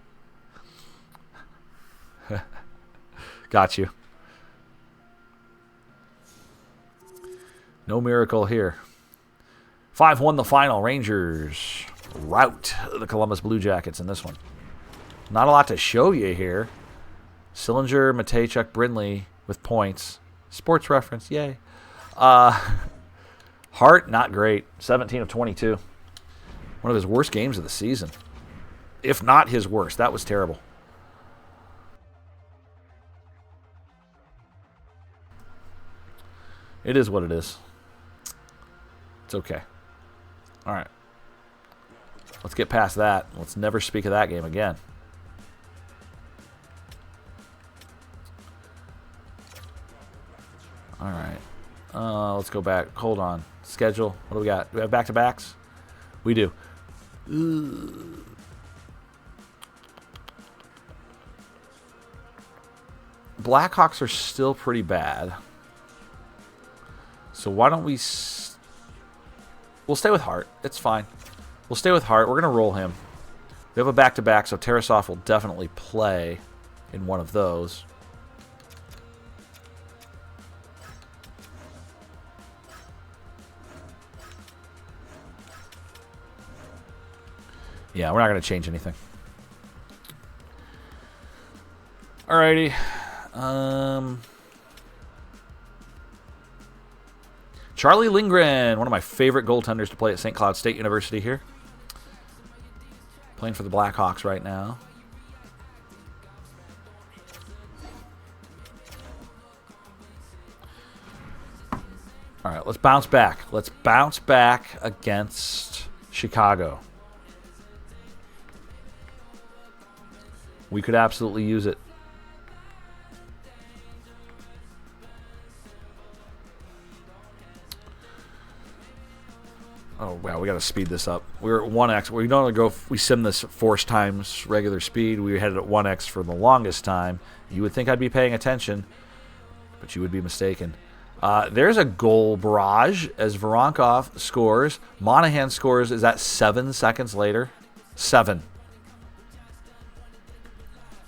Got you. No miracle here. 5-1 the final. Rangers rout the Columbus Blue Jackets in this one. Not a lot to show you here. Sillinger, Matejchuk, Brindley with points. Sports reference, yay. Hart, not great. 17 of 22. One of his worst games of the season. If not his worst. That was terrible. It is what it is. It's okay. All right. Let's get past that. Let's never speak of that game again. All right. Let's go back. Hold on. Schedule. What do we got? Do we have back-to-backs? We do. Blackhawks are still pretty bad. So why don't we... We'll stay with Hart. It's fine. We'll stay with Hart. We're going to roll him. We have a back-to-back, so Tarasov will definitely play in one of those. Yeah, we're not going to change anything. Alrighty. Charlie Lindgren, one of my favorite goaltenders to play at St. Cloud State University here. Playing for the Blackhawks right now. All right, let's bounce back. Let's bounce back against Chicago. We could absolutely use it. Oh, wow, we got to speed this up. We're at 1x. We normally go, we sim this 4 times regular speed. We had it at 1x for the longest time. You would think I'd be paying attention, but you would be mistaken. There's a goal barrage as Voronkov scores. Monahan scores, is that 7 seconds later? 7.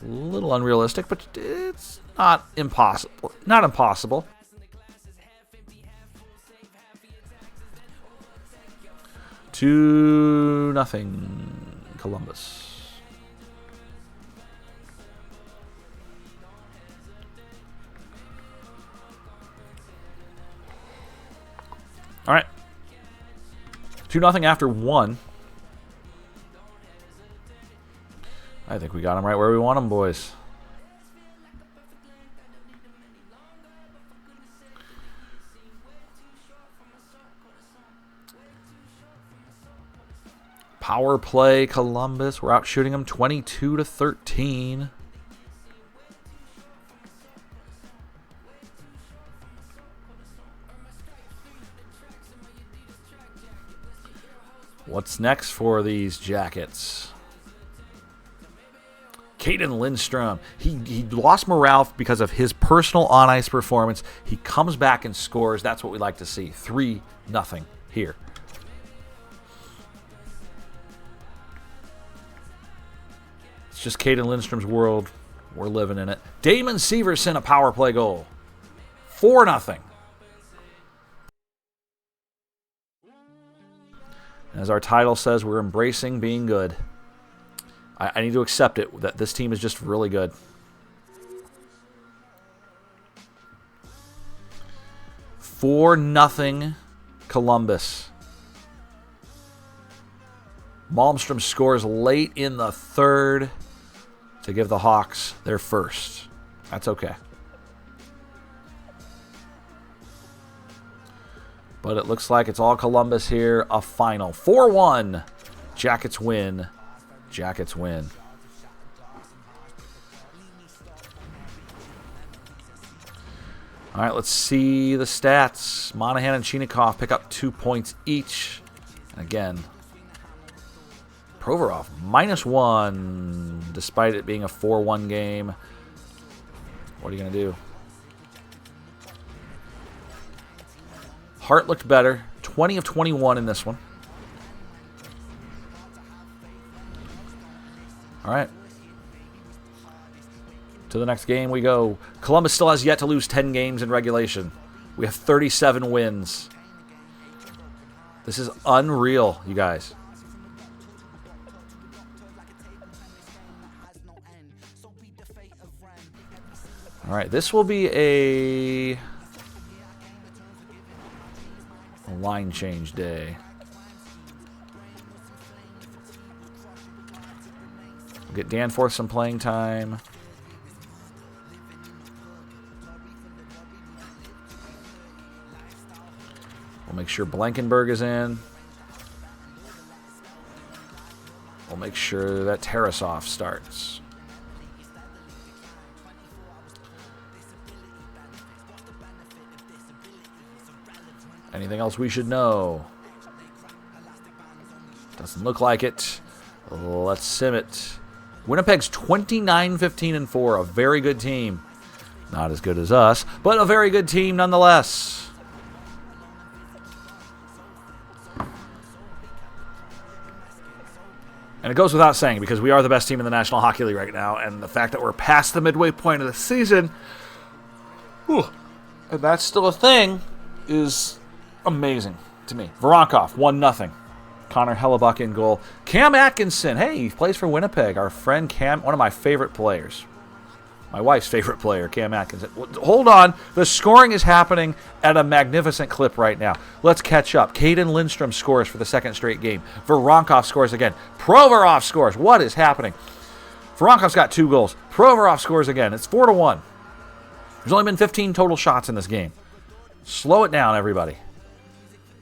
A little unrealistic, but it's not impossible. Not impossible. Two nothing, Columbus. All right. 2-0 after 1. I think we got him right where we want him, boys. Power play, Columbus. We're out shooting them 22-13. What's next for these Jackets? Caden Lindstrom. He lost morale because of his personal on-ice performance. He comes back and scores. That's what we like to see. 3-0 here. It's just Caden Lindstrom's world. We're living in it. Damon Severson, a power play goal. 4-0. As our title says, we're embracing being good. I need to accept it, that this team is just really good. Four nothing Columbus. Malmstrom scores late in the third to give the Hawks their first. That's okay. But it looks like it's all Columbus here. A final 4-1. Jackets win. Jackets win. All right, let's see the stats. Monahan and Chinakhov pick up 2 points each. And again, Provorov -1, despite it being a 4-1 game. What are you going to do? Hart looked better. 20 of 21 in this one. All right. To the next game we go. Columbus still has yet to lose 10 games in regulation. We have 37 wins. This is unreal, you guys. All right, this will be a line change day. We'll get Danforth some playing time. We'll make sure Blankenberg is in. We'll make sure that Tarasov starts. Anything else we should know? Doesn't look like it. Let's sim it. Winnipeg's 29-15-4, a very good team. Not as good as us, but a very good team nonetheless. And it goes without saying, because we are the best team in the National Hockey League right now, and the fact that we're past the midway point of the season, and that's still a thing, is amazing to me. Voronkov, 1-0. Connor Hellebuck in goal. Cam Atkinson, hey, he plays for Winnipeg. Our friend Cam, one of my favorite players. My wife's favorite player, Cam Atkinson. Hold on. The scoring is happening at a magnificent clip right now. Let's catch up. Caden Lindstrom scores for the second straight game. Voronkov scores again. Provorov scores. What is happening? Voronkov's got 2 goals. Provorov scores again. It's 4-1. There's only been 15 total shots in this game. Slow it down, everybody.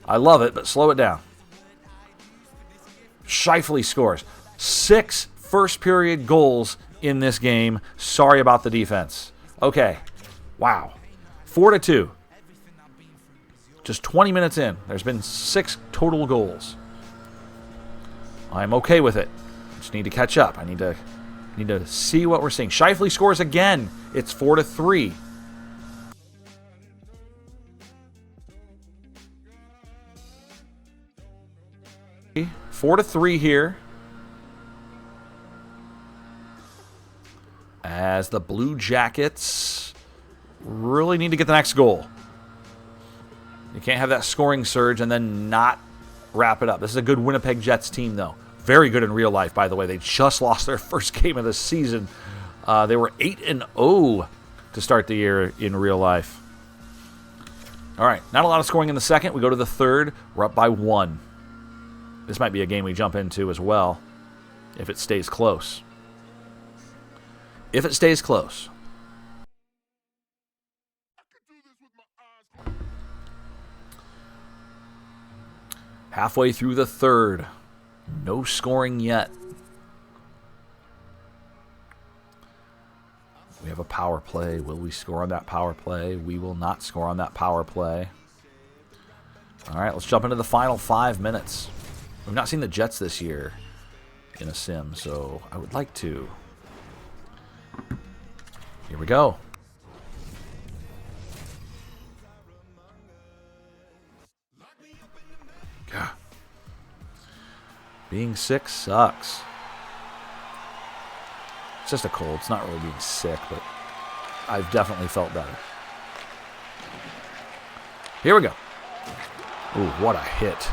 I love it, but slow it down. Scheifele scores. 6 first-period goals in this game. Sorry about the defense. Okay. Wow. 4-2. Just 20 minutes in. There's been 6 total goals. I'm okay with it. Just need to catch up. I need to see what we're seeing. Scheifele scores again. It's 4-3. Four to 3 here. As the Blue Jackets really need to get the next goal. You can't have that scoring surge and then not wrap it up. This is a good Winnipeg Jets team, though. Very good in real life, by the way. They just lost their first game of the season. They were 8-0 to start the year in real life. All right, not a lot of scoring in the second. We go to the third. We're up by 1. This might be a game we jump into as well, if it stays close. If it stays close. Halfway through the third. No scoring yet. We have a power play. Will we score on that power play? We will not score on that power play. All right, let's jump into the final 5 minutes. We've not seen the Jets this year in a sim, so I would like to. Here we go. God. Being sick sucks. It's just a cold. It's not really being sick, but I've definitely felt better. Here we go. Ooh, what a hit.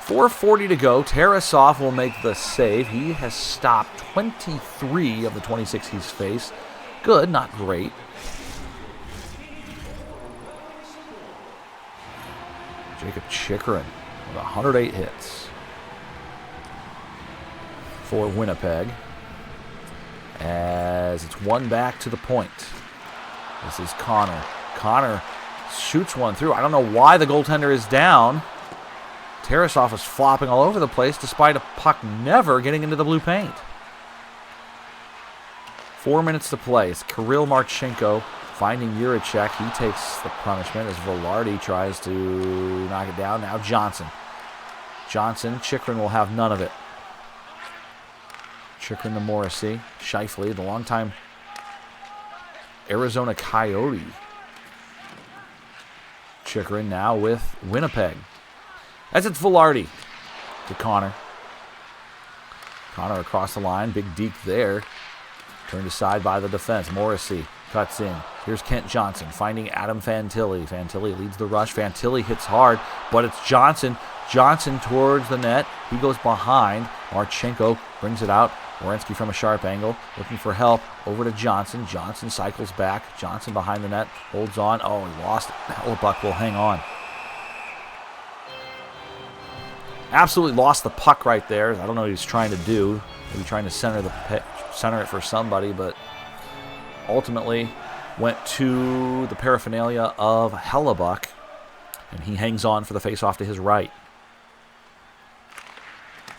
4:40 to go. Tarasov will make the save. He has stopped 23 of the 26 he's faced. Good, not great. Jacob Chikrin with 108 hits for Winnipeg. As it's 1 back to the point. This is Connor. Connor shoots one through. I don't know why the goaltender is down. Tarasov is flopping all over the place despite a puck never getting into the blue paint. 4 minutes to play. It's Kirill Marchenko finding Juracek. He takes the punishment as Velarde tries to knock it down. Now Johnson. Chikrin will have none of it. Chikrin to Morrissey. Scheifele, the longtime Arizona Coyote. Chikrin now with Winnipeg. As it's Velarde to Connor. Connor across the line. Big deke there. Turned aside by the defense. Morrissey cuts in. Here's Kent Johnson finding Adam Fantilli. Fantilli leads the rush. Fantilli hits hard, but it's Johnson. Johnson towards the net. He goes behind. Marchenko brings it out. Werenski from a sharp angle, looking for help. Over to Johnson. Johnson cycles back. Johnson behind the net. Holds on. Oh, he lost it. Hellebuck will hang on. Absolutely lost the puck right there. I don't know what he's trying to do. Maybe trying to center it for somebody, but ultimately went to the paraphernalia of Hellebuck, and he hangs on for the faceoff to his right.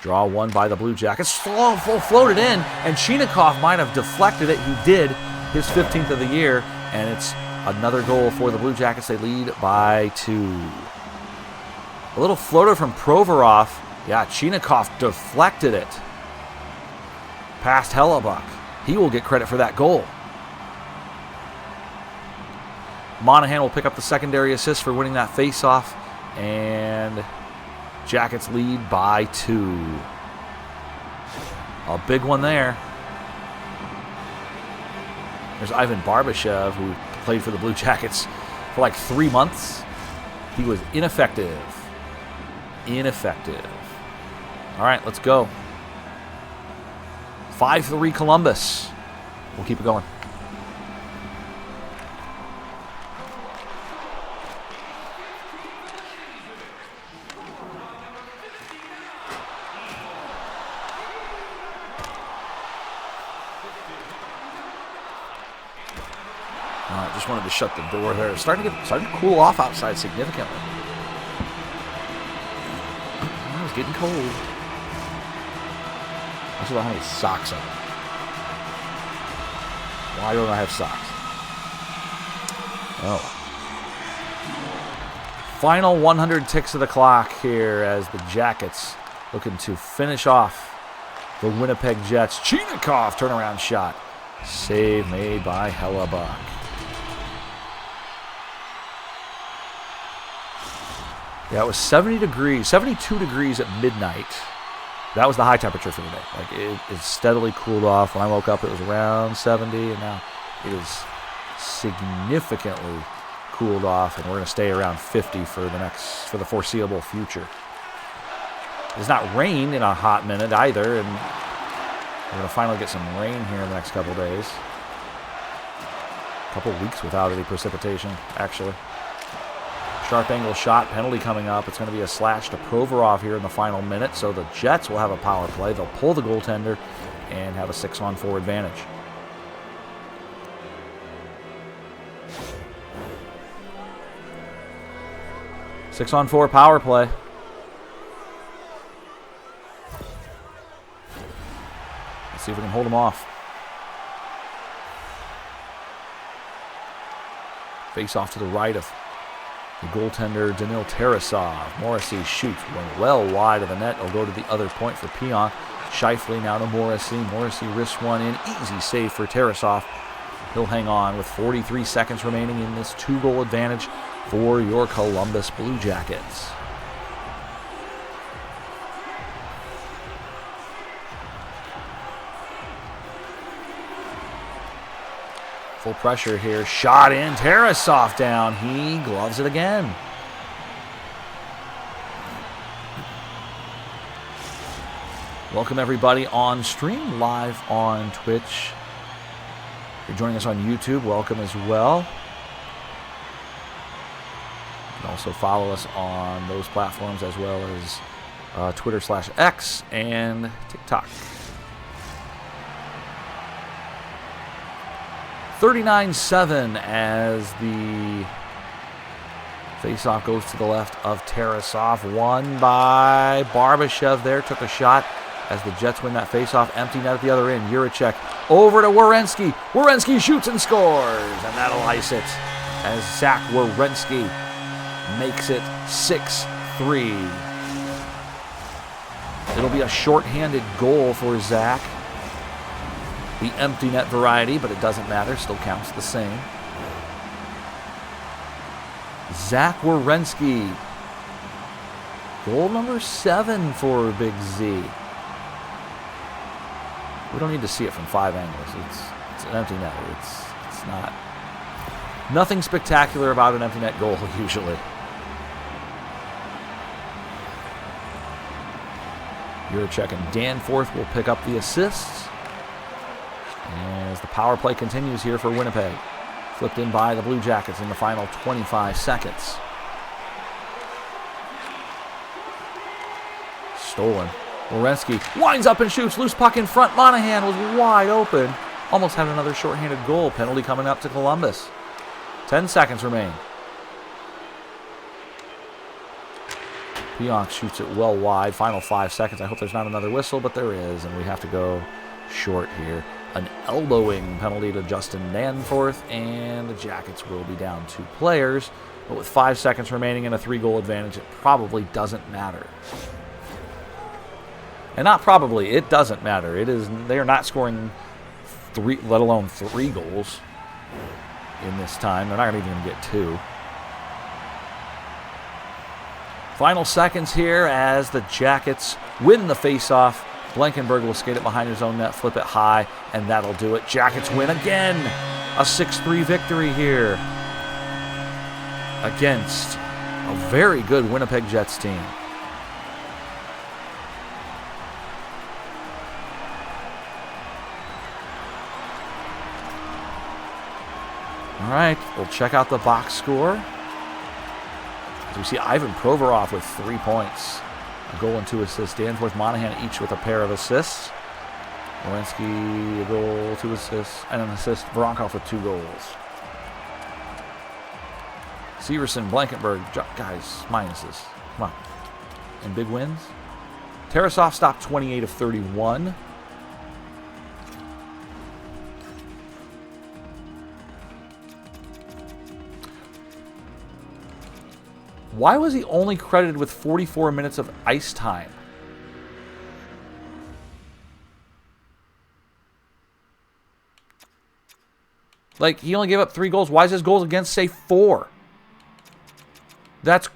Draw one by the Blue Jackets. Floated in, and Chinakhov might have deflected it. He did, his 15th of the year, and it's another goal for the Blue Jackets. They lead by 2. A little floater from Provorov. Yeah, Chinakhov deflected it past Hellebuck. He will get credit for that goal. Monahan will pick up the secondary assist for winning that faceoff, and Jackets lead by 2. A big one there. There's Ivan Barbashev, who played for the Blue Jackets for like 3 months. He was ineffective. All right, let's go. 5-3 Columbus. We'll keep it going. Just wanted to shut the door there. It's starting to cool off outside significantly. It's getting cold. I should have any socks on. Why don't I have socks? Oh. Final 100 ticks of the clock here as the Jackets looking to finish off the Winnipeg Jets. Chinakhov turnaround shot. Save made by Hellebuck. Yeah, it was 70 degrees, 72 degrees at midnight. That was the high temperature for the day. Like it steadily cooled off. When I woke up, it was around 70, and now it is significantly cooled off, and we're going to stay around 50 for the foreseeable future. It's not rained in a hot minute either, and we're going to finally get some rain here in the next couple days. A couple weeks without any precipitation, actually. Sharp angle shot, penalty coming up. It's going to be a slash to Provorov here in the final minute, so the Jets will have a power play. They'll pull the goaltender and have a 6-on-4 advantage. Six-on-4 power play. Let's see if we can hold them off. Face off to the right of the goaltender, Danil Tarasov. Morrissey shoots one well wide of the net. It'll go to the other point for Pionk. Scheifele now to Morrissey. Morrissey risks one in. Easy save for Tarasov. He'll hang on with 43 seconds remaining in this 2-goal advantage for your Columbus Blue Jackets. Full pressure here. Shot in. Tarasov down. He gloves it again. Welcome everybody on stream, live on Twitch. If you're joining us on YouTube, welcome as well. You can also follow us on those platforms as well as Twitter/X and TikTok. 39-7 as the Face-off goes to the left of Tarasov. Won by Barbashev there. Took a shot as the Jets win that face-off. Empty net at the other end. Juracek over to Werenski. Werenski shoots and scores. And that'll ice it as Zach Werenski makes it 6-3. It'll be a shorthanded goal for Zach. The empty net variety, but it doesn't matter. Still counts the same. Zach Werenski. Goal number 7 for Big Z. We don't need to see it from 5 angles. It's an empty net. It's not... Nothing spectacular about an empty net goal, usually. Juracek and Danforth will pick up the assists. As the power play continues here for Winnipeg. Flipped in by the Blue Jackets in the final 25 seconds. Stolen. Werenski winds up and shoots. Loose puck in front. Monahan was wide open. Almost had another shorthanded goal. Penalty coming up to Columbus. 10 seconds remain. Pionk shoots it well wide. Final 5 seconds. I hope there's not another whistle, but there is, and we have to go short here. An elbowing penalty to Justin Danforth, and the Jackets will be down 2 players. But with 5 seconds remaining and a 3-goal advantage, it probably doesn't matter. And not probably, it doesn't matter. It is. They are not scoring 3, let alone 3 goals in this time. They're not even going to get 2. Final seconds here as the Jackets win the faceoff. Blankenberg will skate it behind his own net, flip it high, and that'll do it. Jackets win again. A 6-3 victory here against a very good Winnipeg Jets team. All right, we'll check out the box score. As we see Ivan Provorov with 3 points. A goal and 2 assists. Danforth, Monahan each with a pair of assists. Werenski, a goal, 2 assists, and an assist. Voronkov with 2 goals. Severson, Blankenberg, guys, minuses. Come on. And big wins. Tarasov stopped 28 of 31. Why was he only credited with 44 minutes of ice time? Like, he only gave up 3 goals. Why is his goals against say 4? That's...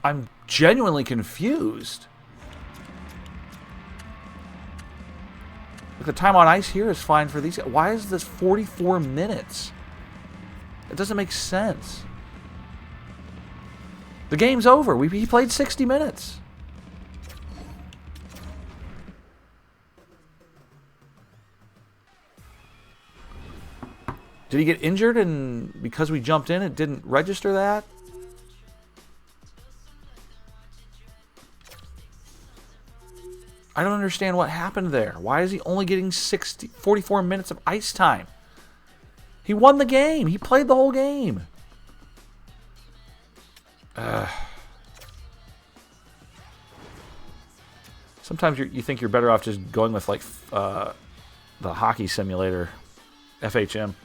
I'm genuinely confused. Look, the time on ice here is fine for these guys. Why is this 44 minutes? It doesn't make sense. The game's over. He played 60 minutes. Did he get injured and because we jumped in, it didn't register that? I don't understand what happened there. Why is he only getting 44 minutes of ice time? He won the game. He played the whole game. Sometimes you think you're better off just going with like the hockey simulator, FHM.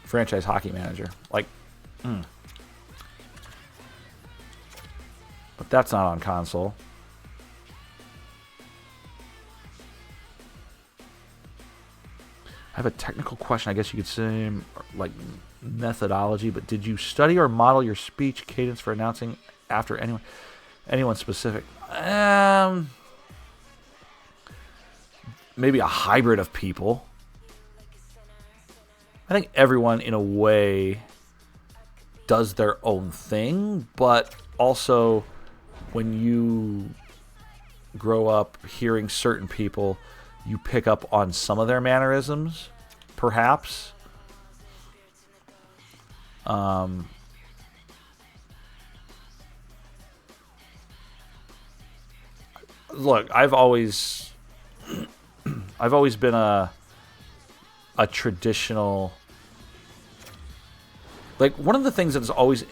Franchise Hockey Manager. Like, But that's not on console. I have a technical question, I guess you could say, like methodology, but did you study or model your speech cadence for announcing after anyone specific? Maybe a hybrid of people. I think everyone, in a way, does their own thing, but also when you grow up hearing certain people, you pick up on some of their mannerisms, perhaps. Look, I've always been a a traditional... Like, one of the things that has always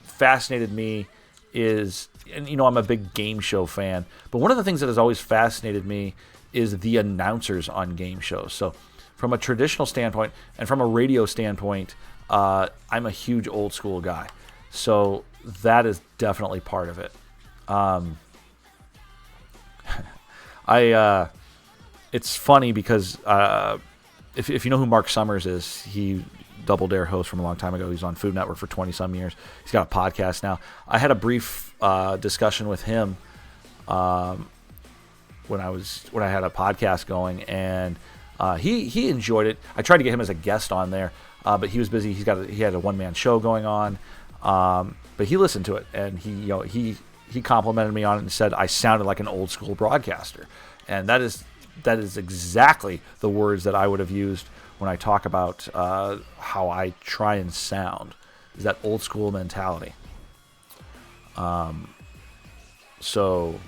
fascinated me is, and I'm a big game show fan, but one of the things that has always fascinated me is the announcers on game shows. So from a traditional standpoint and from a radio standpoint, I'm a huge old school guy. So that is definitely part of it. It's funny because if you know who Mark Summers is, he Double Dare host from a long time ago. He's on Food Network for 20-some years. He's got a podcast now. I had a brief discussion with him when I had a podcast going, and he enjoyed it. I tried to get him as a guest on there, but he was busy. He had a one-man show going on, but he listened to it, and he complimented me on it and said I sounded like an old school broadcaster, and that is exactly the words that I would have used when I talk about how I try and sound, is that old school mentality. So,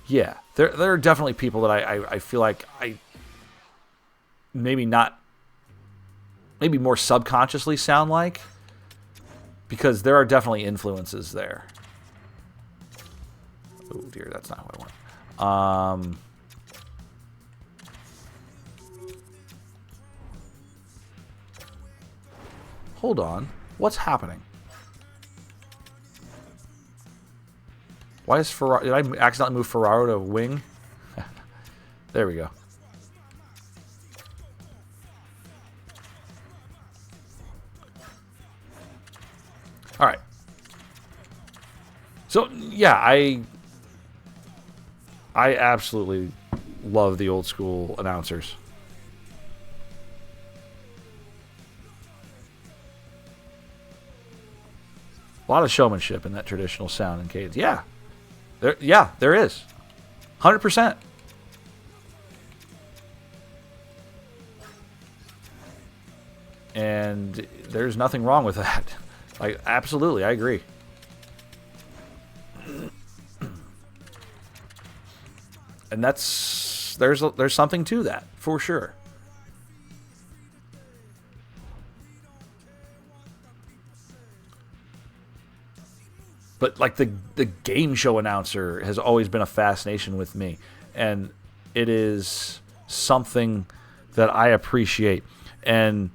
yeah, there are definitely people that I feel like I maybe more subconsciously sound like, because there are definitely influences there. Oh dear, that's not what I want. Hold on. What's happening? Why is Ferraro... Did I accidentally move Ferraro to wing? There we go. All right. So, yeah, I absolutely love the old school announcers. A lot of showmanship in that traditional sound and cadence. Yeah. There is. 100%. And there's nothing wrong with that. Like, absolutely, I agree. And there's something to that, for sure. But like the game show announcer has always been a fascination with me, and it is something that I appreciate. And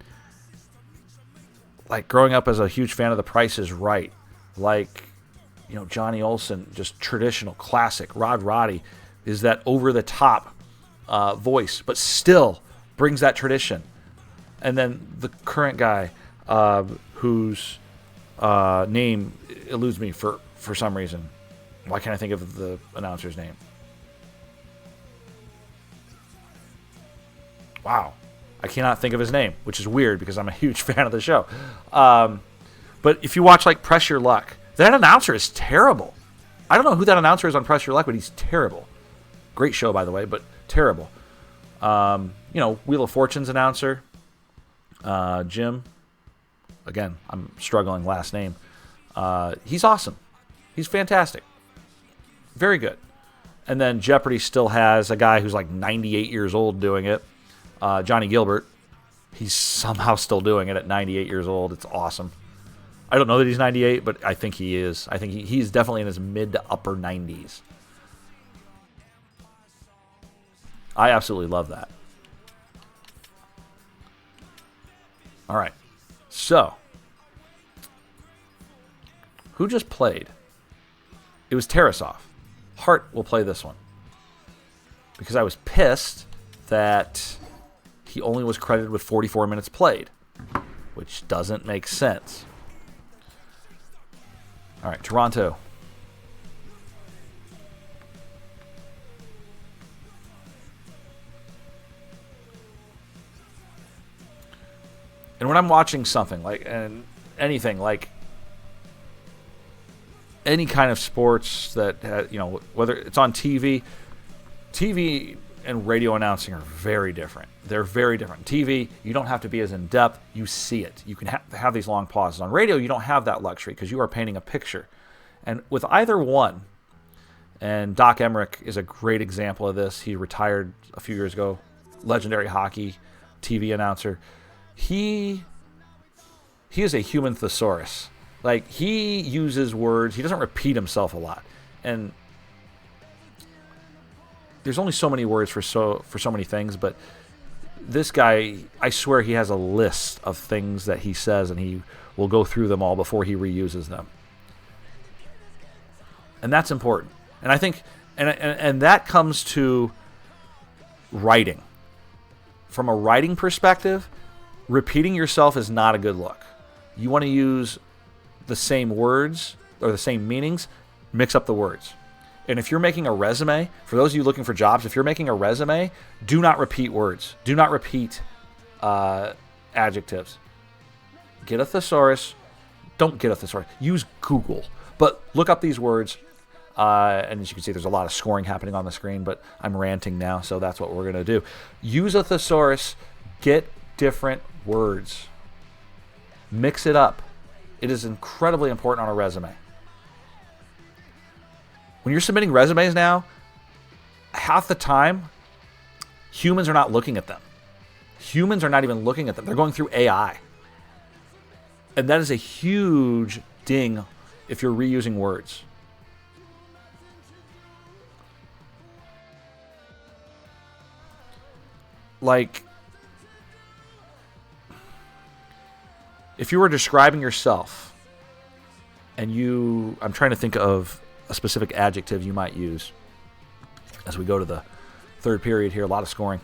like growing up as a huge fan of The Price is Right, like Johnny Olson, just traditional classic. Rod Roddy is that over the top voice, but still brings that tradition. And then the current guy whose name eludes me for some reason. Why can't I think of the announcer's name? Wow. I cannot think of his name, which is weird because I'm a huge fan of the show. But if you watch like Press Your Luck, that announcer is terrible. I don't know who that announcer is on Press Your Luck, but he's terrible. Great show, by the way, but terrible. Wheel of Fortune's announcer, Jim. Again, I'm struggling last name. He's awesome. He's fantastic. Very good. And then Jeopardy still has a guy who's like 98 years old doing it. Johnny Gilbert. He's somehow still doing it at 98 years old. It's awesome. I don't know that he's 98, but I think he is. I think he's definitely in his mid to upper 90s. I absolutely love that. All right. So, who just played? It was Tarasov. Hart will play this one. Because I was pissed that he only was credited with 44 minutes played, which doesn't make sense. All right, Toronto. And when I'm watching something like anything like any kind of sports that whether it's on TV and radio announcing are very different. They're very different. TV, you don't have to be as in depth. You see it. You can have these long pauses. On radio, you don't have that luxury because you are painting a picture. And with either one, and Doc Emmerich is a great example of this. He retired a few years ago. Legendary hockey TV announcer. He is a human thesaurus. Like, he uses words. He doesn't repeat himself a lot. And there's only so many words for so many things, but this guy, I swear he has a list of things that he says, and he will go through them all before he reuses them. And that's important. And I think, and that comes to writing. From a writing perspective, repeating yourself is not a good look. You want to use the same words or the same meanings, mix up the words. And if you're making a resume, for those of you looking for jobs, if you're making a resume, do not repeat words. Do not repeat adjectives. Get a thesaurus. Don't get a thesaurus. Use Google. But look up these words. And as you can see, there's a lot of scoring happening on the screen, but I'm ranting now, so that's what we're going to do. Use a thesaurus. Get different words. Mix it up. It is incredibly important on a resume. When you're submitting resumes now, half the time, humans are not looking at them. Humans are not even looking at them. They're going through AI. And that is a huge ding if you're reusing words. Like, if you were describing yourself and I'm trying to think of a specific adjective you might use as we go to the third period here, a lot of scoring.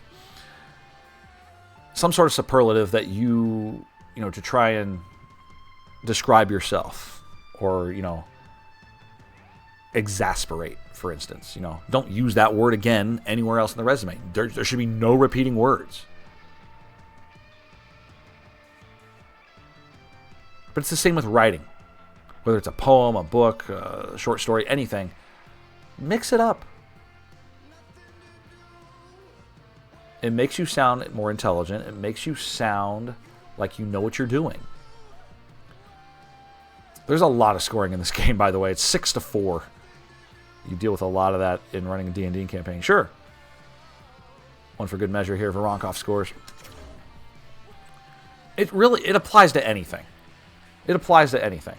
Some sort of superlative that to try and describe yourself or, exasperate, for instance. Don't use that word again anywhere else in the resume. There should be no repeating words. But it's the same with writing. Whether it's a poem, a book, a short story, anything. Mix it up. It makes you sound more intelligent. It makes you sound like you know what you're doing. There's a lot of scoring in this game, by the way. It's 6-4. You deal with a lot of that in running a D&D campaign. Sure. One for good measure here. Voronkov scores. It applies to anything. It applies to anything.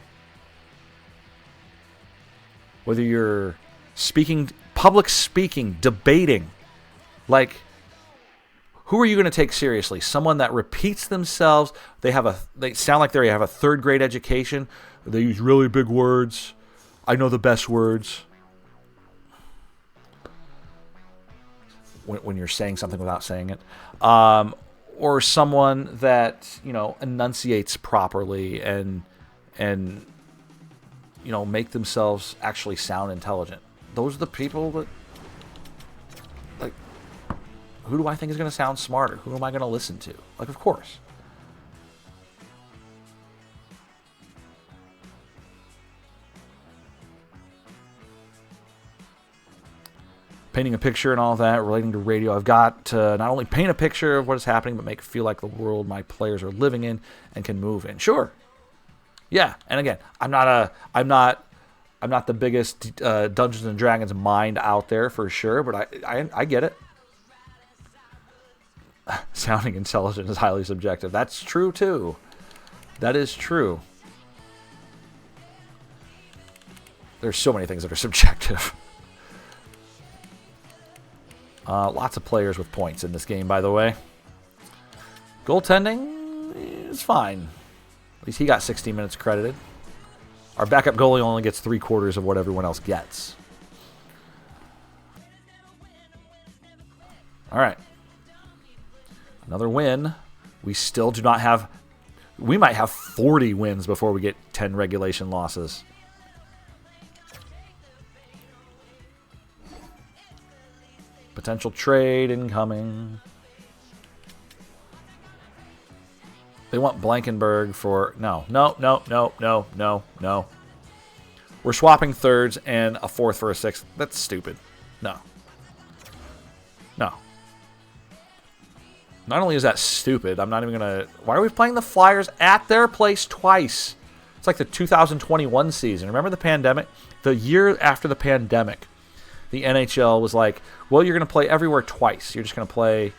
Whether you're speaking, public speaking, debating, like, who are you going to take seriously? Someone that repeats themselves. They sound like they have a third grade education. They use really big words. I know the best words. When you're saying something without saying it. Or someone that, enunciates properly and make themselves actually sound intelligent. Those are the people that, like, who do I think is going to sound smarter? Who am I going to listen to? Like, of course. Painting a picture and all that relating to radio. I've got to not only paint a picture of what is happening, but make it feel like the world my players are living in and can move in. Sure. Yeah, and again, I'm not the biggest Dungeons and Dragons mind out there for sure, but I get it. Sounding intelligent is highly subjective. That's true too. That is true. There's so many things that are subjective. Lots of players with points in this game, by the way. Goaltending is fine. At least he got 16 minutes credited. Our backup goalie only gets 3/4 of what everyone else gets. All right. Another win. We still do not have... We might have 40 wins before we get 10 regulation losses. Potential trade incoming. They want Blankenberg for... No. We're swapping thirds and a fourth for a sixth. That's stupid. No. Not only is that stupid, I'm not even going to... Why are we playing the Flyers at their place twice? It's like the 2021 season. Remember the pandemic? The year after the pandemic, the NHL was like, well, you're going to play everywhere twice. You're just going to play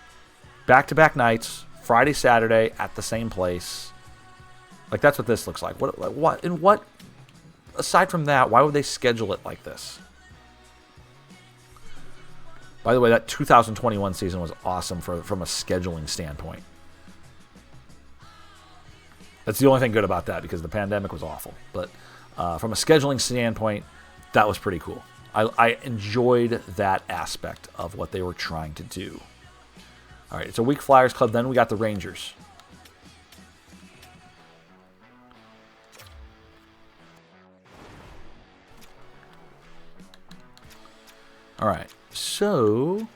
back-to-back nights Friday, Saturday at the same place. Like, that's what this looks like. What? Aside from that, why would they schedule it like this? By the way, that 2021 season was awesome from a scheduling standpoint. That's the only thing good about that, because the pandemic was awful. But from a scheduling standpoint, that was pretty cool. I enjoyed that aspect of what they were trying to do. All right, it's a weak Flyers club. Then we got the Rangers. All right, so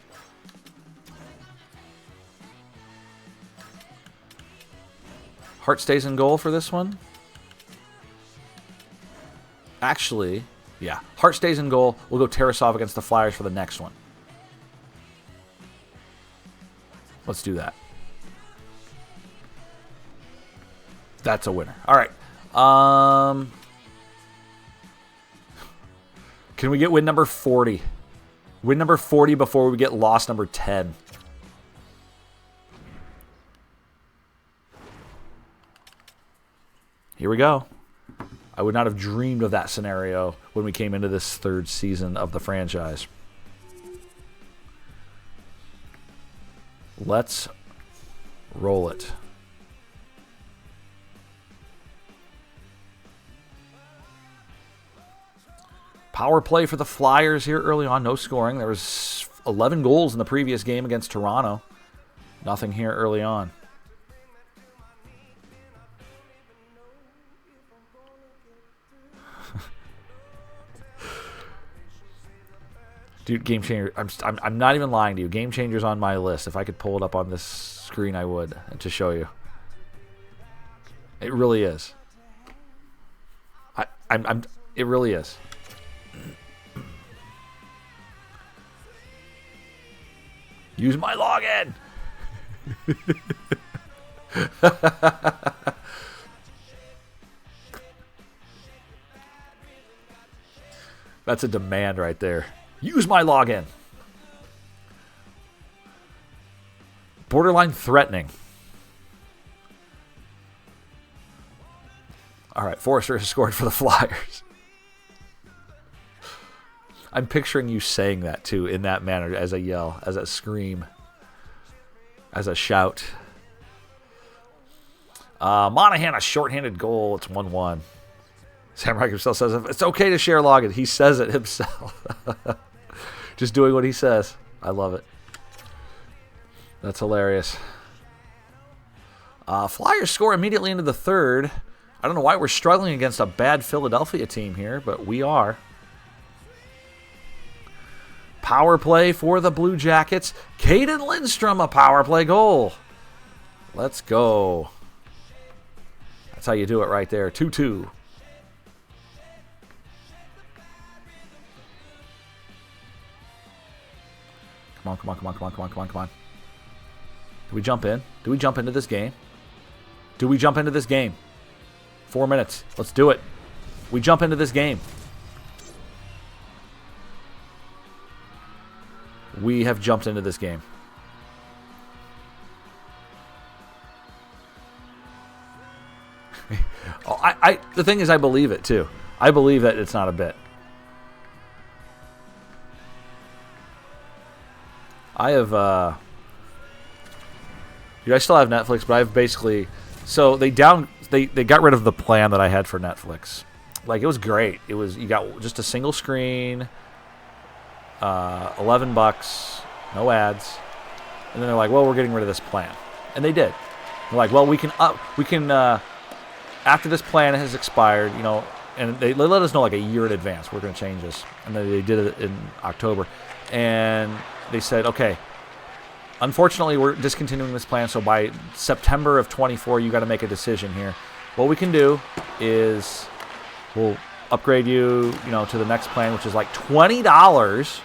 Hart stays in goal for this one. Actually, yeah, Hart stays in goal. We'll go Tarasov against the Flyers for the next one. Let's do that. That's a winner. All right. Can we get win number 40? Win number 40 before we get loss number 10. Here we go. I would not have dreamed of that scenario when we came into this third season of the franchise. Let's roll it. Power play for the Flyers here early on. No scoring. There was 11 goals in the previous game against Toronto. Nothing here early on. Dude, Game Changer, I'm not even lying to you. Game Changer's on my list. If I could pull it up on this screen, I would, to show you. It really is. It really is. Use my login. That's a demand right there. Use my login. Borderline threatening. All right, Forrester has scored for the Flyers. I'm picturing you saying that, too, in that manner, as a yell, as a scream, as a shout. Monahan, a shorthanded goal. It's 1-1. Samurai himself says, it's okay to share login. He says it himself. Just doing what he says. I love it. That's hilarious. Flyers score immediately into the third. I don't know why we're struggling against a bad Philadelphia team here, but we are. Power play for the Blue Jackets. Caden Lindstrom, a power play goal. Let's go. That's how you do it right there. 2-2. Come on. Do we jump in? Do we jump into this game? 4 minutes. Let's do it. We jump into this game. We have jumped into this game. The thing is, I believe it, too. I believe that it's not a bit. I have, I still have Netflix, but I've basically, so they got rid of the plan that I had for Netflix. Like, it was great. You got just a single screen, $11, no ads, and then they're like, well, we're getting rid of this plan. And they did. They're like, well, we can, after this plan has expired, and they let us know like a year in advance, we're going to change this. And then they did it in October. And they said, okay, unfortunately, we're discontinuing this plan, so by September of 24, you got to make a decision here. What we can do is we'll upgrade you, to the next plan, which is like $20.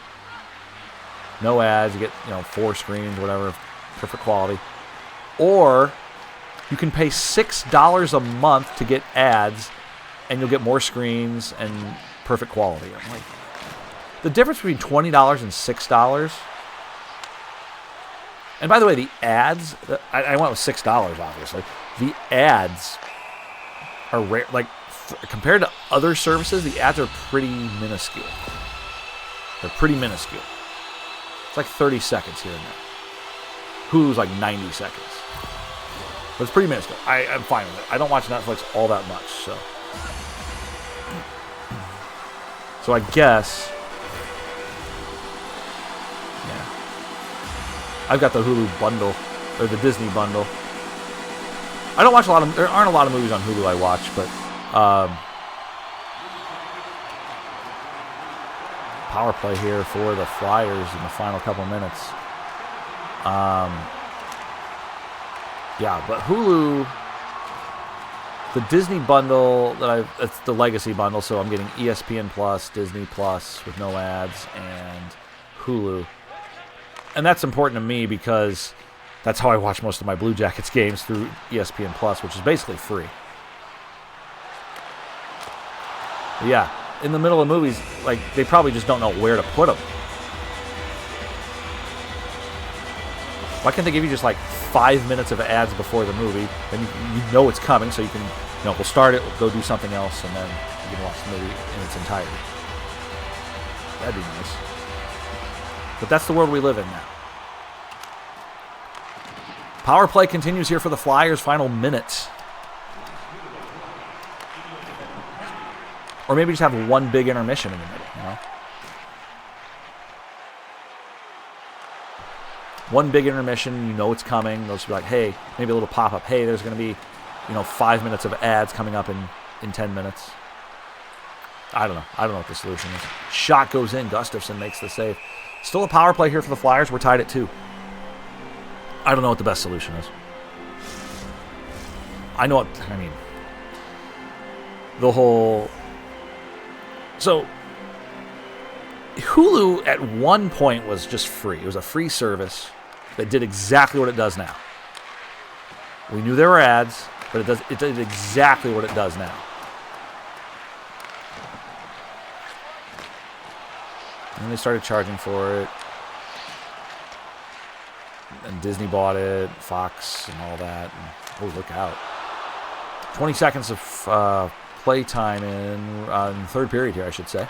No ads, you get, 4 screens, whatever, perfect quality. Or you can pay $6 a month to get ads, and you'll get more screens and perfect quality. I'm like, the difference between $20 and $6 And by the way, the ads, I went with $6, obviously. The ads are rare. Like, compared to other services, the ads are pretty minuscule. They're pretty minuscule. It's like 30 seconds here and there. Hulu's like 90 seconds. But it's pretty minuscule. I'm fine with it. I don't watch Netflix all that much, so. So I guess. Yeah. I've got the Hulu bundle, or the Disney bundle. I don't watch a lot of. There aren't a lot of movies on Hulu I watch, but power play here for the Flyers in the final couple minutes. Yeah, but Hulu, the Disney bundle it's the Legacy bundle, so I'm getting ESPN Plus, Disney Plus with no ads, and Hulu. And that's important to me because that's how I watch most of my Blue Jackets games, through ESPN Plus, which is basically free. But yeah, in the middle of movies, like, they probably just don't know where to put them. Why can't they give you just like 5 minutes of ads before the movie? Then you know it's coming, so you can, we'll start it, we'll go do something else, and then you can watch the movie in its entirety. That'd be nice. But that's the world we live in now. Power play continues here for the Flyers, final minutes. Or maybe just have one big intermission in the middle, One big intermission, it's coming. They'll just be like, hey, maybe a little pop-up. Hey, there's going to be, 5 minutes of ads coming up in 10 minutes. I don't know. I don't know what the solution is. Shot goes in. Gustafsson makes the save. Still a power play here for the Flyers. We're tied at 2. I don't know what the best solution is. The whole... So, Hulu at one point was just free. It was a free service that did exactly what it does now. We knew there were ads, but it did exactly what it does now. And then they started charging for it. And Disney bought it, Fox and all that. And, look out. 20 seconds of play time in the third period here, I should say.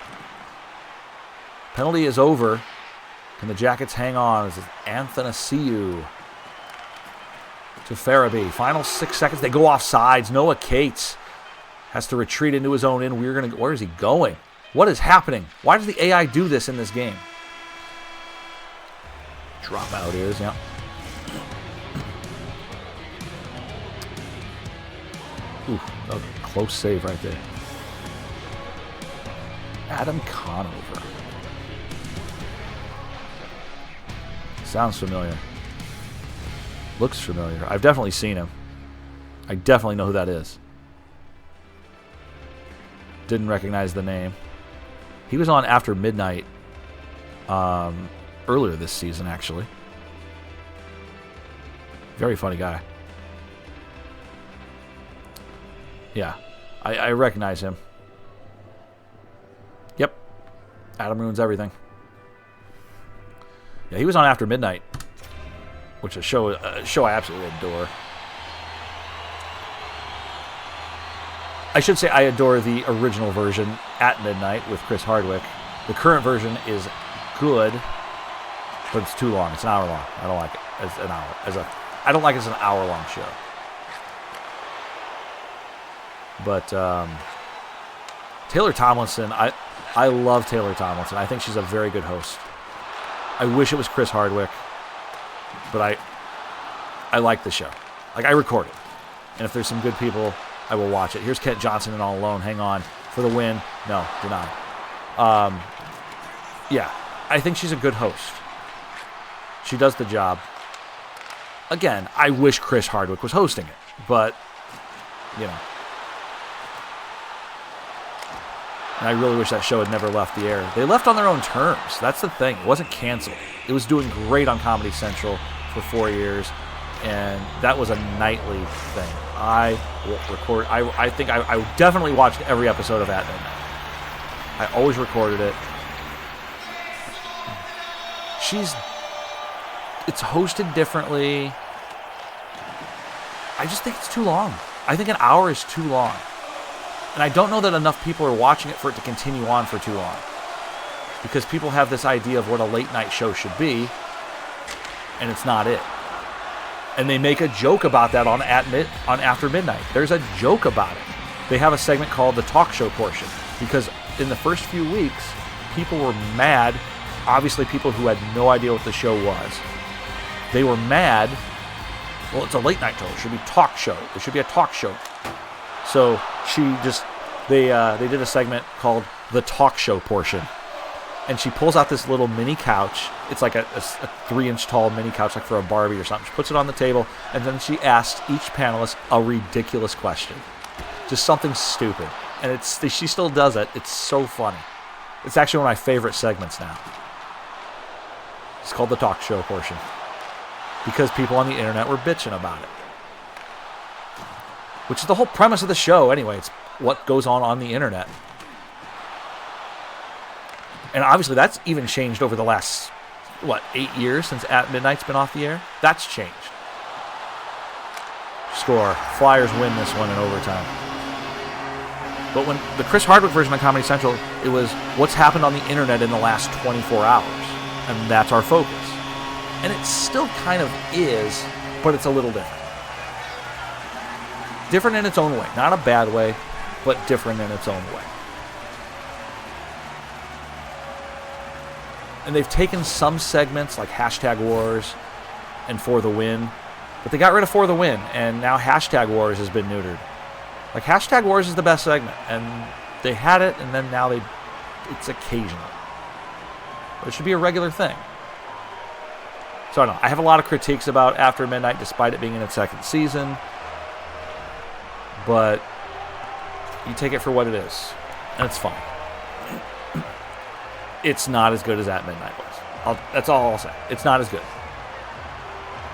Penalty is over. Can the Jackets hang on? This is Athanasiou to Farabee. Final 6 seconds. They go off sides. Noah Cates has to retreat into his own end. Where is he going? What is happening? Why does the AI do this in this game? Drop out is, yeah. Ooh, a close save right there. Adam Conover. Sounds familiar. Looks familiar. I've definitely seen him. I definitely know who that is. Didn't recognize the name. He was on After Midnight earlier this season, actually. Very funny guy. Yeah, I recognize him. Yep. Adam ruins everything. Yeah, he was on After Midnight, which is a show I absolutely adore. I should say I adore the original version, At Midnight, with Chris Hardwick. The current version is good, but it's too long. It's an hour long. I don't like it as an hour. I don't like it as an hour-long show. But Taylor Tomlinson, I love Taylor Tomlinson. I think she's a very good host. I wish it was Chris Hardwick, but I like the show. Like, I record it. And if there's some good people, I will watch it. Here's Kent Johnson and All Alone. Hang on. For the win. No, denied. Yeah, I think she's a good host. She does the job. Again, I wish Chris Hardwick was hosting it, but, And I really wish that show had never left the air. They left on their own terms. That's the thing. It wasn't canceled. It was doing great on Comedy Central for 4 years, and that was a nightly thing. I will record. I think I definitely watched every episode of At Midnight. I always recorded it. it's hosted differently. I just think it's too long. I think an hour is too long. And I don't know that enough people are watching it for it to continue on for too long. Because people have this idea of what a late night show should be, and it's not it. And they make a joke about that on After Midnight. There's a joke about it. They have a segment called the talk show portion, because in the first few weeks, people were mad. Obviously, people who had no idea what the show was. They were mad. Well, it's a late night show. It should be talk show. It should be a talk show. So they did a segment called the talk show portion. And she pulls out this little mini couch. It's like a 3-inch tall mini couch, like for a Barbie or something. She puts it on the table, and then she asks each panelist a ridiculous question. Just something stupid. And she still does it. It's so funny. It's actually one of my favorite segments now. It's called the talk show portion. Because people on the internet were bitching about it. Which is the whole premise of the show anyway. It's what goes on the internet. And obviously that's even changed over the last, 8 years since At Midnight's been off the air? That's changed. Score. Flyers win this one in overtime. But when the Chris Hardwick version of Comedy Central, it was what's happened on the internet in the last 24 hours. And that's our focus. And it still kind of is, but it's a little different. Different in its own way. Not a bad way, but different in its own way. And they've taken some segments like Hashtag Wars and For the Win, but they got rid of For the Win, and now Hashtag Wars has been neutered. Like, Hashtag Wars is the best segment, and they had it, and then now it's occasional. But it should be a regular thing. So I don't know. I have a lot of critiques about After Midnight, despite it being in its second season. But you take it for what it is, and it's fine. It's not as good as At Midnight was. That's all I'll say. It's not as good.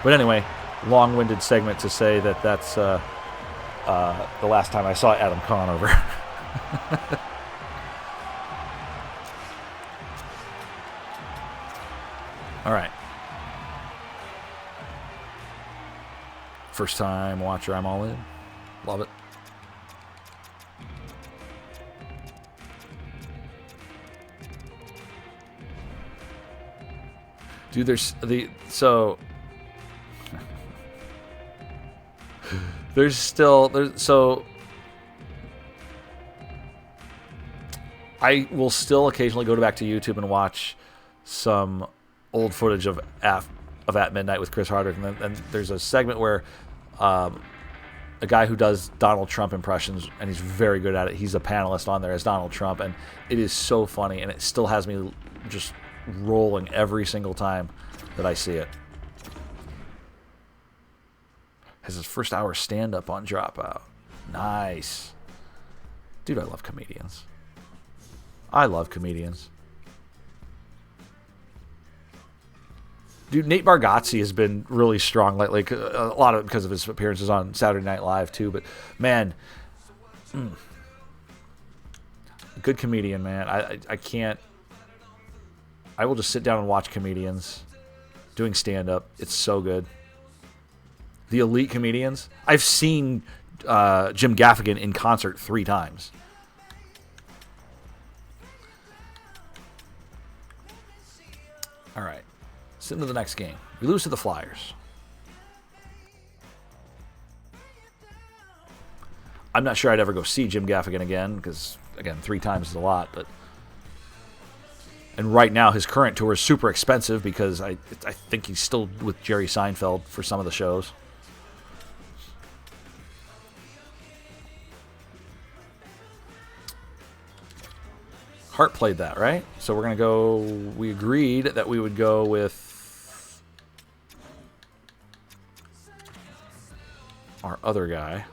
But anyway, long-winded segment to say that's the last time I saw Adam Conover. All right. First time watcher, I'm all in. Love it. Dude, there's still I will still occasionally go back to YouTube and watch some old footage of At Midnight with Chris Hardwick, and there's a segment where a guy who does Donald Trump impressions, and he's very good at it. He's a panelist on there as Donald Trump, and it is so funny, and it still has me just rolling every single time that I see it. Has his first hour stand-up on Dropout. Nice. Dude, I love comedians. Dude, Nate Bargatze has been really strong lately. A lot of it because of his appearances on Saturday Night Live, too. But, man, good comedian, man. I can't... I will just sit down and watch comedians doing stand-up. It's so good. The elite comedians. I've seen Jim Gaffigan in concert 3 times. All right. Let's into the next game. We lose to the Flyers. I'm not sure I'd ever go see Jim Gaffigan again because, again, 3 times is a lot, but... And right now, his current tour is super expensive because I think he's still with Jerry Seinfeld for some of the shows. Hart played that, right? So we're going to go... We agreed that we would go with our other guy.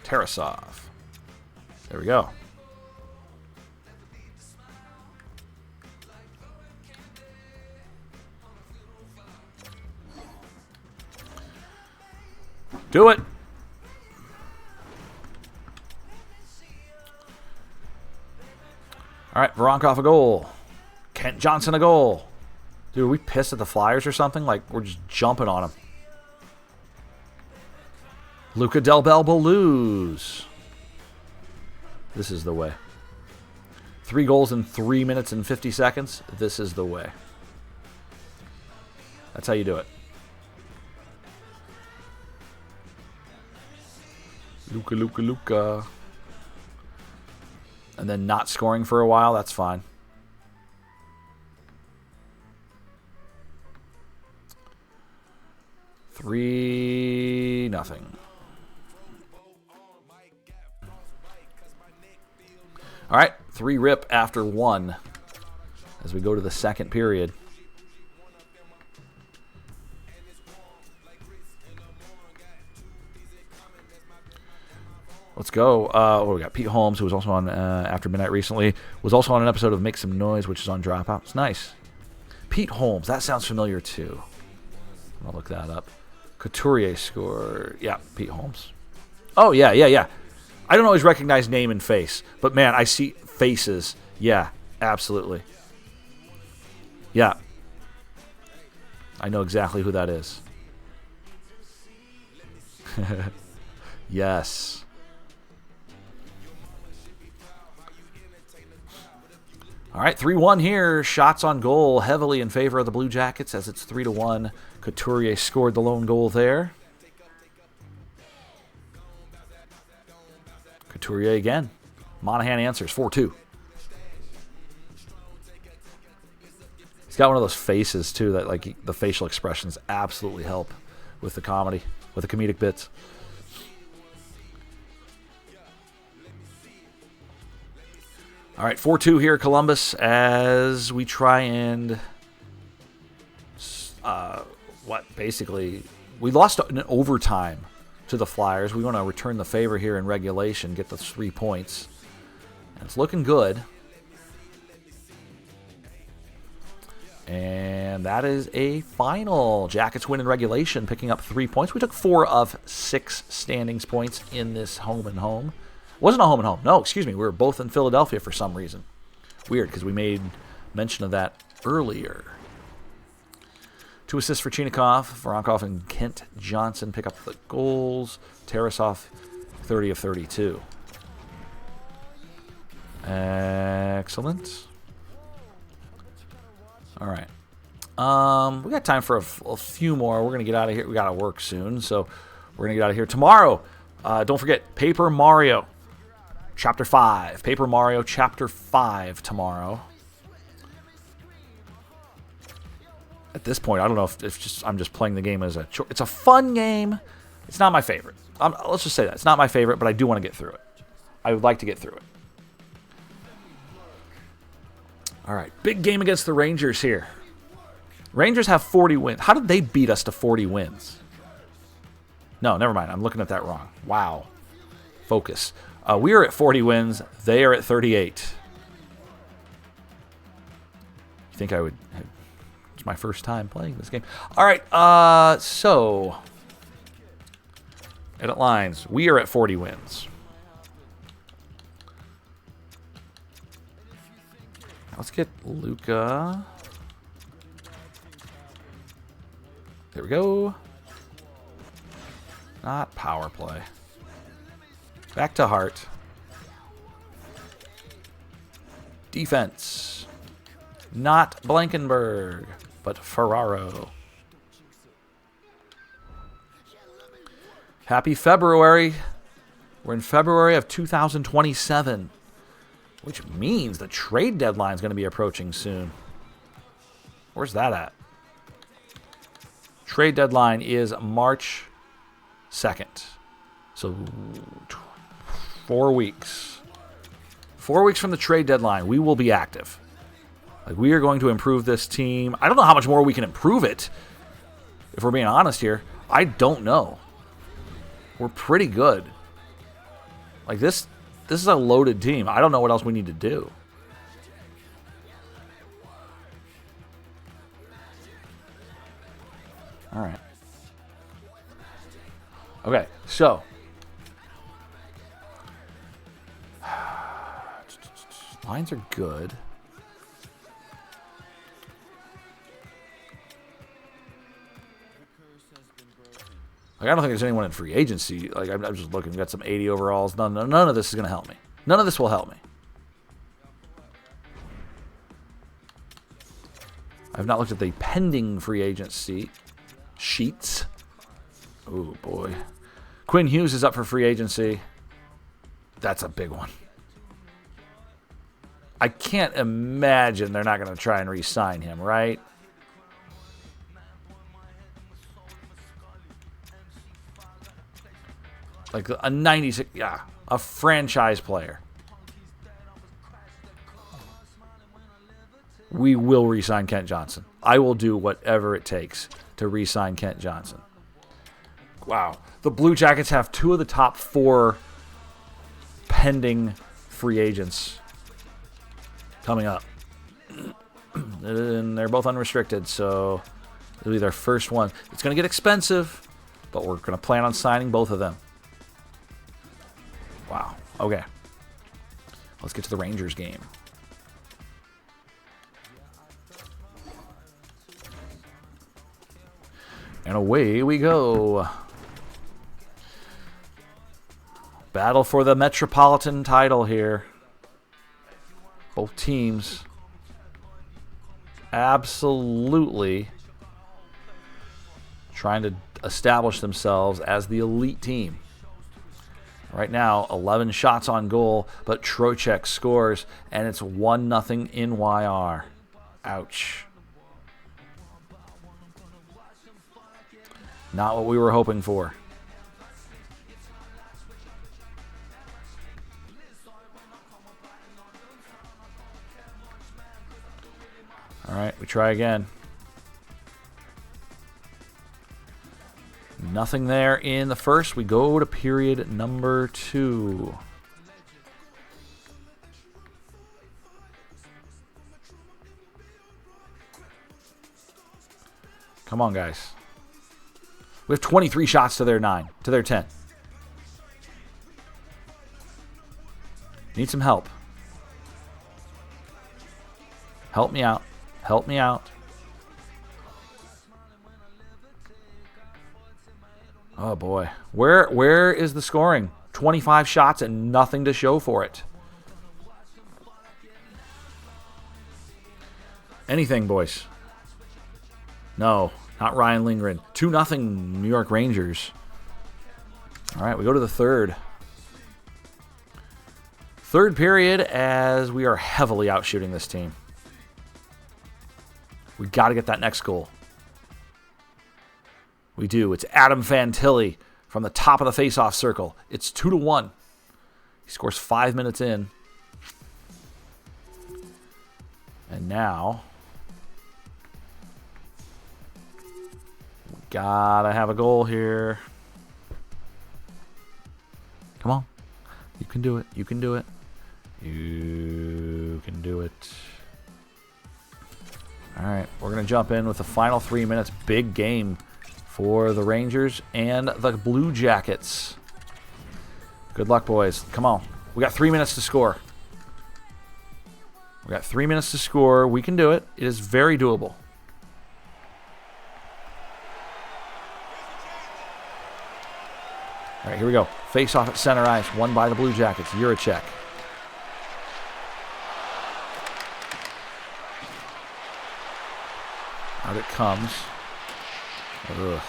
Tarasov. There we go. Do it. All right, Voronkov a goal. Kent Johnson a goal. Dude, are we pissed at the Flyers or something? Like, we're just jumping on them. Luca Del Bel Belouz. This is the way. 3 goals in 3 minutes and 50 seconds. This is the way. That's how you do it. Luca. And then not scoring for a while, that's fine. Three, nothing. All right, 3 rip after 1 as we go to the second period. Let's go. We got Pete Holmes, who was also on After Midnight recently, was also on an episode of Make Some Noise, which is on Dropouts. Nice. Pete Holmes, that sounds familiar too. I'll look that up. Couturier scored. Yeah, Pete Holmes. Oh, yeah. I don't always recognize name and face, but man, I see faces. Yeah, absolutely. Yeah. I know exactly who that is. Yes. All right, 3-1 here. Shots on goal heavily in favor of the Blue Jackets as it's 3-1. Couturier scored the lone goal there. Couturier again. Monahan answers 4-2. He's got one of those faces too that like the facial expressions absolutely help with the comedy, with the comedic bits. All right, 4-2 here, Columbus, as we try and basically we lost in overtime to the Flyers. We want to return the favor here in regulation, get the 3 points. And it's looking good. And that is a final. Jackets win in regulation, picking up 3 points. We took 4 of 6 standings points in this home and home. Wasn't a home and home. No, excuse me. We were both in Philadelphia for some reason. Weird, because we made mention of that earlier. 2 assists for Chinikov. Voronkov and Kent Johnson pick up the goals. Tarasov, 30 of 32. Excellent. All right. We got time for a few more. We're going to get out of here. We got to work soon, so we're going to get out of here. Tomorrow, don't forget, Paper Mario Chapter 5. Paper Mario Chapter 5 tomorrow. At this point, I don't know if I'm just playing the game as a it's a fun game. It's not my favorite. Let's just say that. It's not my favorite, but I do want to get through it. I would like to get through it. All right. Big game against the Rangers here. Rangers have 40 wins. How did they beat us to 40 wins? No, never mind. I'm looking at that wrong. Wow. Focus. We are at 40 wins. They are at 38. You think I would... It's my first time playing this game. All right, so... Edit lines. We are at 40 wins. Let's get Luca. There we go. Not power play. Back to Hart. Defense. Not Blankenberg, but Ferraro. Happy February. We're in February of 2027, which means the trade deadline is going to be approaching soon. Where's that at? Trade deadline is March 2nd. So 4 weeks. 4 weeks from the trade deadline, we will be active. Like, we are going to improve this team. I don't know how much more we can improve it, if we're being honest here. I don't know. We're pretty good. Like, this is a loaded team. I don't know what else we need to do. All right. Okay, so Lines are good. Like, I don't think there's anyone in free agency. Like, I'm just looking. We got some 80 overalls. None of this is going to help me. None of this will help me. I've not looked at the pending free agency sheets. Oh, boy. Quinn Hughes is up for free agency. That's a big one. I can't imagine they're not going to try and re-sign him, right? Like a 96, yeah, a franchise player. We will re-sign Kent Johnson. I will do whatever it takes to re-sign Kent Johnson. Wow. The Blue Jackets have 2 of the top 4 pending free agents coming up. And they're both unrestricted, so it'll be their first one. It's going to get expensive, but we're going to plan on signing both of them. Wow. Okay. Let's get to the Rangers game. And away we go. Battle for the Metropolitan title here. Both teams absolutely trying to establish themselves as the elite team. Right now, 11 shots on goal, but Trocheck scores, and it's 1-0 in YR. Ouch. Not what we were hoping for. All right, we try again. Nothing there in the first. We go to period number 2. Come on, guys. We have 23 shots to their 9, to their 10. Need some help. Help me out. Help me out. Oh, boy. Where is the scoring? 25 shots and nothing to show for it. Anything, boys. No, not Ryan Lindgren. 2-0 New York Rangers. All right, we go to the third. Third period as we are heavily outshooting this team. We got to get that next goal. We do. It's Adam Fantilli from the top of the faceoff circle. It's 2-1. He scores 5 minutes in. And now we gotta have a goal here. Come on. You can do it. You can do it. You can do it. All right, we're going to jump in with the final 3 minutes. Big game for the Rangers and the Blue Jackets. Good luck, boys. Come on. We got 3 minutes to score. We got 3 minutes to score. We can do it. It is very doable. All right, here we go. Face off at center ice. Won by the Blue Jackets. Juracek. Out it comes. Ugh.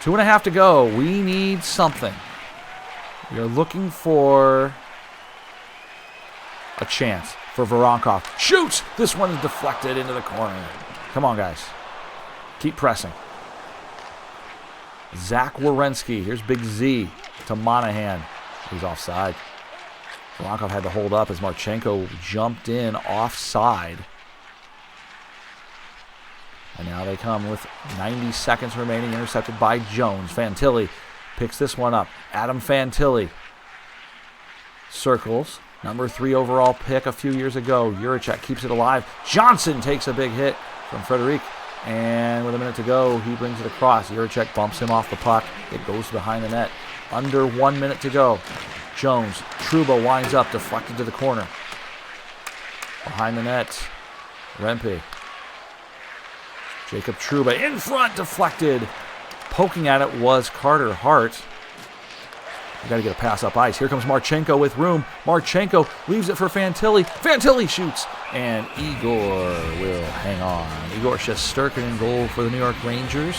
2.5 to go. We need something. We are looking for a chance for Voronkov. Shoots! This one is deflected into the corner. Come on, guys. Keep pressing. Zach Werenski. Here's Big Z to Monahan. He's offside. Voronkov had to hold up as Marchenko jumped in offside. And now they come with 90 seconds remaining, intercepted by Jones. Fantilli picks this one up. Adam Fantilli circles. Number 3 overall pick a few years ago. Juracek keeps it alive. Johnson takes a big hit from Frederic. And with a minute to go, he brings it across. Juracek bumps him off the puck. It goes behind the net. Under 1 minute to go. Jones. Trouba winds up, deflected to the corner. Behind the net, Rempe. Jacob Trouba in front, deflected. Poking at it was Carter Hart. We got to get a pass up ice. Here comes Marchenko with room. Marchenko leaves it for Fantilli. Fantilli shoots, and Igor will hang on. Igor Shesterkin in goal for the New York Rangers.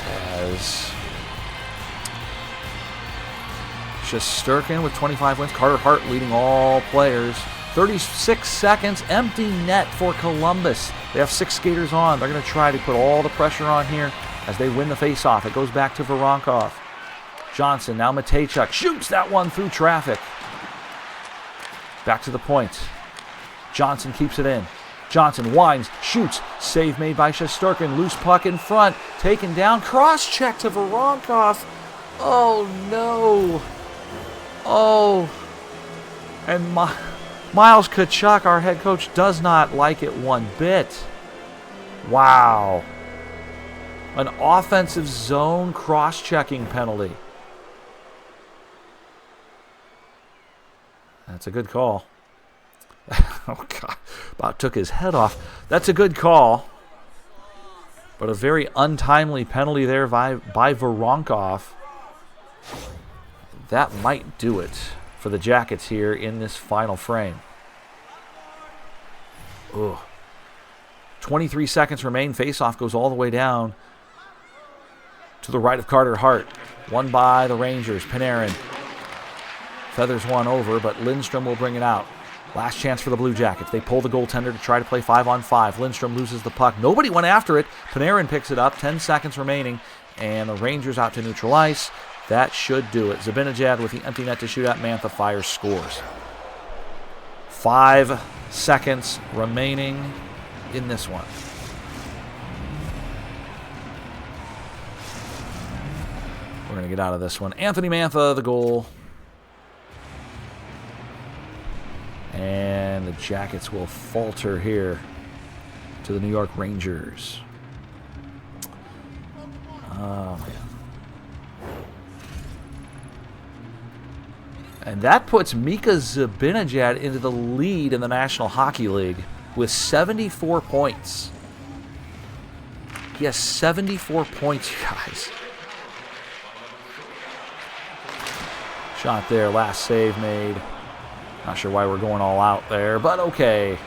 As Shesterkin with 25 wins. Carter Hart leading all players. 36 seconds, empty net for Columbus. They have 6 skaters on. They're going to try to put all the pressure on here as they win the faceoff. It goes back to Voronkov. Johnson, now Matejchuk, shoots that one through traffic. Back to the point. Johnson keeps it in. Johnson winds, shoots. Save made by Shesterkin. Loose puck in front. Taken down. Cross check to Voronkov. Oh, no. Oh. And Miles Tkachuk, our head coach, does not like it one bit. Wow. An offensive zone cross-checking penalty. That's a good call. Oh, God. About took his head off. That's a good call. But a very untimely penalty there by Voronkov. That might do it for the Jackets here in this final frame. Ugh. 23 seconds remain. Faceoff goes all the way down to the right of Carter Hart. Won by the Rangers. Panarin feathers one over, but Lindstrom will bring it out. Last chance for the Blue Jackets. They pull the goaltender to try to play 5-on-5. Lindstrom loses the puck. Nobody went after it. Panarin picks it up. 10 seconds remaining, and the Rangers out to neutral ice. That should do it. Zibanejad with the empty net to shoot at. Mantha fires, scores. 5 seconds remaining in this one. We're going to get out of this one. Anthony Mantha, the goal. And the Jackets will falter here to the New York Rangers. Oh, man. And that puts Mika Zibanejad into the lead in the National Hockey League with 74 points. He has 74 points, you guys. Shot there, last save made. Not sure why we're going all out there, but okay.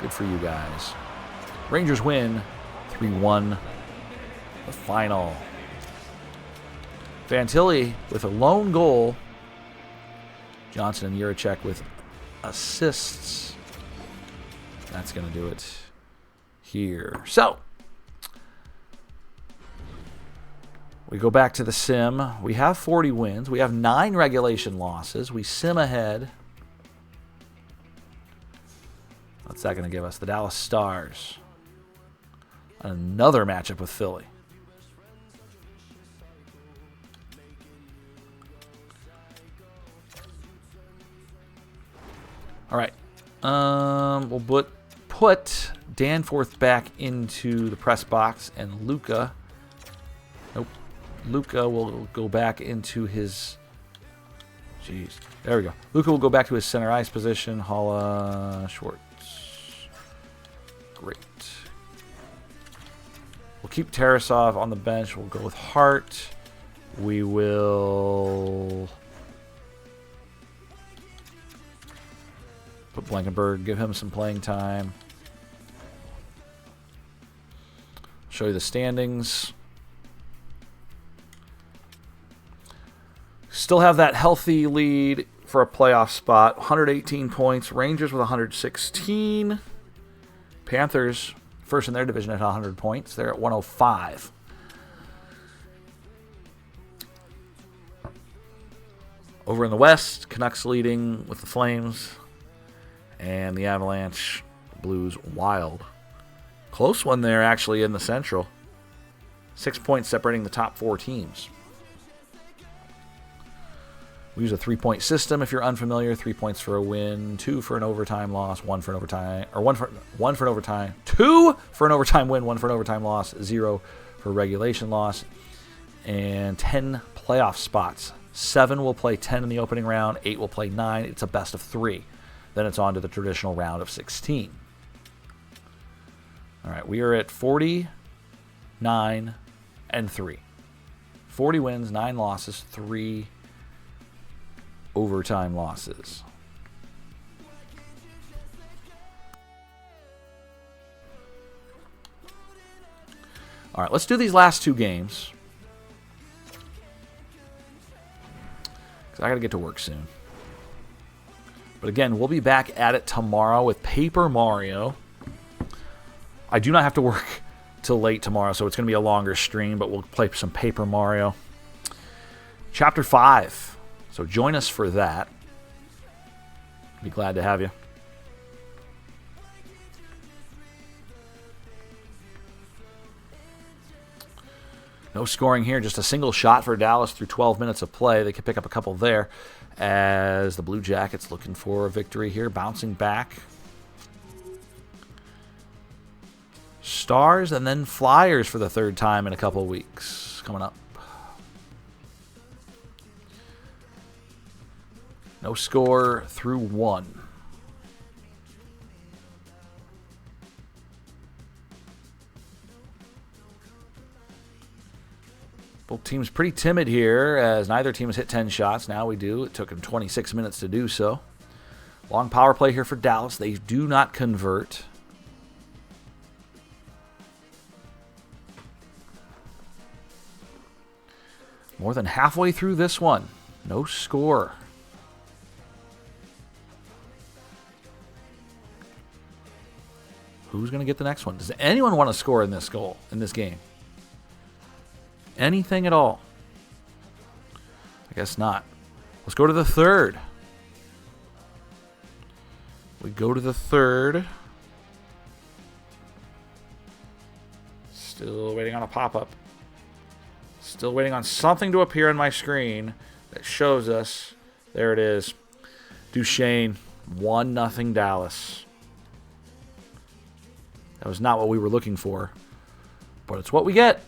Good for you guys. Rangers win 3-1. The final. Fantilli with a lone goal. Johnson and Juracek with assists. That's going to do it here. So, we go back to the sim. We have 40 wins. We have 9 regulation losses. We sim ahead. What's that going to give us? The Dallas Stars. Another matchup with Philly. All right. We'll put Danforth back into the press box, and Luka. Nope. Luka will go back into his. Jeez. There we go. Luka will go back to his center ice position. Holla Schwartz. Great. We'll keep Tarasov on the bench. We'll go with Hart. We will put Blankenberg, give him some playing time. Show you the standings. Still have that healthy lead for a playoff spot. 118 points. Rangers with 116. Panthers, first in their division at 100 points. They're at 105. Over in the West, Canucks leading with the Flames. And the Avalanche, Blues, Wild. Close one there, actually, in the Central. 6 points separating the top 4 teams. We use a 3-point system if you're unfamiliar. 3 points for a win, 2 for an overtime loss, 1 for an overtime, or 1 for an overtime, 2 for an overtime win, 1 for an overtime loss, 0 for regulation loss, and 10 playoff spots 7 will play 10 in the opening round. 8 will play 9. It's a best of 3. Then it's on to the traditional round of 16. All right, we are at 40, 9, and 3. 40 wins, 9 losses, 3 overtime losses. All right, let's do these last 2 games. Because I got to get to work soon. But again, we'll be back at it tomorrow with Paper Mario. I do not have to work till late tomorrow, so it's going to be a longer stream, but we'll play some Paper Mario. Chapter 5. So join us for that. Be glad to have you. No scoring here, just a single shot for Dallas through 12 minutes of play. They could pick up a couple there as the Blue Jackets looking for a victory here, bouncing back. Stars and then Flyers for the 3rd time in a couple weeks coming up. No score through 1. Both teams pretty timid here as neither team has hit 10 shots. Now we do. It took them 26 minutes to do so. Long power play here for Dallas. They do not convert. More than halfway through this one. No score. Who's going to get the next one? Does anyone want to score in this goal, in this game? Anything at all? I guess not. Let's go to the 3rd. We go to the 3rd. Still waiting on a pop-up. Still waiting on something to appear on my screen that shows us. There it is. Duchesne, 1-0 Dallas. That was not what we were looking for, but it's what we get.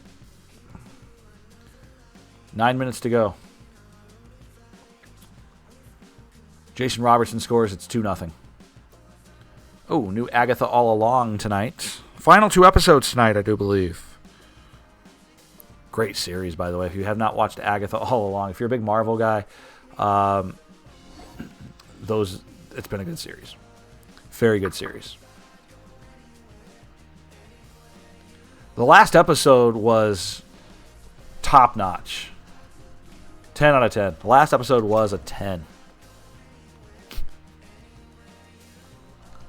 9 minutes to go. Jason Robertson scores. It's 2-0. Oh, new Agatha All Along tonight. Final 2 episodes tonight, I do believe. Great series, by the way. If you have not watched Agatha All Along, if you're a big Marvel guy, it's been a good series. Very good series. The last episode was top-notch. 10 out of 10. The last episode was a 10.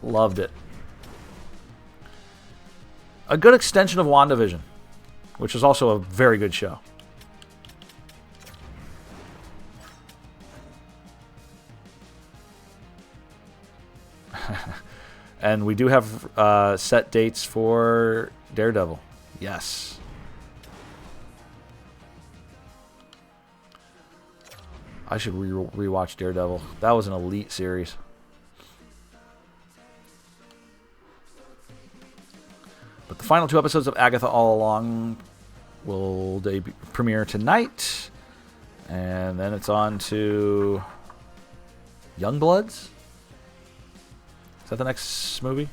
Loved it. A good extension of WandaVision, which is also a very good show. And we do have set dates for Daredevil. Yes. I should rewatch Daredevil. That was an elite series. But the final 2 episodes of Agatha All Along will premiere tonight. And then it's on to Youngbloods. Is that the next movie?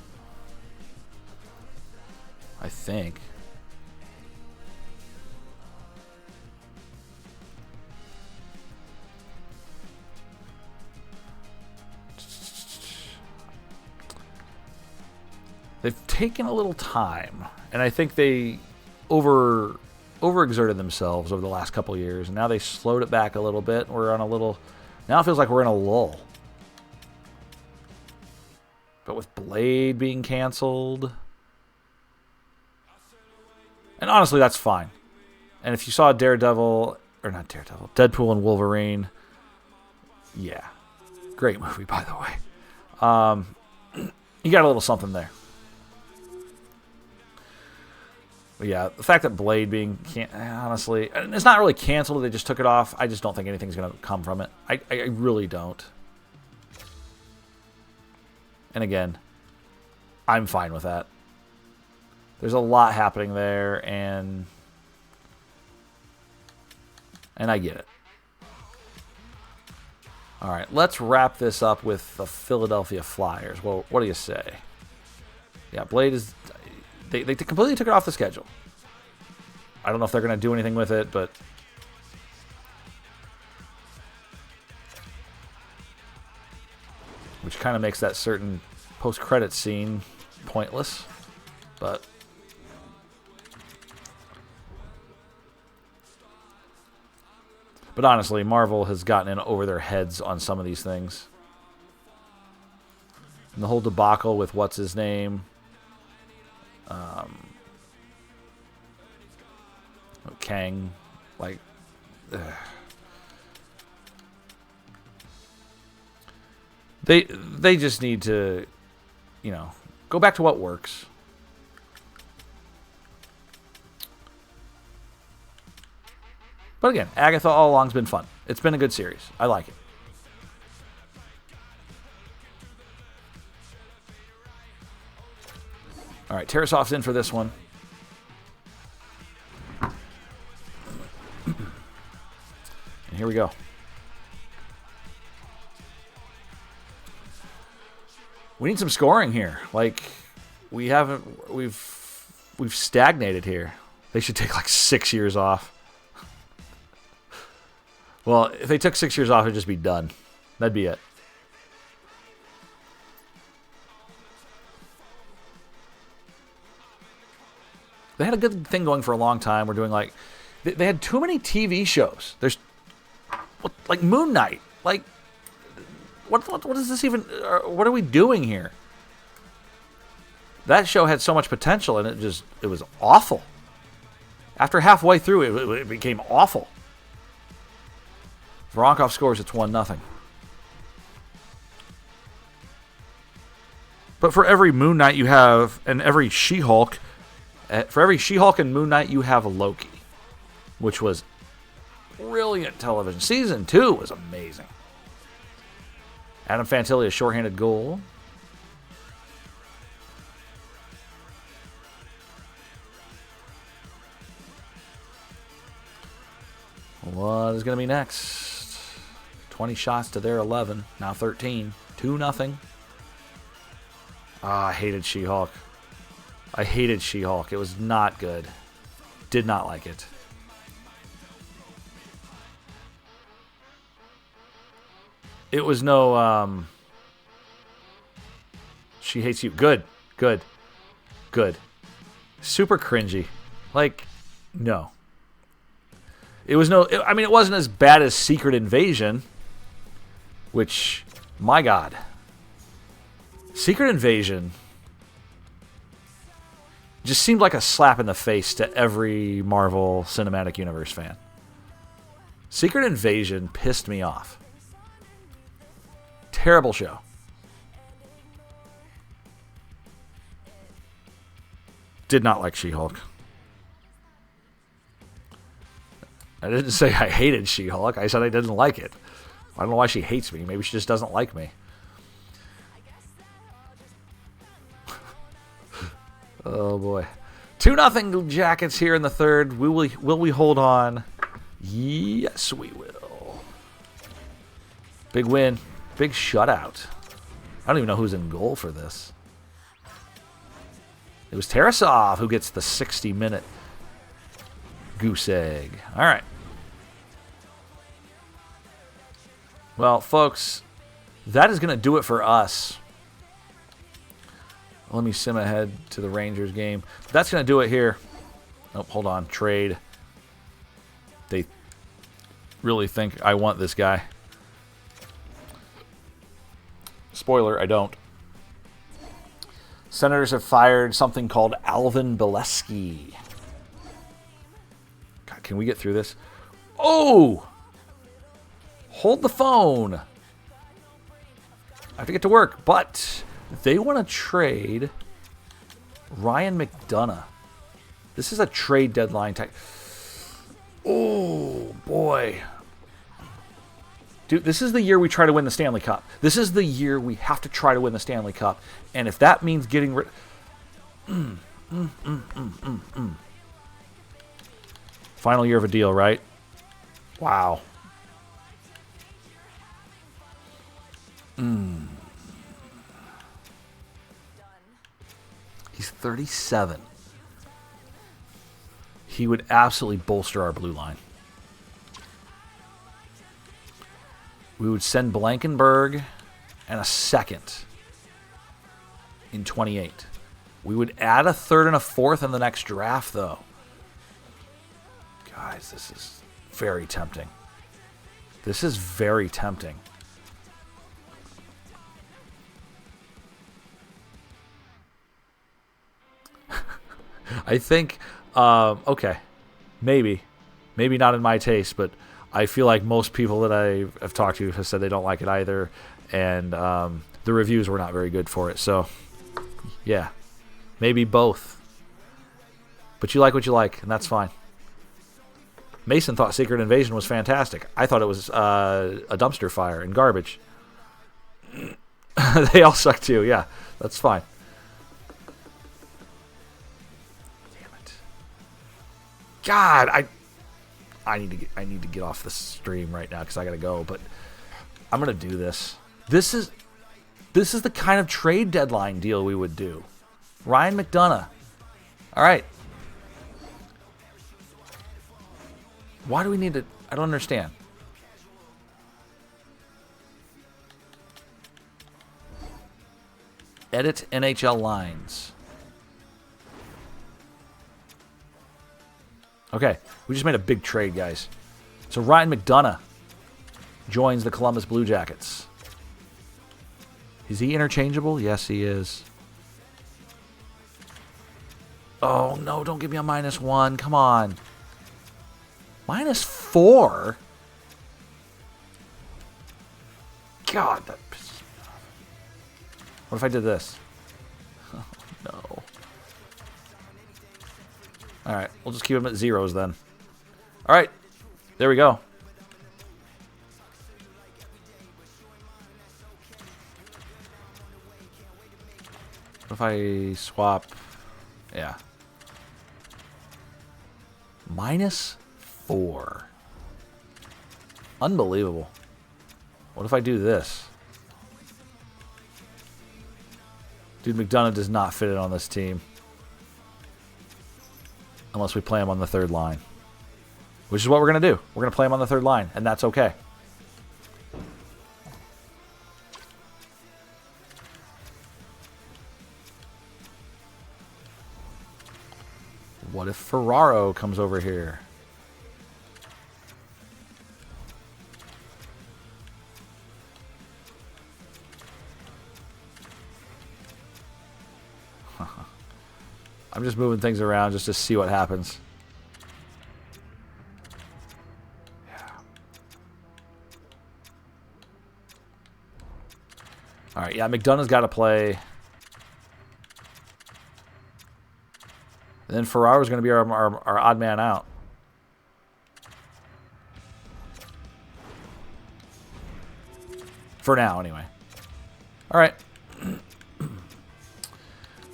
I think. They've taken a little time, and I think they overexerted themselves over the last couple of years, and now they slowed it back a little bit. We're on a little... Now it feels like we're in a lull. But with Blade being canceled... And honestly, that's fine. And if you saw Daredevil... Or not Daredevil. Deadpool and Wolverine... Yeah. Great movie, by the way. You got a little something there. But yeah, the fact that Blade being honestly, it's not really canceled. They just took it off. I just don't think anything's going to come from it. I really don't. And again, I'm fine with that. There's a lot happening there, and I get it. All right, let's wrap this up with the Philadelphia Flyers. Well, what do you say? Yeah, Blade is... They completely took it off the schedule. I don't know if they're going to do anything with it, but... Which kind of makes that certain post-credit scene pointless. But... But honestly, Marvel has gotten in over their heads on some of these things. And the whole debacle with what's his name, Kang, like, they just need to, you know, go back to what works. But again, Agatha all along's been fun. It's been a good series. I like it. All right, Tarasov's in for this one. And here we go. We need some scoring here. Like, we've stagnated here. They should take like 6 years off. Well, if they took 6 years off, it'd just be done. That'd be it. They had a good thing going for a long time. We're doing like... They had too many TV shows. There's... Like Moon Knight. Like... What is this even... What are we doing here? That show had so much potential, and it was awful. After halfway through, it became awful. Voronkov scores, it's 1-0. But for every Moon Knight you have, and every She-Hulk, for every She-Hulk and Moon Knight you have a Loki, which was brilliant television. Season 2 was amazing. Adam Fantilli, a shorthanded goal. What is going to be next? 20 shots to their 11. Now 13. 2-0. I hated She-Hulk. I hated She-Hulk. It was not good. Did not like it. It was no, She hates you. Good. Good. Good. Super cringy. Like, no. It was no... I mean, it wasn't as bad as Secret Invasion, which, my God. Secret Invasion just seemed like a slap in the face to every Marvel Cinematic Universe fan. Secret Invasion pissed me off. Terrible show. Did not like She-Hulk. I didn't say I hated She-Hulk. I said I didn't like it. I don't know why she hates me. Maybe she just doesn't like me. Oh, boy. 2-0 Jackets here in the third. Will we hold on? Yes, we will. Big win. Big shutout. I don't even know who's in goal for this. It was Tarasov who gets the 60-minute goose egg. All right. Well, folks, that is going to do it for us. Let me sim ahead to the Rangers game. That's going to do it here. Oh, hold on. Trade. They really think I want this guy. Spoiler, I don't. Senators have fired something called Alvin Bileski. God, can we get through this? Oh! Hold the phone. I have to get to work, but they want to trade Ryan McDonough. This is a trade deadline type. Oh, boy. Dude, this is the year we try to win the Stanley Cup. This is the year we have to try to win the Stanley Cup. And if that means getting rid... Final year of a deal, right? Wow. He's 37. He would absolutely bolster our blue line. We would send Blankenberg and a second in 28. We would add a third and a fourth in the next draft, though. Guys, this is very tempting. This is very tempting. I think, okay, maybe not in my taste, but I feel like most people that I have talked to have said they don't like it either, and the reviews were not very good for it. So, yeah, maybe both. But you like what you like, and that's fine. Mason thought Secret Invasion was fantastic. I thought it was a dumpster fire and garbage. They all suck too. Yeah, that's fine. God, I need to get off the stream right now because I gotta go. But I'm gonna do this. This is the kind of trade deadline deal we would do. Ryan McDonough. All right. Why do we need to? I don't understand. Edit NHL lines. Okay, we just made a big trade, guys. So Ryan McDonough joins the Columbus Blue Jackets. Is he interchangeable? Yes, he is. Oh, no, don't give me a -1. Come on. -4? God, that pisses me off. What if I did this? Oh, no. All right, we'll just keep them at zeros then. All right, there we go. What if I swap? Yeah. -4. Unbelievable. What if I do this? Dude, McDonough does not fit in on this team. Unless we play him on the third line. Which is what we're going to do. We're going to play him on the third line, and that's okay. What if Ferraro comes over here? I'm just moving things around just to see what happens. Yeah. All right, yeah, McDonough's got to play. And then Ferraro's going to be our odd man out. For now, anyway. All right.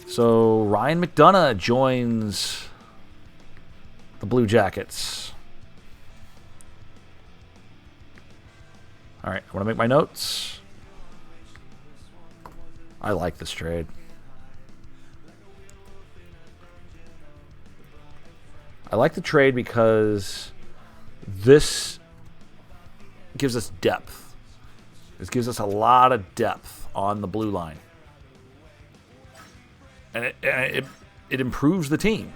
So Ryan McDonough joins the Blue Jackets. All right, I want to make my notes. I like this trade. I like the trade because this gives us depth. This gives us a lot of depth on the blue line. And it improves the team.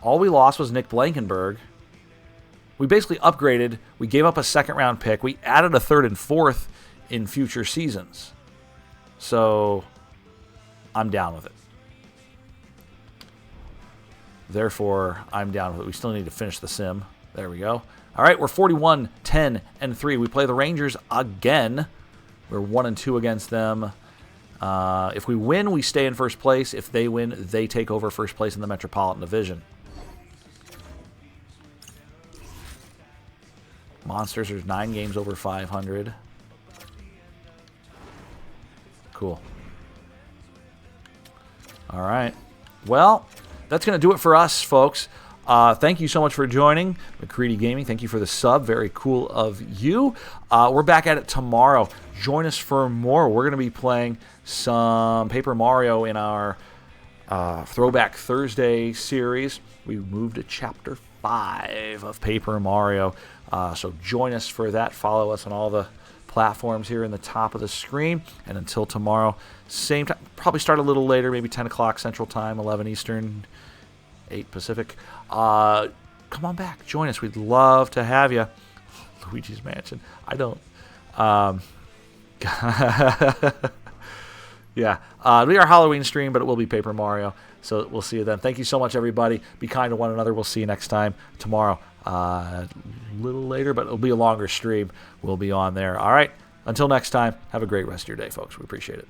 All we lost was Nick Blankenberg. We basically upgraded. We gave up a second-round pick. We added a third and fourth in future seasons. So I'm down with it. Therefore, I'm down with it. We still need to finish the sim. There we go. All right, we're 41, 10, and 3. We play the Rangers again. We're 1 and 2 against them. If we win, we stay in first place. If they win, they take over first place in the Metropolitan Division. Monsters, there's 9 games over 500. Cool. All right. Well, that's going to do it for us, folks. Thank you so much for joining McCready Gaming. Thank you for the sub. Very cool of you. We're back at it tomorrow. Join us for more. We're going to be playing some Paper Mario in our Throwback Thursday series. We moved to Chapter 5 of Paper Mario. So join us for that. Follow us on all the platforms here in the top of the screen. And until tomorrow, same time. Probably start a little later, maybe 10 o'clock Central Time, 11 Eastern, 8 Pacific. Come on back. Join us. We'd love to have you. Luigi's Mansion. I don't... yeah. It'll be our Halloween stream, but it will be Paper Mario. So we'll see you then. Thank you so much, everybody. Be kind to one another. We'll see you next time tomorrow. A little later, but it'll be a longer stream. We'll be on there. All right. Until next time, have a great rest of your day, folks. We appreciate it.